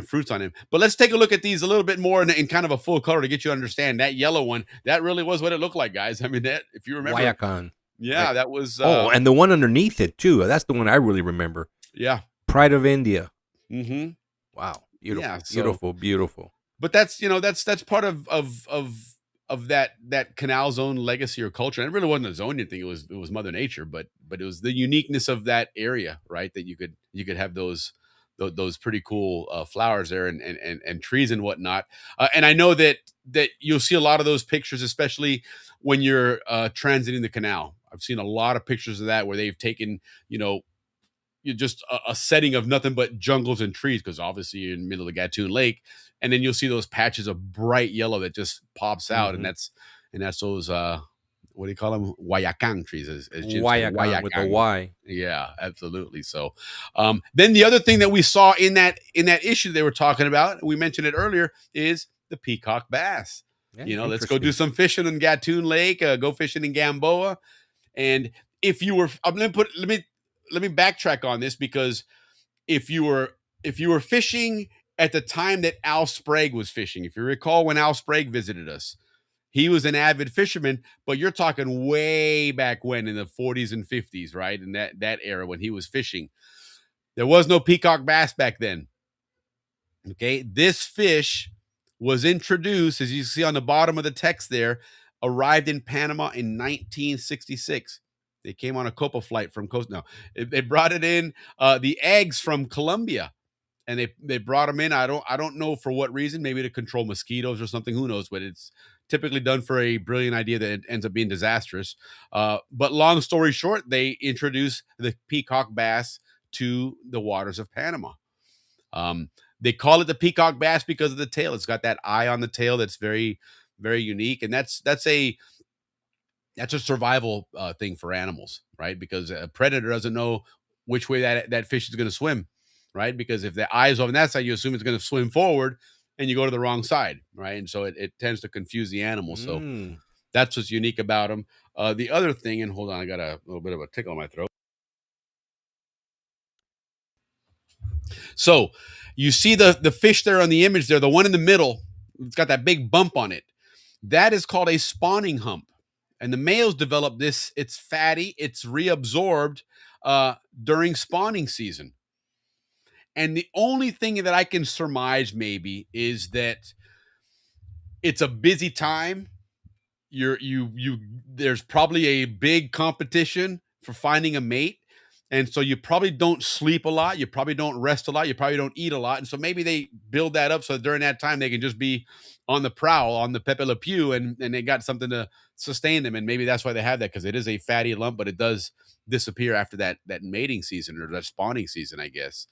Speaker 6: fruits on him. But let's take a look at these a little bit more in kind of a full color to get you to understand. That yellow one, that really was what it looked like, guys. I mean, that, if you remember,
Speaker 7: Guayacán.
Speaker 6: yeah,
Speaker 7: Right.
Speaker 6: that was.
Speaker 7: And the one underneath it too. That's the one I really remember.
Speaker 6: Yeah.
Speaker 7: Pride of India.
Speaker 6: Mm-hmm.
Speaker 7: Wow. Beautiful.
Speaker 6: Yeah, so-
Speaker 7: Beautiful. Beautiful.
Speaker 6: But that's that's part of that canal zone legacy or culture. And it really wasn't a Zonian thing. It was Mother Nature, but it was the uniqueness of that area, right? That you could have those pretty cool flowers there and trees and whatnot. And I know that you'll see a lot of those pictures, especially when you're transiting the canal. I've seen a lot of pictures of that where they've taken, you're just a setting of nothing but jungles and trees, because obviously you're in the middle of the Gatun Lake, and then you'll see those patches of bright yellow that just pops out, and that's those what do you call them? Guayacán trees, as Jim said.
Speaker 7: Guayacán with a Y.
Speaker 6: Yeah, absolutely. So, then the other thing that we saw in that issue they were talking about, we mentioned it earlier, is the peacock bass.
Speaker 7: Yeah,
Speaker 6: Let's go do some fishing in Gatun Lake, go fishing in Gamboa, and if you were, let me backtrack on this, because if you were fishing at the time that Al Sprague was fishing, if you recall when Al Sprague visited us, he was an avid fisherman, but you're talking way back when, in the 40s and 50s, right? In that era when he was fishing. There was no peacock bass back then. Okay, this fish was introduced, as you see on the bottom of the text there, arrived in Panama in 1966. They came on a Copa flight from Coast. No, they brought it in, the eggs from Colombia, and they brought them in. I don't know for what reason. Maybe to control mosquitoes or something. Who knows? But it's typically done for a brilliant idea that ends up being disastrous. But long story short, they introduced the peacock bass to the waters of Panama. They call it the peacock bass because of the tail. It's got that eye on the tail that's very, very unique, and that's a survival thing for animals, right? Because a predator doesn't know which way that fish is going to swim, right? Because if the eye is on that side, you assume it's going to swim forward, and you go to the wrong side, right? And so it tends to confuse the animal. So that's what's unique about them. The other thing, and hold on, I got a little bit of a tickle in my throat. So you see the fish there on the image there, the one in the middle, it's got that big bump on it. That is called a spawning hump. And the males develop this. It's fatty. It's reabsorbed during spawning season. And the only thing that I can surmise maybe is that it's a busy time. There's probably a big competition for finding a mate. And so you probably don't sleep a lot. You probably don't rest a lot. You probably don't eat a lot. And so maybe they build that up so that during that time they can just be on the prowl, on the Pepe Le Pew, and they got something to sustain them. And maybe that's why they have that, because it is a fatty lump, but it does disappear after that mating season or that spawning season, I guess.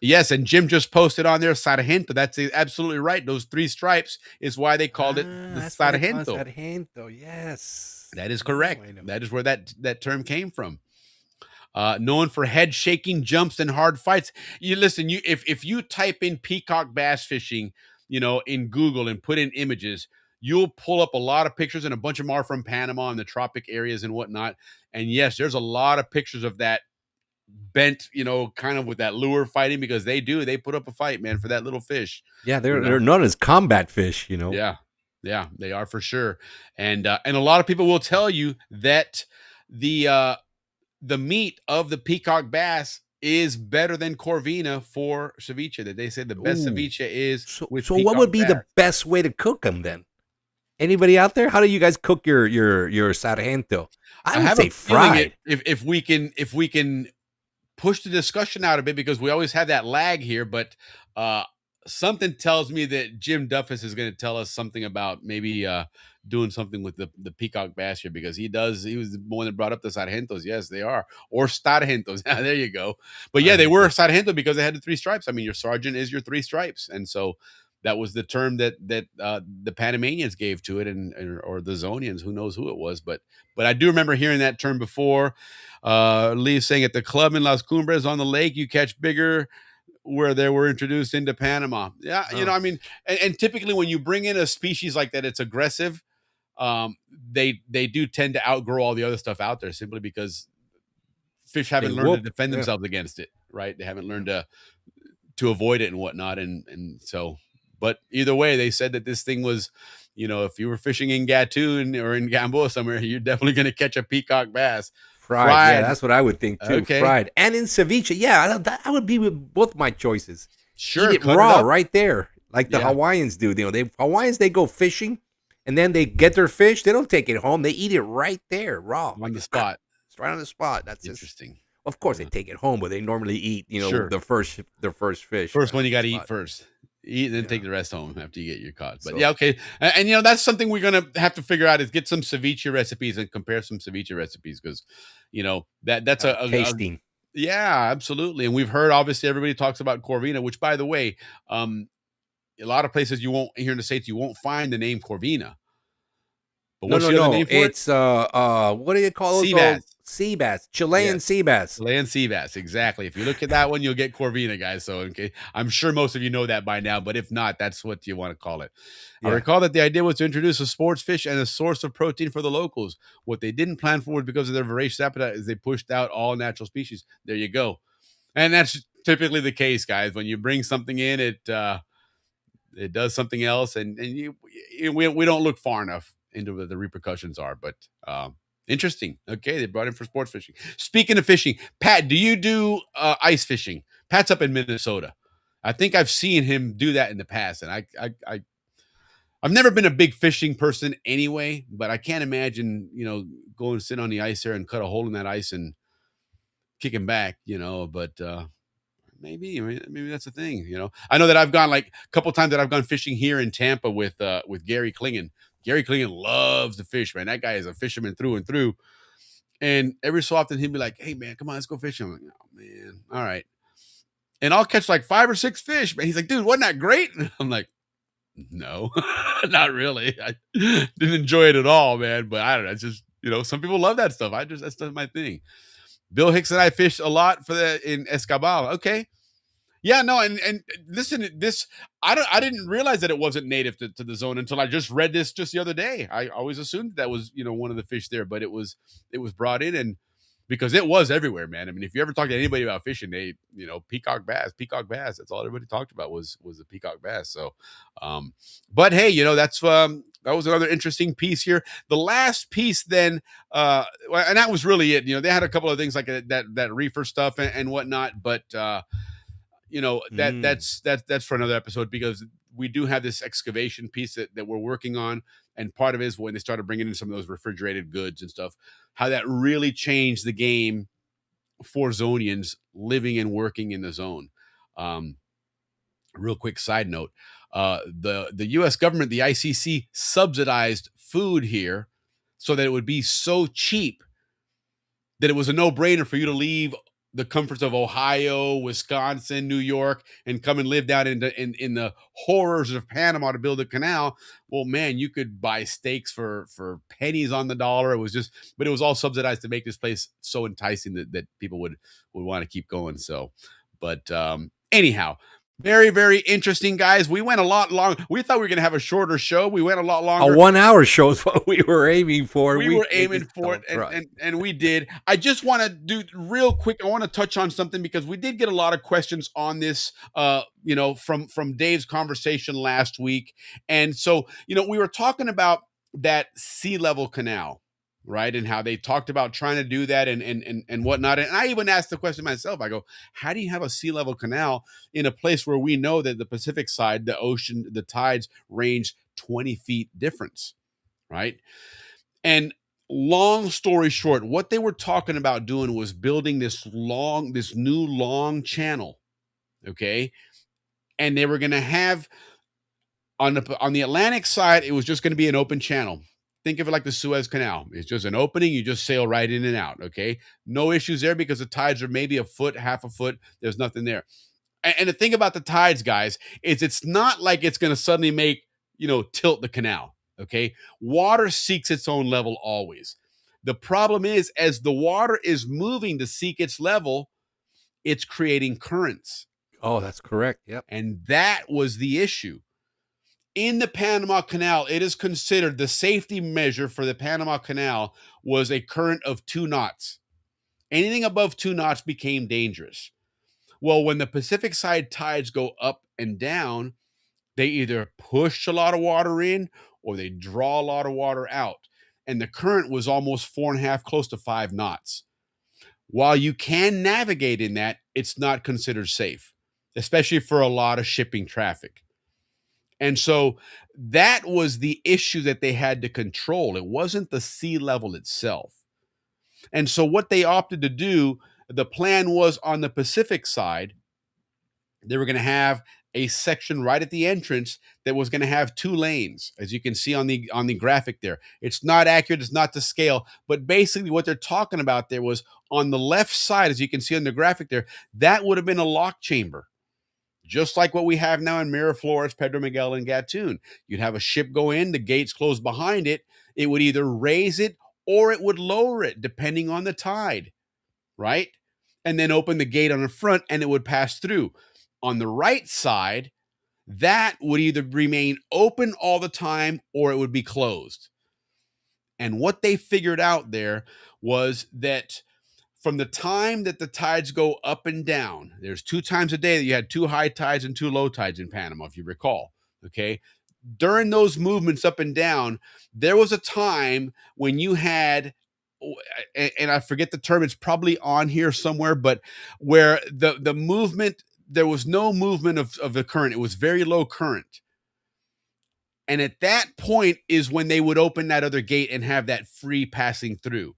Speaker 6: Yes, and Jim just posted on there Sargento. That's absolutely right. Those 3 stripes is why they called it the
Speaker 7: That's why they call it
Speaker 6: Sargento.
Speaker 7: Sargento. Yes.
Speaker 6: That is
Speaker 7: I know,
Speaker 6: correct.
Speaker 7: I know.
Speaker 6: That is where that term came from. Known for head shaking jumps and hard fights. You listen, if you type in peacock bass fishing, in Google and put in images, you'll pull up a lot of pictures, and a bunch of them are from Panama and the tropic areas and whatnot. And yes, there's a lot of pictures of that bent, kind of with that lure fighting, because they put up a fight, man, for that little fish.
Speaker 7: Yeah, they're known as combat fish,
Speaker 6: Yeah, they are for sure. And a lot of people will tell you that the meat of the peacock bass is better than Corvina for ceviche. That they say the best
Speaker 7: Ooh.
Speaker 6: ceviche is
Speaker 7: So
Speaker 6: with
Speaker 7: what
Speaker 6: peacock
Speaker 7: would be
Speaker 6: bass.
Speaker 7: the best way to cook them then? Anybody out there? How do you guys cook your Sargento? I would
Speaker 6: have
Speaker 7: say
Speaker 6: a feeling
Speaker 7: fried.
Speaker 6: if we can push the discussion out a bit, because we always have that lag here, but something tells me that Jim Duffus is going to tell us something about maybe doing something with the peacock bass here, because he was the one that brought up the Sargentos. Yes, they are. Or Sargentos. There you go. But yeah, they were Sargento because they had the 3 stripes. I mean, your sergeant is your 3 stripes. And so that was the term that the Panamanians gave to it, or the Zonians, who knows who it was. But I do remember hearing that term before. Lee saying at the club in Las Cumbres on the lake, you catch bigger where they were introduced into Panama. Yeah, I mean, and typically when you bring in a species like that, it's aggressive. They do tend to outgrow all the other stuff out there, simply because fish haven't learned to defend themselves against it, right? They haven't learned to avoid it and whatnot. And so, but either way, they said that this thing was, if you were fishing in Gatun or in Gamboa somewhere, you're definitely going to catch a peacock bass.
Speaker 7: Fried. Yeah, that's what I would think too.
Speaker 6: Okay.
Speaker 7: Fried. And in ceviche, yeah, that would be with both my choices.
Speaker 6: Sure,
Speaker 7: eat it raw right there, like the Hawaiians do. Hawaiians, they go fishing, and then they get their fish. They don't take it home. They eat it right there, raw,
Speaker 6: on the spot.
Speaker 7: It's right on the spot. That's
Speaker 6: interesting.
Speaker 7: Of course, they take it home, but they normally eat, the first fish.
Speaker 6: First one you got to eat first. Eat and then take the rest home after you get your caught. But yeah, okay. And that's something we're gonna have to figure out, is get some ceviche recipes and compare some ceviche recipes, because that's a
Speaker 7: tasting.
Speaker 6: Yeah, absolutely. And we've heard, obviously, everybody talks about Corvina, which, by the way, a lot of places you won't, here in the States, you won't find the name Corvina. But what's the other name for
Speaker 7: it's what do you call
Speaker 6: sea
Speaker 7: those?
Speaker 6: bass?
Speaker 7: Sea bass, Chilean sea bass.
Speaker 6: Chilean sea bass, exactly. If you look at that one, you'll get Corvina, guys. So okay, I'm sure most of you know that by now, but if not, that's what you want to call it. I recall that the idea was to introduce a sports fish and a source of protein for the locals. What they didn't plan for, because of their voracious appetite, is they pushed out all natural species. There you go. And that's typically the case, guys. When you bring something in, it does something else, and we don't look far enough into what the repercussions are. But interesting. Okay, they brought in for sports fishing. Speaking of fishing, Pat, do you do ice fishing? Pat's up in Minnesota. I think I've seen him do that in the past, and I've never been a big fishing person anyway, but I can't imagine, going to sit on the ice there and cut a hole in that ice and kicking back, but maybe that's a thing, I know that I've gone, like, a couple times that I've gone fishing here in Tampa with Gary Klingon. Gary Klingon loves to fish, man. That guy is a fisherman through and through. And every so often he'd be like, "Hey man, come on, let's go fishing." I'm like, "Oh man, all right." And I'll catch like 5 or 6 fish, man. He's like, "Dude, wasn't that great?" And I'm like, "No, not really. I didn't enjoy it at all, man." But I don't know. It's just, some people love that stuff. That's not my thing. Bill Hicks and I fished a lot in Escabal. Okay. Yeah, no, and listen, this, I didn't realize that it wasn't native to the zone until I just read this just the other day. I always assumed that was, one of the fish there, but it was brought in, and because it was everywhere, man. I mean, if you ever talk to anybody about fishing, they, peacock bass. That's all everybody talked about was the peacock bass. So, but hey, that's that was another interesting piece here. The last piece then, and that was really it. They had a couple of things like that reefer stuff and whatnot, but that's for another episode, because we do have this excavation piece that we're working on, and part of it is when they started bringing in some of those refrigerated goods and stuff, how that really changed the game for Zonians living and working in the zone. Real quick side note, the U.S. government, the ICC, subsidized food here so that it would be so cheap that it was a no-brainer for you to leave the comforts of Ohio, Wisconsin, New York, and come and live down in the horrors of Panama to build a canal. Well, man, you could buy steaks for pennies on the dollar. It was just, but it was all subsidized to make this place so enticing that people would want to keep going. So, but anyhow, very, very interesting, guys. We went a lot long. We thought we were going to have a shorter show. We went a lot longer.
Speaker 7: A 1 hour show is what we were aiming for.
Speaker 6: We were aiming for it, and we did. I just want to do real quick. I want to touch on something because we did get a lot of questions on this, from Dave's conversation last week. And so, we were talking about that sea level canal, right? And how they talked about trying to do that and whatnot. And I even asked the question myself. I go, how do you have a sea level canal in a place where we know that the Pacific side, the ocean, the tides range 20 feet difference, right? And long story short, what they were talking about doing was building this new long channel, okay? And they were going to have on the Atlantic side, it was just going to be an open channel. Think of it like the Suez Canal. It's just an opening. You just sail right in and out, okay? No issues there because the tides are maybe a foot, half a foot. There's nothing there. And the thing about the tides, guys, is it's not like it's going to suddenly make, tilt the canal, okay? Water seeks its own level always. The problem is, as the water is moving to seek its level, it's creating currents.
Speaker 7: Oh, that's correct. Yep.
Speaker 6: And that was the issue. In the Panama Canal, it is considered the safety measure for the Panama Canal was a current of 2 knots. Anything above 2 knots became dangerous. Well, when the Pacific side tides go up and down, they either push a lot of water in or they draw a lot of water out. And the current was almost 4.5, close to 5 knots. While you can navigate in that, it's not considered safe, especially for a lot of shipping traffic. And so that was the issue that they had to control. It wasn't the sea level itself. And so what they opted to do, the plan was on the Pacific side, they were going to have a section right at the entrance that was going to have 2 lanes, as you can see on the graphic there. It's not accurate, it's not to scale, but basically what they're talking about there was on the left side, as you can see on the graphic there, that would have been a lock chamber. Just like what we have now in Miraflores, Pedro Miguel, and Gatun. You'd have a ship go in, the gates close behind it. It would either raise it or it would lower it, depending on the tide, right? And then open the gate on the front and it would pass through. On the right side, that would either remain open all the time or it would be closed. And what they figured out there was that from the time that the tides go up and down, there's 2 times a day that you had 2 high tides and 2 low tides in Panama, if you recall, okay? During those movements up and down, there was a time when you had, and I forget the term, it's probably on here somewhere, but where the movement, there was no movement of the current. It was very low current. And at that point is when they would open that other gate and have that free passing through.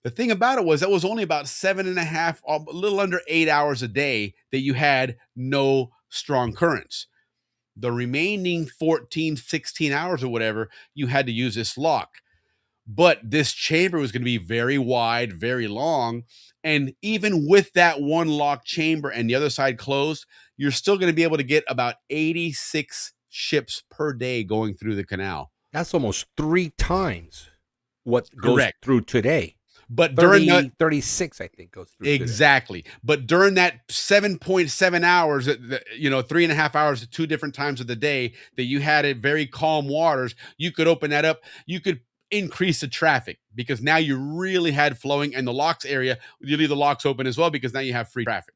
Speaker 6: The thing about it was that was only about 7.5, a little under 8 hours a day that you had no strong currents. The remaining 14, 16 hours or whatever, you had to use this lock. But this chamber was going to be very wide, very long. And even with that one lock chamber and the other side closed, you're still going to be able to get about 86 ships per day going through the canal.
Speaker 7: That's almost 3 times what goes through today.
Speaker 6: But during that
Speaker 7: 36, I think, goes through.
Speaker 6: Exactly. Today. But during that 7.7 hours, 3.5 hours at 2 different times of the day that you had it very calm waters, you could open that up. You could increase the traffic because now you really had flowing, and the locks area, you leave the locks open as well because now you have free traffic.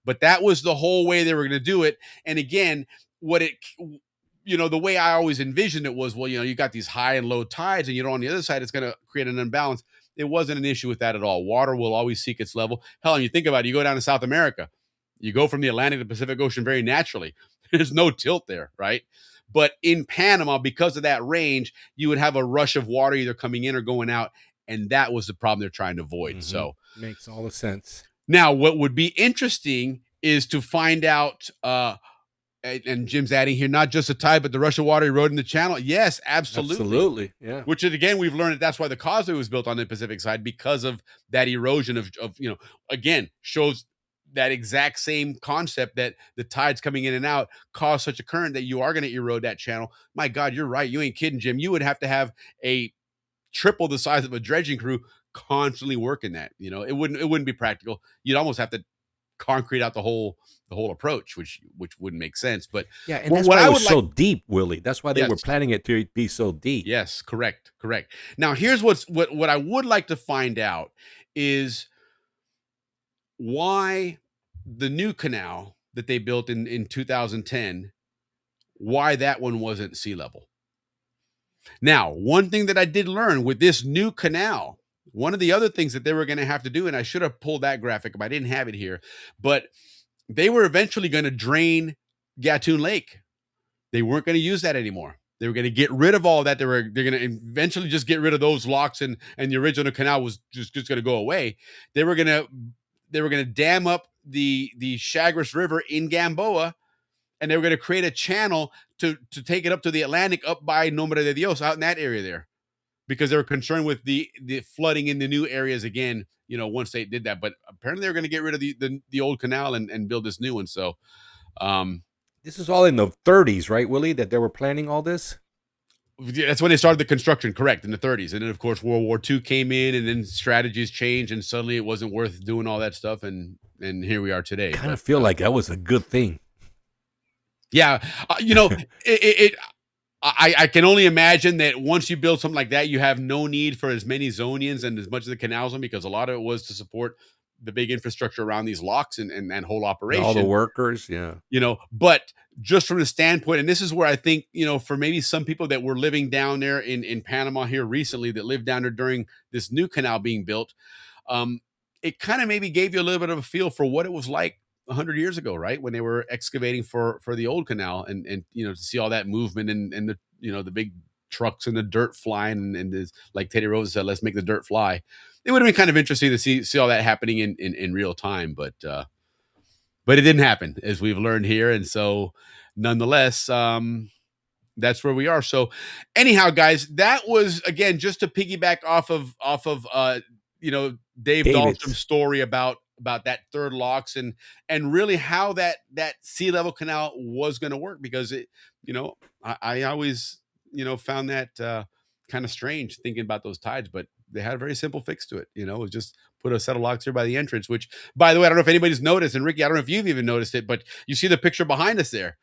Speaker 6: But that was the whole way they were going to do it. And again, the way I always envisioned it was, you got these high and low tides, and on the other side, it's going to create an imbalance. It wasn't an issue with that at all. Water will always seek its level. Hell, and you think about it, you go down to South America, you go from the Atlantic to the Pacific Ocean very naturally. There's no tilt there, right? But in Panama, because of that range, you would have a rush of water either coming in or going out, and that was the problem they're trying to avoid. Mm-hmm. So
Speaker 7: makes all the sense.
Speaker 6: Now, what would be interesting is to find out and Jim's adding here, not just the tide, but the rush of water eroding the channel. Yes, absolutely.
Speaker 7: Absolutely, yeah.
Speaker 6: Which is, again, we've learned that's why the causeway was built on the Pacific side, because of that erosion of again, shows that exact same concept that the tides coming in and out cause such a current that you are going to erode that channel. My God, you're right. You ain't kidding, Jim. You would have to have a triple the size of a dredging crew constantly working that. It wouldn't be practical. You'd almost have to concrete out the whole approach, which wouldn't make sense. But
Speaker 7: yeah, and that's why it was so deep, Willie. That's why they were planning it to be so deep.
Speaker 6: Yes, correct. Now, here's what I would like to find out is why the new canal that they built in 2010, why that one wasn't sea level. Now, one thing that I did learn with this new canal, one of the other things that they were going to have to do, and I should have pulled that graphic up, I didn't have it here, but they were eventually going to drain Gatun Lake. They weren't going to use that anymore. They were going to get rid of all that. They're going to eventually just get rid of those locks, and the original canal was just going to go away. They were going to dam up the Chagres River in Gamboa, and they were going to create a channel to take it up to the Atlantic, up by Nombre de Dios, out in that area there, because they were concerned with the flooding in the new areas again, once they did that. But apparently they were going to get rid of the old canal and build this new one. So
Speaker 7: this is all in the 30s, right, Willie, that they were planning all this?
Speaker 6: Yeah, that's when they started the construction, correct, in the 30s. And then, of course, World War II came in, and then strategies changed, and suddenly it wasn't worth doing all that stuff, and here we are today.
Speaker 7: I kind of feel like that was a good thing.
Speaker 6: Yeah, I can only imagine that once you build something like that, you have no need for as many Zonians and as much of the canals, because a lot of it was to support the big infrastructure around these locks and whole operation.
Speaker 7: All the workers, yeah.
Speaker 6: But just from the standpoint, and this is where I think, for maybe some people that were living down there in Panama here recently, that lived down there during this new canal being built, it kind of maybe gave you a little bit of a feel for what it was like 100 years ago, right, when they were excavating for the old canal, and to see all that movement and the the big trucks and the dirt flying, and this, like Teddy Roosevelt said, let's make the dirt fly. It would have been kind of interesting to see all that happening in real time, but it didn't happen, as we've learned here. And so nonetheless, that's where we are. So anyhow, guys, that was, again, just to piggyback off of Dave Dahlstrom's story about that third locks and really how that sea level canal was going to work, because it, I always, found that kind of strange thinking about those tides, but they had a very simple fix to it. It was just put a set of locks here by the entrance, which, by the way, I don't know if anybody's noticed, and Ricky, I don't know if you've even noticed it, but you see the picture behind us there.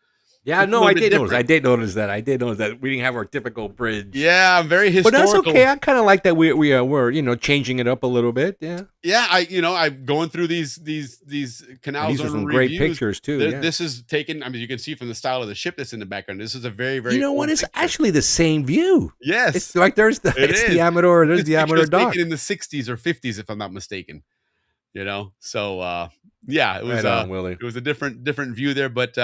Speaker 7: Yeah, no, I did notice. I did notice that we didn't have our typical bridge.
Speaker 6: Yeah, very historical.
Speaker 7: But that's okay. I kind of like that we're changing it up a little bit. Yeah.
Speaker 6: Yeah, I'm going through these canals.
Speaker 7: These are some great pictures too.
Speaker 6: This is taken. I mean, you can see from the style of the ship that's in the background. This is a very, very.
Speaker 7: It's actually the same view.
Speaker 6: Yes,
Speaker 7: it's like there's the Amador. There's the Amador dock.
Speaker 6: Taken in the 60s or 50s, if I'm not mistaken. So yeah, it was
Speaker 7: Willie.
Speaker 6: It was a different view there, but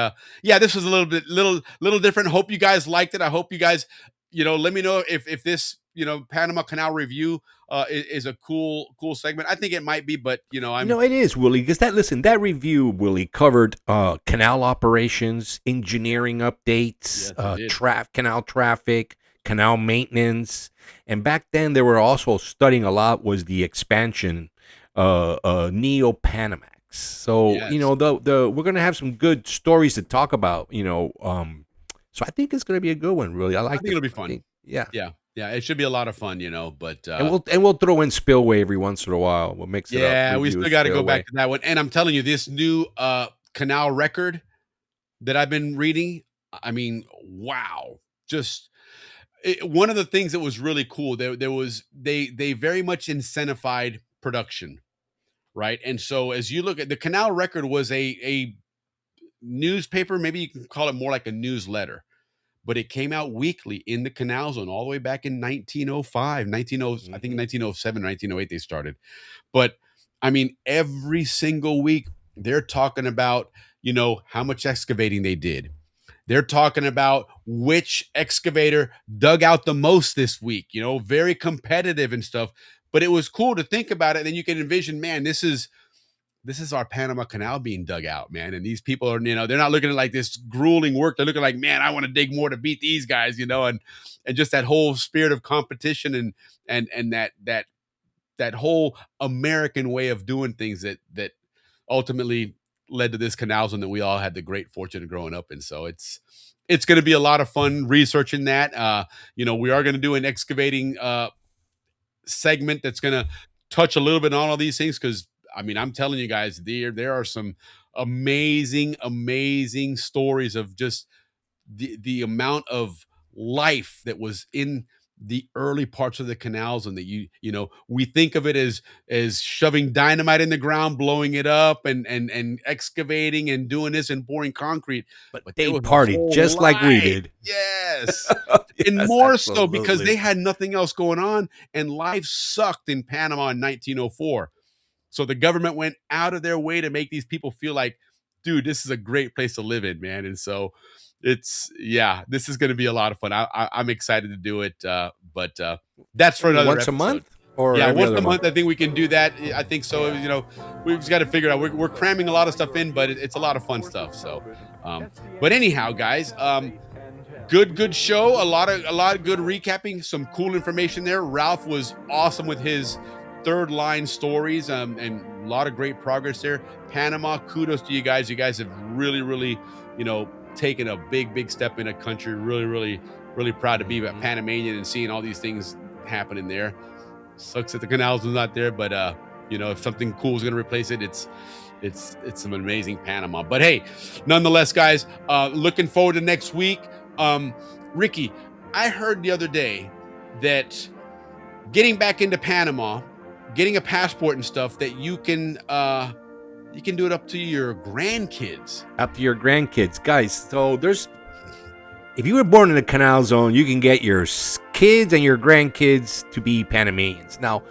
Speaker 6: yeah, this was a little different. Hope you guys liked it. I hope you guys, let me know if this, Panama Canal review is a cool segment. I think it might be, but
Speaker 7: it is, Willie, because that review, Willie, covered canal operations, engineering updates, canal traffic, canal maintenance, and back then they were also studying a lot was the expansion Neo-Panamax. So
Speaker 6: yes.
Speaker 7: We're gonna have some good stories to talk about. So I think it's gonna be a good one. Really, I think
Speaker 6: it'll be fun.
Speaker 7: Yeah,
Speaker 6: it should be a lot of fun. But
Speaker 7: and we'll throw in Spillway every once in a while. We'll mix it up.
Speaker 6: Yeah, we still got to go back to that one. And I'm telling you, this new canal record that I've been reading, I mean, wow! One of the things that was really cool. They very much incentivized production, right? And so as you look at the canal record, was a newspaper, maybe you can call it more like a newsletter, but it came out weekly in the Canal Zone all the way back in 1905, I think in 1907, 1908 they started. But I mean, every single week they're talking about, how much excavating they did. They're talking about which excavator dug out the most this week, very competitive and stuff. But it was cool to think about it. Then you can envision, man, this is this is our Panama Canal being dug out, man. And these people are, they're not looking at like this grueling work. They're looking like, man, I want to dig more to beat these guys, and just that whole spirit of competition and that whole American way of doing things that ultimately led to this canal zone that we all had the great fortune of growing up in. So it's going to be a lot of fun researching that. We are going to do an excavating segment that's going to touch a little bit on all these things, because I'm telling you guys, there are some amazing stories of just the amount of life that was in the early parts of the canals, and that we think of it as shoving dynamite in the ground, blowing it up, and excavating and doing this and pouring concrete.
Speaker 7: But
Speaker 6: there
Speaker 7: they
Speaker 6: was a
Speaker 7: partied
Speaker 6: whole
Speaker 7: just like we did.
Speaker 6: Yes. And
Speaker 7: Yes,
Speaker 6: more so because
Speaker 7: absolutely.
Speaker 6: they had nothing else going on, and life sucked in Panama in 1904. So the government went out of their way to make these people feel like, dude, this is a great place to live in, man. And so this is going to be a lot of fun. I'm excited to do it. But that's for another
Speaker 7: Once
Speaker 6: episode.
Speaker 7: a month? Or
Speaker 6: yeah,
Speaker 7: every
Speaker 6: once
Speaker 7: other
Speaker 6: a month.
Speaker 7: month?
Speaker 6: I think we can do that. I think so. We've just got to figure out. We're cramming a lot of stuff in, but it's a lot of fun stuff. So, but anyhow, guys, good show. A lot of good recapping. Some cool information there. Ralph was awesome with his third line stories, and a lot of great progress there. Panama, kudos to you guys. You guys have really, taken a big step in a country. Really proud to be a Panamanian and seeing all these things happening there. Sucks that the canals was not there, but if something cool is going to replace it, it's some amazing Panama. But hey, nonetheless, guys, looking forward to next week. Ricky, I heard the other day that getting back into Panama, getting a passport and stuff, that you can do it up to your grandkids.
Speaker 7: Up to your grandkids, guys. So if you were born in the canal zone, you can get your kids and your grandkids to be Panamanians. Now,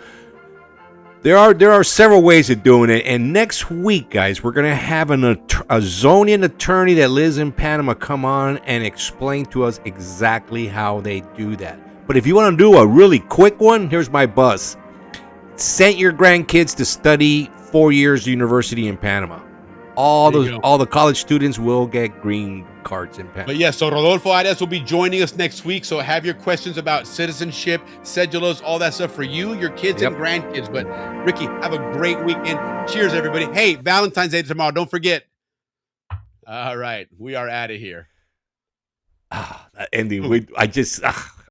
Speaker 7: there are several ways of doing it, and next week, guys, we're gonna have a Zonian attorney that lives in Panama come on and explain to us exactly how they do that. But if you want to do a really quick one, here's my buzz: send your grandkids to study 4 years university in Panama. All the college students will get green cards in Panama.
Speaker 6: But yeah, so Rodolfo Arias will be joining us next week. So have your questions about citizenship, cedulas, all that stuff for you, your kids, and grandkids. But Ricky, have a great weekend. Cheers, everybody. Hey, Valentine's Day tomorrow. Don't forget. All right, we are out of here.
Speaker 7: That ending.